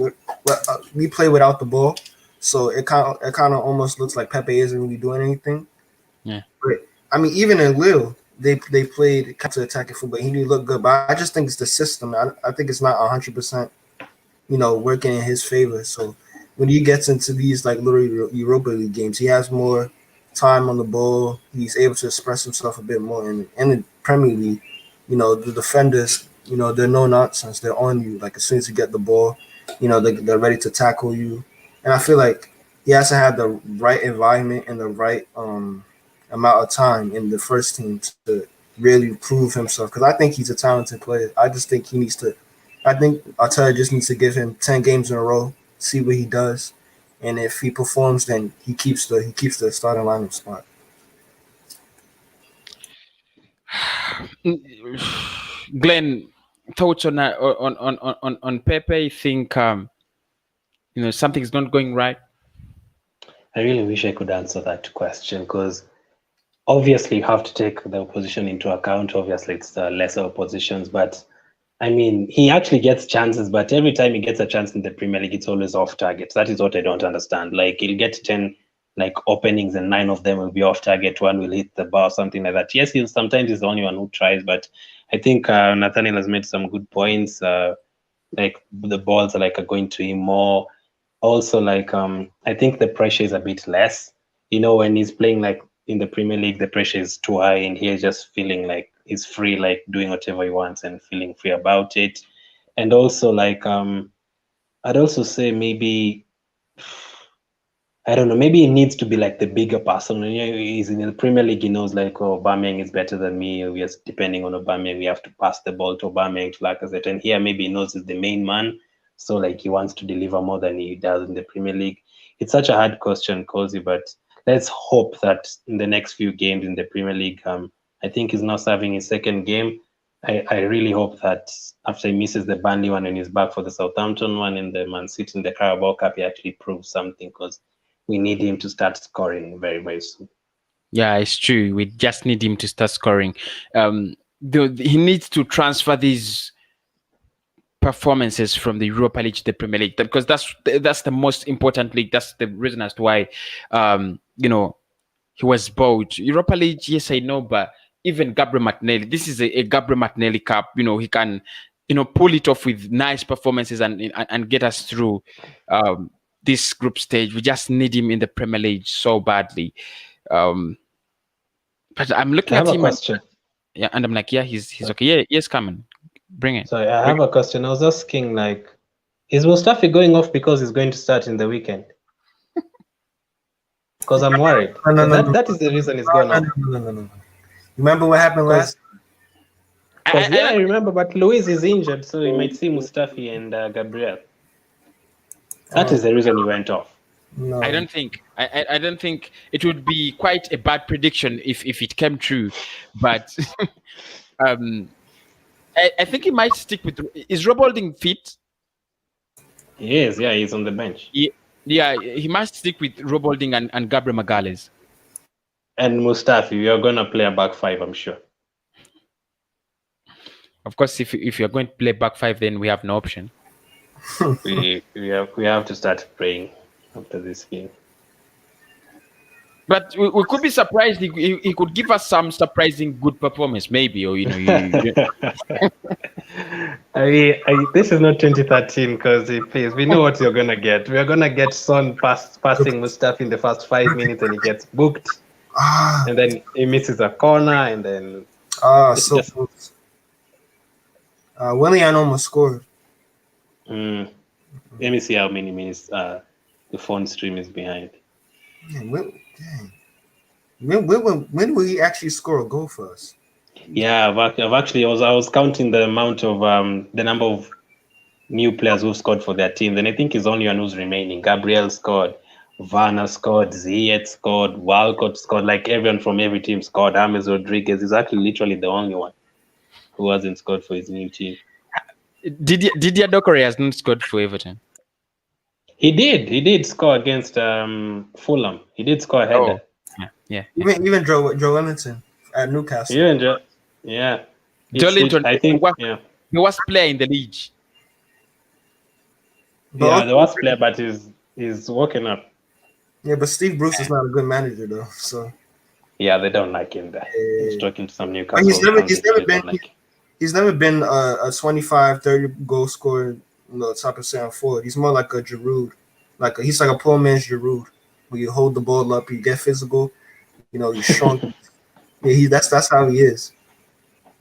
Speaker 2: we play without the ball. So it kind of almost looks like Pepe isn't really doing anything.
Speaker 1: Yeah.
Speaker 2: But I mean, even in Lille, they played counter attacking football. He didn't look good, but I just think it's the system. I think it's not 100%, working in his favor. So when he gets into these like little Europa League games, he has more time on the ball. He's able to express himself a bit more. And in the Premier League, the defenders, they're no nonsense. They're on you. Like as soon as you get the ball, they're ready to tackle you. And I feel like he has to have the right environment and the right amount of time in the first team to really prove himself. Because I think he's a talented player. I just think he needs to. I think Arteta just needs to give him 10 games in a row, see what he does. And if he performs, then he keeps the starting lineup spot.
Speaker 1: Glenn, thoughts on Pepe? Think something's not going right.
Speaker 6: I really wish I could answer that question because obviously you have to take the opposition into account. Obviously, it's the lesser oppositions, but I mean, he actually gets chances, but every time he gets a chance in the Premier League, it's always off target. That is what I don't understand. Like he'll get 10 openings and 9 of them will be off target. One will hit the bar, something like that. Yes, sometimes he's the only one who tries, but I think Nathaniel has made some good points. Like the balls are going to him more. Also, I think the pressure is a bit less. When he's playing in the Premier League, the pressure is too high, and he's just feeling like he's free, doing whatever he wants and feeling free about it. And also, I'd also say maybe, I don't know, maybe he needs to be the bigger person. He's in the Premier League, he knows Aubameyang is better than me. We are depending on Aubameyang. We have to pass the ball to Aubameyang, to Lacazette. And here maybe he knows he's the main man. So he wants to deliver more than he does in the Premier League. It's such a hard question, Cozy, but let's hope that in the next few games in the Premier League, I think he's now serving his second game. I really hope that after he misses the Burnley one and he's back for the Southampton one and the Man City in the Carabao Cup, he actually proves something because we need him to start scoring very, very soon.
Speaker 1: Yeah, it's true. We just need him to start scoring. He needs to transfer these performances from the Europa League to the Premier League because that's the most important league. That's the reason as to why he was bought. Europa League, yes, I know, but even Gabriel Martinelli, this is a Gabriel Martinelli Cup. He can pull it off with nice performances and get us through this group stage. We just need him in the Premier League so badly. But I'm looking at him.
Speaker 6: Question.
Speaker 1: And I'm like, yeah, he's okay. Yeah, yes, come on. Bring it.
Speaker 6: So I have a question. I was asking, is Mustafi going off because he's going to start in the weekend? Because I'm worried.
Speaker 2: No.
Speaker 6: That is the reason he's going off.
Speaker 2: No. Remember what happened last?
Speaker 6: I remember, but Luis is injured, so you might see Mustafi and Gabriel. That is the reason he went off.
Speaker 2: No.
Speaker 1: I don't think. I don't think it would be quite a bad prediction if it came true, but I think he might stick with. Is Rowe Holding fit?
Speaker 6: He is. Yeah, he's on the bench.
Speaker 1: Yeah, he must stick with Rowe Holding and Gabriel Magalhaes.
Speaker 6: And Mustafi, we are going to play a back five, I'm sure.
Speaker 1: Of course, if you're going to play back five, then we have no option.
Speaker 6: we have to start praying after this game.
Speaker 1: But we could be surprised. He could give us some surprising good performance, maybe, or
Speaker 6: this is not 2013, because please, we know what you're gonna get. We're gonna get Son passing Mustafi in the first 5 minutes, and he gets booked, and then he misses a corner, and then
Speaker 2: close. Willian almost scored.
Speaker 6: Let me see how many minutes the phone stream is behind.
Speaker 2: Man, when will he actually score a goal for us?
Speaker 6: Yeah, I've actually I was counting the amount of the number of new players who scored for their team. Then I think he's the only one who's remaining. Gabriel scored, Werner scored, Ziyech scored, Walcott scored. Like everyone from every team scored. James Rodriguez is actually literally the only one who hasn't scored for his new team.
Speaker 1: Didier Doucouré has not scored for Everton.
Speaker 6: He did score against Fulham. He did score a header.
Speaker 1: Yeah.
Speaker 2: Even Joe Ellington at Newcastle.
Speaker 6: Yeah.
Speaker 1: Joelinton,
Speaker 6: I think
Speaker 1: the worst player in the league.
Speaker 2: But
Speaker 6: the worst player, but he's woken up.
Speaker 2: Yeah, but Steve Bruce is not a good manager though. So
Speaker 6: yeah, they don't like him there. He's talking to some Newcastle.
Speaker 2: He's never been a 25, 30 goal scorer, type of center forward. He's more like a Giroud. He's like a poor man's Giroud. Where you hold the ball up, you get physical, you're strong. Yeah, that's how he is.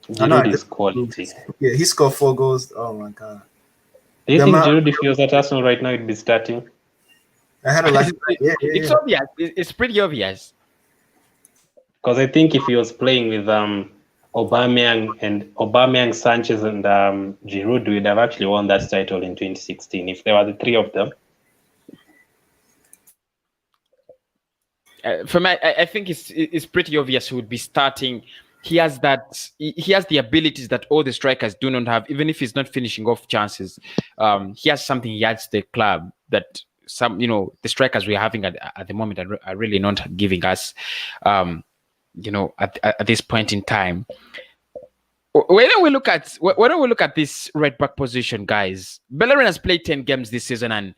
Speaker 6: Giroud is quality.
Speaker 2: Yeah, he scored 4 goals. Oh my god.
Speaker 6: Do you think Giroud, if he was at Arsenal right now, he'd be starting?
Speaker 2: I had a
Speaker 1: It's obvious. It's pretty obvious.
Speaker 6: Because I think if he was playing with Aubameyang, Sanchez, and Giroud, we'd have actually won that title in 2016 if there were the 3 of them.
Speaker 1: For me, I think it's pretty obvious who would be starting. He has the abilities that all the strikers do not have, even if he's not finishing off chances. He has something he adds to the club that the strikers we're having at the moment are really not giving us, at this point in time. Why don't we look at this right back position, guys? Bellerin has played 10 games this season, and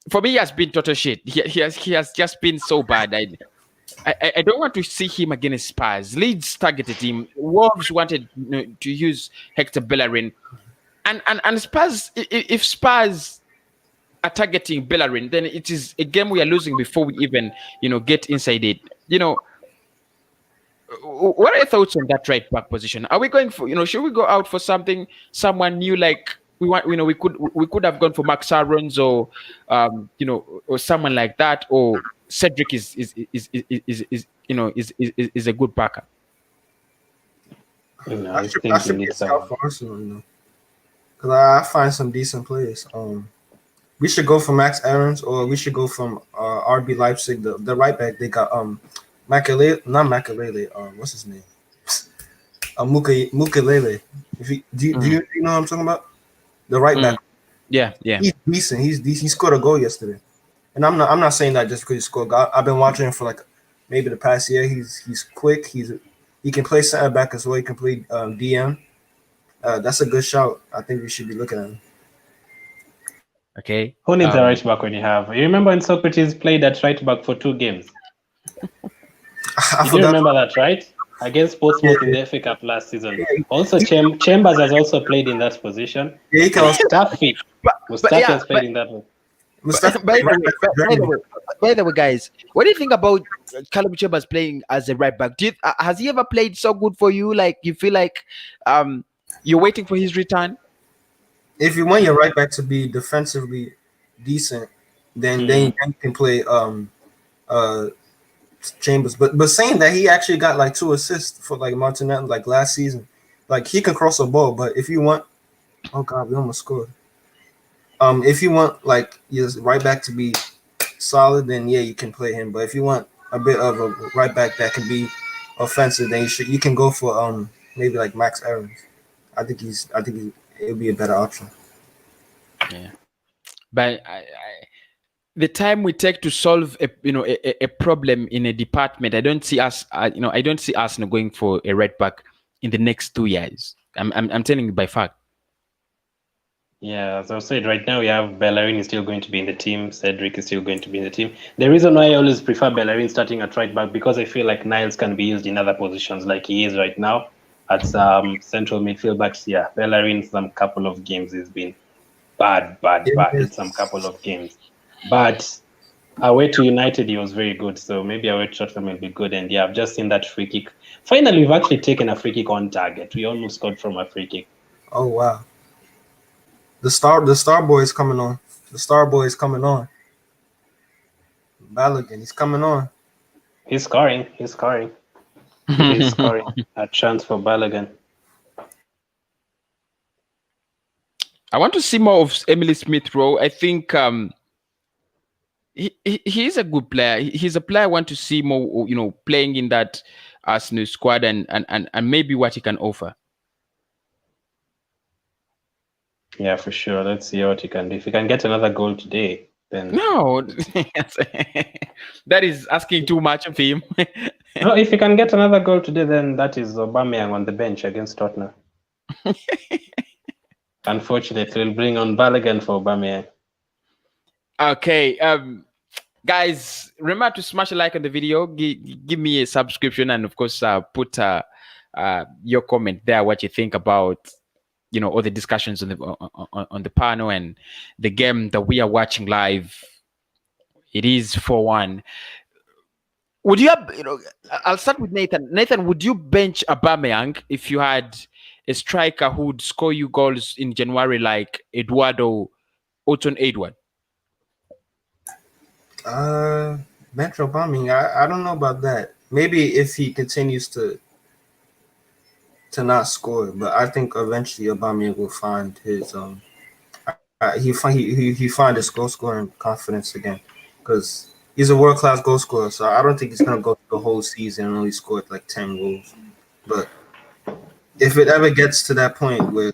Speaker 1: for me, he has been total shit. He has just been so bad. I don't want to see him against Spurs. Leeds targeted him. Wolves wanted to use Hector Bellerin, and Spurs. If Spurs are targeting Bellerin, then it is a game we are losing before we even get inside it. What are your thoughts on that right back position? Are we going for should we go out for someone new like? We want, we could have gone for Max Aarons or or someone like that, or Cedric is a good backer.
Speaker 2: I should be a scout for Arsenal, because I find some decent players. We should go for Max Aarons, or we should go from RB Leipzig, the right back. They got Makelele, not Makelele. What's his name? Mukelele. Do you know what I'm talking about? The right back.
Speaker 1: Yeah.
Speaker 2: He's decent. He scored a goal yesterday, and I'm not saying that just because he scored. I've been watching him for maybe the past year. He's quick. He can play center back as well. He can play DM. That's a good shout. I think we should be looking at him.
Speaker 1: Okay.
Speaker 6: Who needs a right back when you have? You remember when Socrates played at right back for 2 games? You remember that, right? Against Portsmouth in the FA Cup last season. Also, Chambers has also played in that position.
Speaker 2: Yeah, he can also.
Speaker 6: Mustafi has played in that one.
Speaker 1: By the way, guys, what do you think about Callum Chambers playing as a right back? Has he ever played so good for you? Like you feel like you're waiting for his return?
Speaker 2: If you want your right back to be defensively decent, then you can play Chambers, but saying that, he actually got 2 assists for Martinelli last season. He can cross a ball, but if you want, oh god, we almost scored. If you want your right back to be solid, then yeah, you can play him. But if you want a bit of a right back that can be offensive, then you can go for maybe Max Aarons. I think it would be a better option.
Speaker 1: Yeah, but the time we take to solve a problem in a department, I don't see us. I don't see Arsenal going for a right back in the next 2 years. I'm telling you by fact.
Speaker 6: Yeah, as I said, right now we have Bellerin is still going to be in the team. Cedric is still going to be in the team. The reason why I always prefer Bellerin starting at right back, because I feel like Niles can be used in other positions like he is right now at central midfield. But yeah, Bellerin some couple of games has been bad in some couple of games. But away to United, he was very good. So maybe away to Tottenham will be good. And yeah, I've just seen that free kick. Finally, we've actually taken a free kick on target. We almost scored from a free kick.
Speaker 2: Oh wow. The star boy is coming on. The star boy is coming on. Balogun, he's coming on.
Speaker 6: He's scoring. He's scoring. He's scoring. A chance for Balogun.
Speaker 1: I want to see more of Emily Smith Rowe. I think he's a good player. He's a player I want to see more, playing in that Arsenal squad and maybe what he can offer.
Speaker 6: Yeah, for sure. Let's see what he can do. If he can get another goal today, then
Speaker 1: No, that is asking too much of him.
Speaker 6: no. If he can get another goal today, then that is Aubameyang on the bench against Tottenham. Unfortunately, we'll bring on Balogun for Aubameyang.
Speaker 1: Okay, guys, remember to smash a like on the video, give me a subscription, and of course, put your comment there, what you think about all the discussions on the panel and the game that we are watching live. It is 4-1. Would you have, I'll start with Nathan. Nathan, would you bench Aubameyang if you had a striker who would score you goals in January like Eduardo Oton Edward?
Speaker 2: Bench Aubameyang, I don't know about that. Maybe if he continues to not score, but I think eventually Aubameyang will find his he find his goal scoring confidence again, because he's a world-class goal scorer. So I don't think he's gonna go the whole season and only score like 10 goals. But if it ever gets to that point where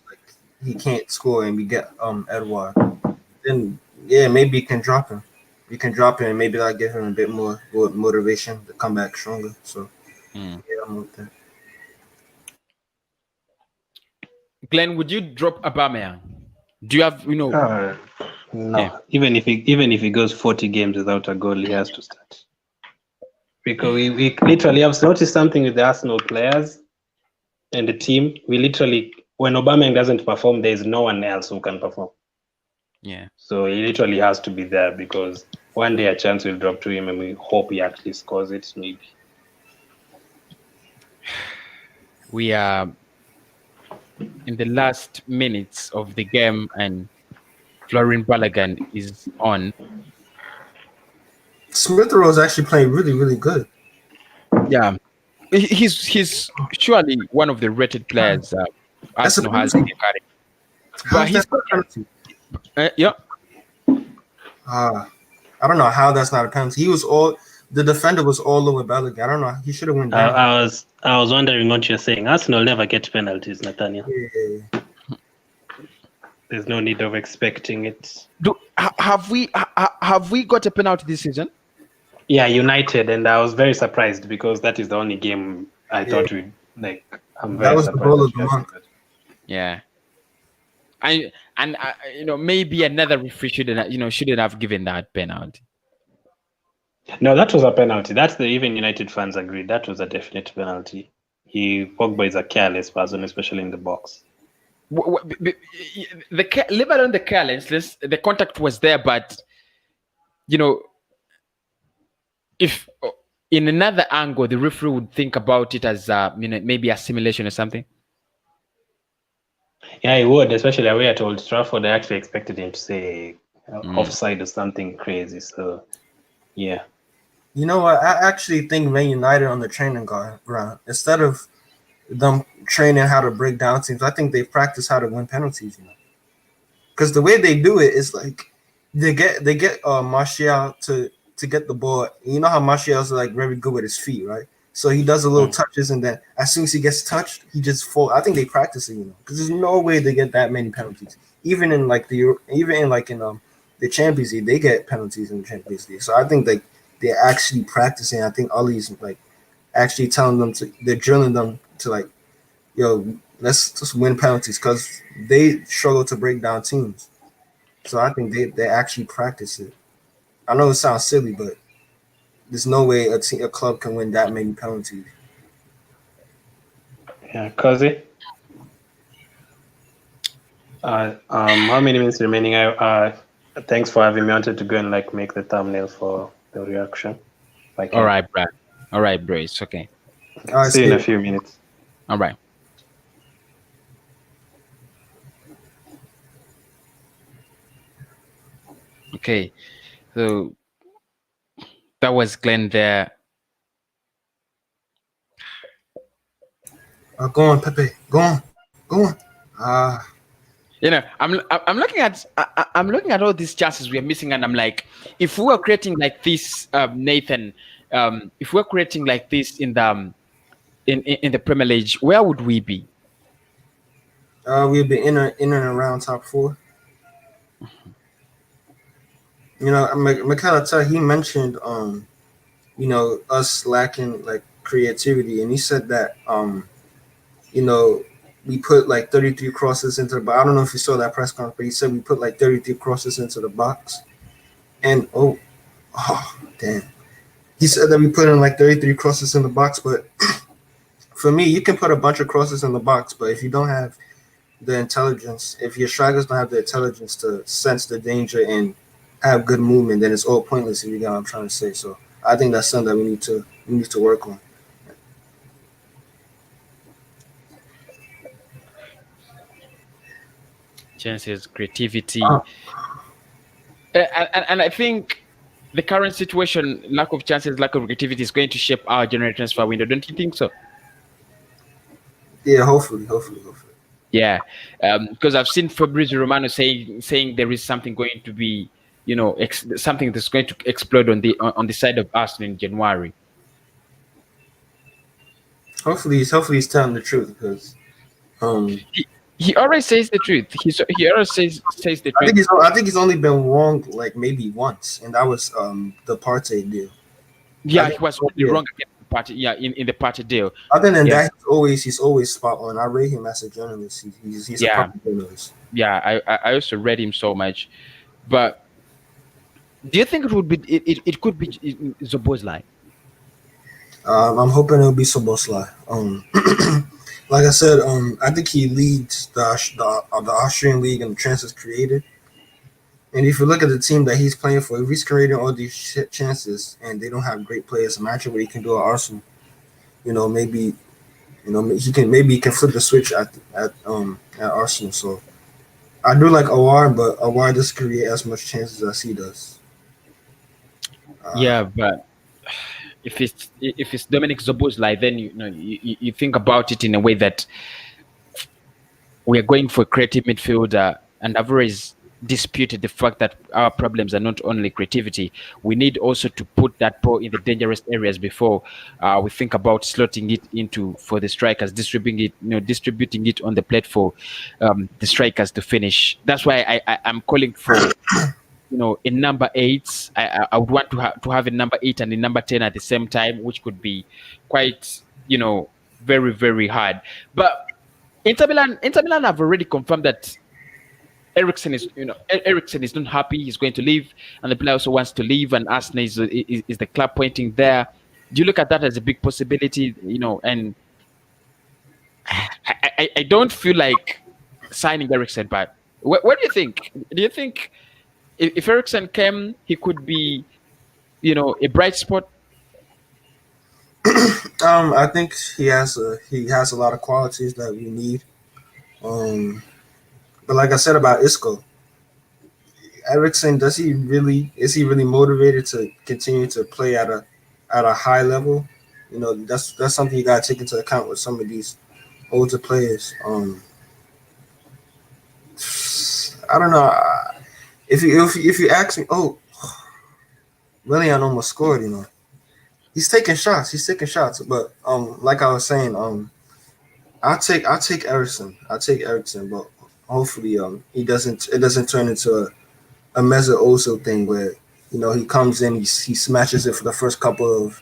Speaker 2: he can't score and we get Edouard, then yeah, maybe you can drop him. You can drop him and maybe that'll give him a bit more motivation to come back stronger. So yeah, I'm with that.
Speaker 1: Glenn, would you drop Aubameyang? Do you have,
Speaker 6: No.
Speaker 1: Yeah.
Speaker 6: Even if he goes 40 games without a goal, he has to start. Because we literally have noticed something with the Arsenal players and the team. We literally, when Aubameyang doesn't perform, there is no one else who can perform.
Speaker 1: Yeah.
Speaker 6: So he literally has to be there, because one day a chance will drop to him and we hope he actually scores it, maybe.
Speaker 1: We are in the last minutes of the game and Florian Balogun is on.
Speaker 2: Smith Rowe is actually playing really, really good.
Speaker 1: Yeah. He's surely one of the rated players Arsenal has in the academy. But he's yeah.
Speaker 2: I don't know how that's not a penalty. The defender was all over Balogun. I don't know. He should have went down.
Speaker 6: I was wondering what you're saying. Arsenal never get penalties, Nathaniel.
Speaker 2: Yeah.
Speaker 6: There's no need of expecting it.
Speaker 1: Have we got a penalty this season?
Speaker 6: Yeah, United, and I was very surprised because that is the only game I thought we'd like. I'm very
Speaker 2: That was the
Speaker 6: surprised.
Speaker 2: goal of the month.
Speaker 1: Yeah. Maybe another referee shouldn't have given that penalty.
Speaker 6: No, that was a penalty. That's even United fans agreed. That was a definite penalty. Pogba is a careless person, especially in the box.
Speaker 1: Leave alone the carelessness, the contact was there, but if in another angle the referee would think about it as maybe a simulation or something.
Speaker 6: Yeah, he would, especially away at Old Trafford. I actually expected him to say offside or something crazy. So, yeah.
Speaker 2: You know what? I actually think Man United on the training ground, instead of them training how to break down teams, I think they practice how to win penalties. Because the way they do it is like they get Martial to get the ball. You know how Martial's very good with his feet, right? So he does a little touches, and then as soon as he gets touched, he just falls. I think they practice it, because there's no way they get that many penalties. Even in the Champions League, they get penalties in the Champions League. So I think they're actually practicing. I think Ollie's actually telling them they're drilling them to let's just win penalties, because they struggle to break down teams. So I think they actually practice it. I know it sounds silly, but there's no way a club can win that many penalties.
Speaker 6: Yeah, Kazi. How many minutes remaining? Thanks for having me. I wanted to go and make the thumbnail for the reaction.
Speaker 1: All right, Brad. All right, bro. It's okay.
Speaker 6: See you in a few minutes.
Speaker 1: All right. Okay. So That was Glenn there.
Speaker 2: Go on, Pepe. Go on.
Speaker 1: You know, I'm looking at all these chances we are missing, and I'm like, if we were creating like this, Nathan, if we're creating like this in the in the Premier League, where would we be?
Speaker 2: We've been in and around top 4. You know, Nketiah, he mentioned you know, us lacking like creativity, and he said that you know, we put like 33 crosses into the box. I don't know if you saw that press conference, but he said we put like 33 crosses into the box. And oh damn. He said that we put in like 33 crosses in the box, but for me, you can put a bunch of crosses in the box, but if you don't have the intelligence, if your strikers don't have the intelligence to sense the danger and have good movement, then it's all pointless, if you get what I'm trying to say. So I think that's something that we need to work on.
Speaker 1: Chances, creativity, and I think the current situation, lack of chances, lack of creativity, is going to shape our January transfer window. Don't you think so?
Speaker 2: Yeah, hopefully.
Speaker 1: Yeah, because I've seen Fabrizio Romano saying there is something going to be, you know, something that's going to explode on the side of Arsenal in January.
Speaker 2: Hopefully he's telling the truth, because
Speaker 1: he always says the truth. He always says the truth.
Speaker 2: I think he's only been wrong like maybe once, and that was the Partey deal.
Speaker 1: Yeah, he was really wrong against the party. Yeah, in the Partey deal.
Speaker 2: Other than that, he's always spot on. I rate him as a journalist. He's a proper journalist.
Speaker 1: Yeah, I also read him so much. But do you think it could be Szoboszlai?
Speaker 2: I'm hoping it'll be Szoboszlai. Like I said, I think he leads the Austrian league in the transfers created. And if you look at the team that he's playing for, if he's creating all these chances and they don't have great players, imagine what he can do at Arsenal. You know, maybe he can flip the switch at Arsenal. So I do like Awar, but Awar doesn't create as much chances as he does.
Speaker 1: Yeah, but if it's Dominic Szoboszlai, then you think about it in a way that we are going for a creative midfielder, and I've always disputed the fact that our problems are not only creativity. We need also to put that ball in the dangerous areas before we think about slotting it into for the strikers, distributing it on the plate for the strikers to finish. That's why I'm calling for a number 8. I would want to have a number 8 and a number 10 at the same time, which could be quite very, very hard. But Inter Milan have already confirmed that Eriksen is not happy. He's going to leave, and the player also wants to leave. And Arsenal is the club pointing there. Do you look at that as a big possibility? And I don't feel like signing Eriksen. But what do you think? Do you think if Eriksen came, he could be, a bright spot?
Speaker 2: I think he has a lot of qualities that we need. But like I said about Isco, Eriksen, is he really motivated to continue to play at a high level? That's something you gotta take into account with some of these older players. I don't know. If you ask me, Willian almost scored. He's taking shots. But like I was saying, I'll take Eriksen. But hopefully it doesn't turn into a Mesut Ozil thing where he comes in, he smashes it for the first couple of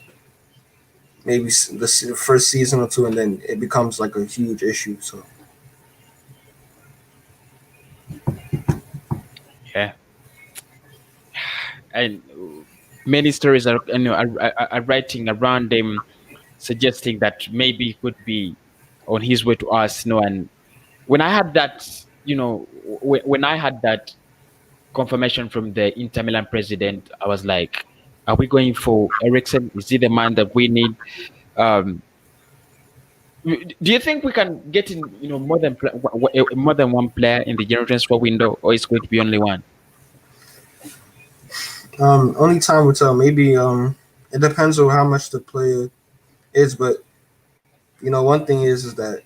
Speaker 2: maybe the first season or two, and then it becomes like a huge issue. So
Speaker 1: yeah, and many stories are writing around him, suggesting that maybe he could be on his way to Arsenal. And when I had that, when I had that confirmation from the Inter Milan president, I was like, are we going for Eriksen? Is he the man that we need? Do you think we can get in, more than one player in the January transfer window, or is it going to be only one?
Speaker 2: Only time will tell. Maybe It depends on how much the player is, but one thing is that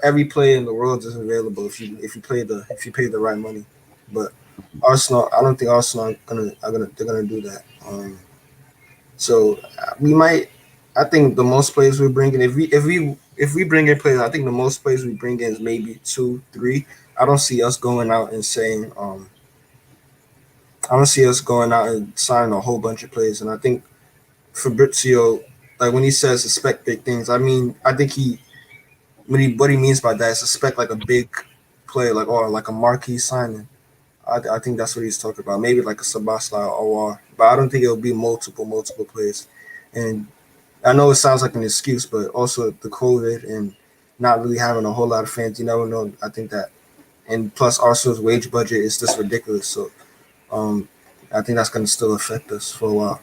Speaker 2: every player in the world is available if you pay the right money. But Arsenal, I don't think Arsenal they're gonna do that. So we might. I think the most players we bring in, if we bring in players, I think the most players we bring in is maybe 2, 3. I don't see us going out and saying I don't see us going out and signing a whole bunch of players. And I think Fabrizio, like when he says suspect big things, I think what he means by that is suspect like a big player, or like a marquee signing. I think that's what he's talking about. Maybe like a Sabasla or, but I don't think it'll be multiple players. And I know it sounds like an excuse, but also the COVID and not really having a whole lot of fans, you never know. I think that, and plus Arsenal's wage budget is just ridiculous. So I think that's going to still affect us for a while.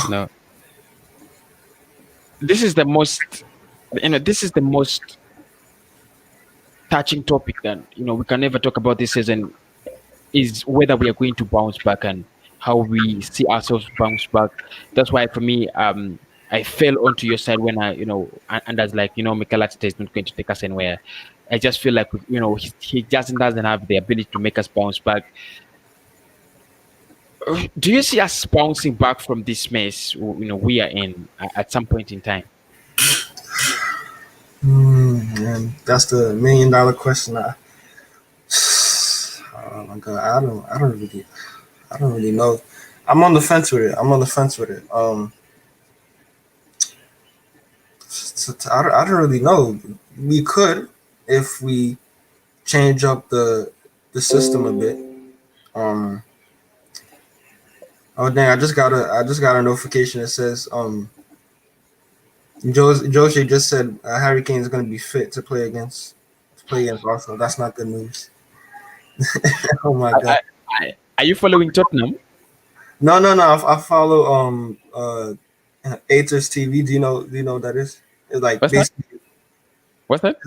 Speaker 1: No. This is the most touching topic that we can never talk about this season, is whether we are going to bounce back and how we see ourselves bounce back. That's why for me, I fell onto your side when and as like Mikel Arteta is not going to take us anywhere. I just feel like he just doesn't have the ability to make us bounce back. Do you see us bouncing back from this mess we are in at some point in time?
Speaker 2: Man, that's the $1 million question. Oh my god, I don't really know. I'm on the fence with it. I don't really know. We could if we change up the system a bit. Oh dang! I just got a notification that says Joshi just said Harry Kane is going to be fit to play against Arsenal. That's not good news. Oh my god!
Speaker 1: Are you following Tottenham?
Speaker 2: No. I follow Haters TV. Do you know what that is? It's like
Speaker 1: What's that?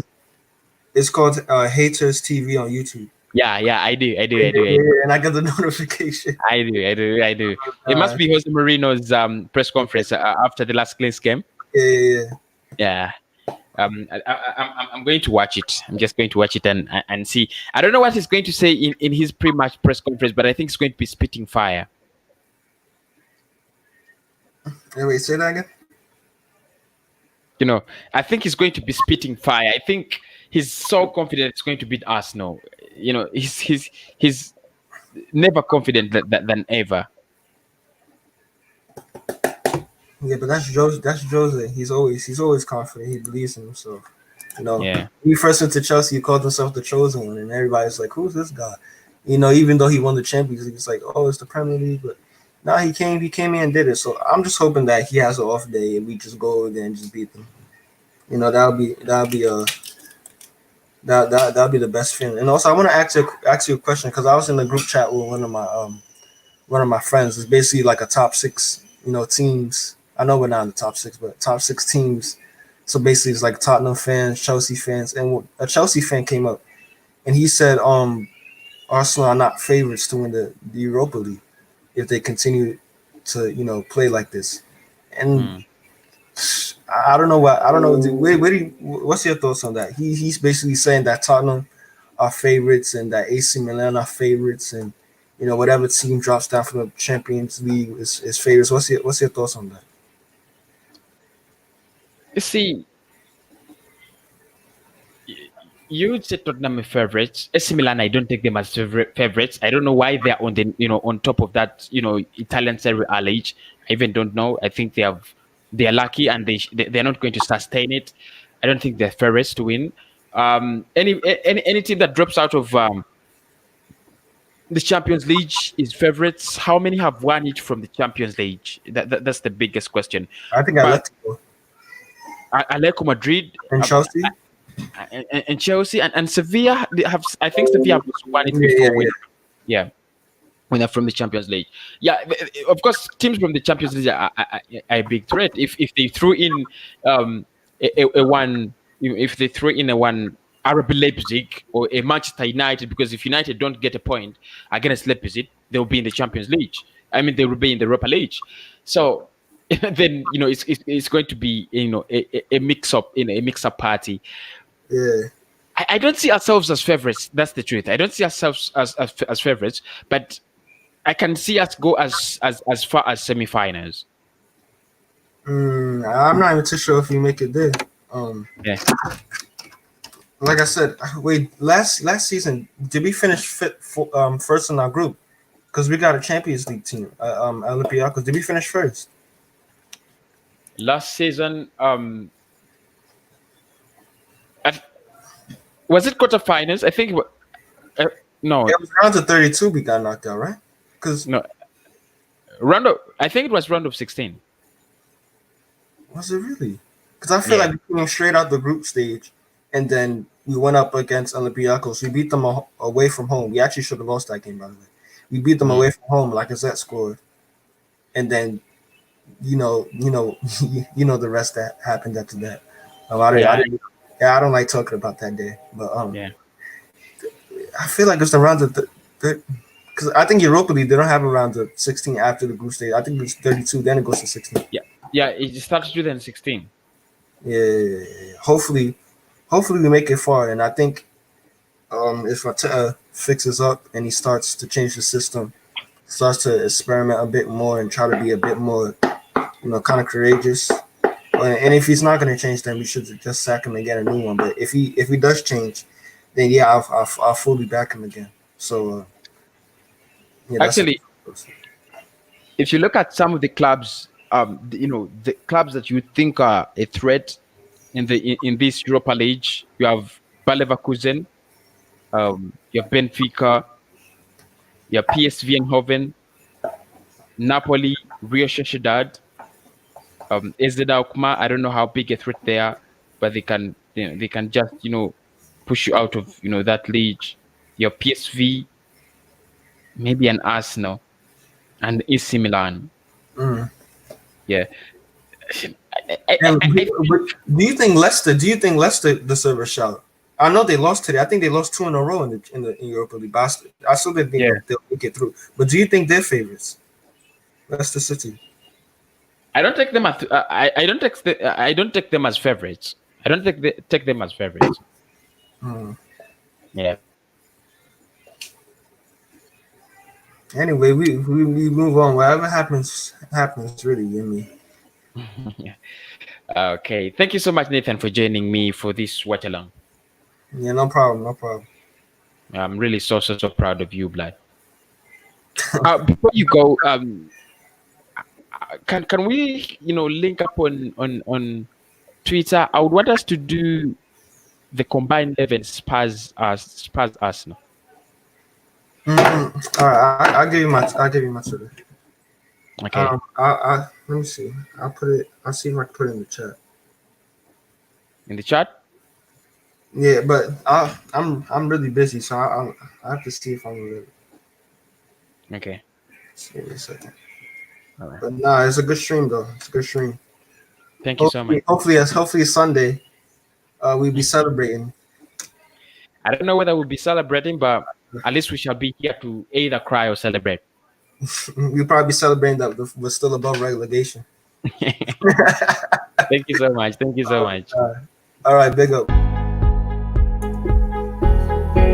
Speaker 2: It's called Haters TV on YouTube.
Speaker 1: Yeah, I do.
Speaker 2: And I got the notification.
Speaker 1: I do. It must be Jose Mourinho's press conference after the last Clint's game.
Speaker 2: Yeah.
Speaker 1: I'm going to watch it. I'm just going to watch it and see. I don't know what he's going to say in his pre-match press conference, but I think it's going to be spitting fire.
Speaker 2: Wait, say that again?
Speaker 1: I think he's going to be spitting fire. I think he's so confident it's going to beat Arsenal. He's never confident than ever.
Speaker 2: Yeah, but that's Jose. He's always confident. He believes in himself.
Speaker 1: Yeah.
Speaker 2: When he first went to Chelsea, he called himself the chosen one, and everybody's like, "Who's this guy?" Even though he won the Champions League, it's like, "Oh, it's the Premier League." But now he came in and did it. So I'm just hoping that he has an off day and we just go there and just beat them. That'll be the best feeling. And also, I want to ask you a question because I was in the group chat with one of my friends. It's basically like a top 6, teams. I know we're not in the top 6, but top 6 teams. So basically, it's like Tottenham fans, Chelsea fans, and a Chelsea fan came up, and he said, Arsenal are not favorites to win the Europa League if they continue to play like this. And I don't know. What's your thoughts on that? He's basically saying that Tottenham are favorites and that AC Milan are favorites, and whatever team drops down from the Champions League is favorites. What's your thoughts on that?
Speaker 1: You see, you said Tottenham are favorites. AC Milan, I don't take them as favorites. I don't know why they're on the on top of that Italian Serie A league. I even don't know. I think they're lucky and they're not going to sustain it. I don't think they're favorites to win. Any team that drops out of the Champions League is favorites. How many have won it from the Champions League? That's the biggest question.
Speaker 2: I think
Speaker 1: Atletico Madrid
Speaker 2: and Chelsea.
Speaker 1: And Chelsea and Sevilla I think Sevilla have won it before. Yeah. When they're from the Champions League. Yeah, of course, teams from the Champions League are a big threat. If they threw in a one RB Leipzig or a Manchester United, because if United don't get a point against Leipzig, they'll be in the Champions League. I mean, they will be in the Europa League. So then it's going to be a mix-up party.
Speaker 2: Yeah.
Speaker 1: I don't see ourselves as favorites. That's the truth. I don't see ourselves as favorites, but I can see us go as far as semi-finals.
Speaker 2: I'm not even too sure if you make it there.
Speaker 1: Yeah.
Speaker 2: Like I said, wait, last season, did we finish first in our group? Because we got a Champions League team, Olympiacos. Did we finish first?
Speaker 1: Last season, was it quarterfinals? I think no.
Speaker 2: It was round of 32 we got knocked out, right?
Speaker 1: No, I think it was round of 16.
Speaker 2: Was it really? Because I feel like we came straight out the group stage, and then we went up against Olympiacos. We beat them away from home. We actually should have lost that game, by the way. We beat them away from home. Lacazette scored, and then you know the rest that happened after that. I don't like talking about that day, but I feel like it's the round of because I think Europa League they don't have a round of 16 after the group stage. I think it's 32, then it goes to 16.
Speaker 1: Yeah, it starts 2016.
Speaker 2: Yeah. Hopefully we make it far, and I think if Arteta fixes up and he starts to change the system, starts to experiment a bit more and try to be a bit more, kind of courageous. And if he's not going to change, then we should just sack him and get a new one. But if he does change, then I'll fully back him again. So
Speaker 1: actually, if you look at some of the clubs, the clubs that you think are a threat in this Europa League, you have Bayer Leverkusen, you have Benfica, you have PSV Eindhoven, Napoli, Real Sociedad, AZ Alkmaar. I don't know how big a threat they are, but they can just push you out of that league. Your PSV, maybe an Arsenal, and AC Milan. Yeah.
Speaker 2: Do you think Leicester deserve a shout? I know they lost today. I think they lost 2 in a row in Europa League. I still think they'll make it through. But do you think they're favorites? Leicester City.
Speaker 1: I don't take them as I don't take them as favorites. I don't take them as favorites. Yeah.
Speaker 2: Anyway, we move on. Whatever happens, really, you mean.
Speaker 1: Yeah. Okay. Thank you so much, Nathan, for joining me for this watch along.
Speaker 2: Yeah, no problem.
Speaker 1: I'm really so proud of you, Blood. Before you go, can we link up on Twitter? I would want us to do the combined 11 Spurs Arsenal.
Speaker 2: All right, I'll give you my Twitter.
Speaker 1: Okay.
Speaker 2: Let me see. I'll see if I can put it in the chat.
Speaker 1: In the chat?
Speaker 2: Yeah, but I'm really busy, so I have to see if I'm really.
Speaker 1: Okay.
Speaker 2: Just give me a second.
Speaker 1: All right.
Speaker 2: But nah, it's a good stream though. It's a good stream.
Speaker 1: Thank you so much.
Speaker 2: Hopefully Sunday, we'll be celebrating.
Speaker 1: I don't know whether we'll be celebrating, but at least we shall be here to either cry or celebrate.
Speaker 2: We'll probably be celebrating that we're still above relegation.
Speaker 1: Thank you so much.
Speaker 2: All right, big up.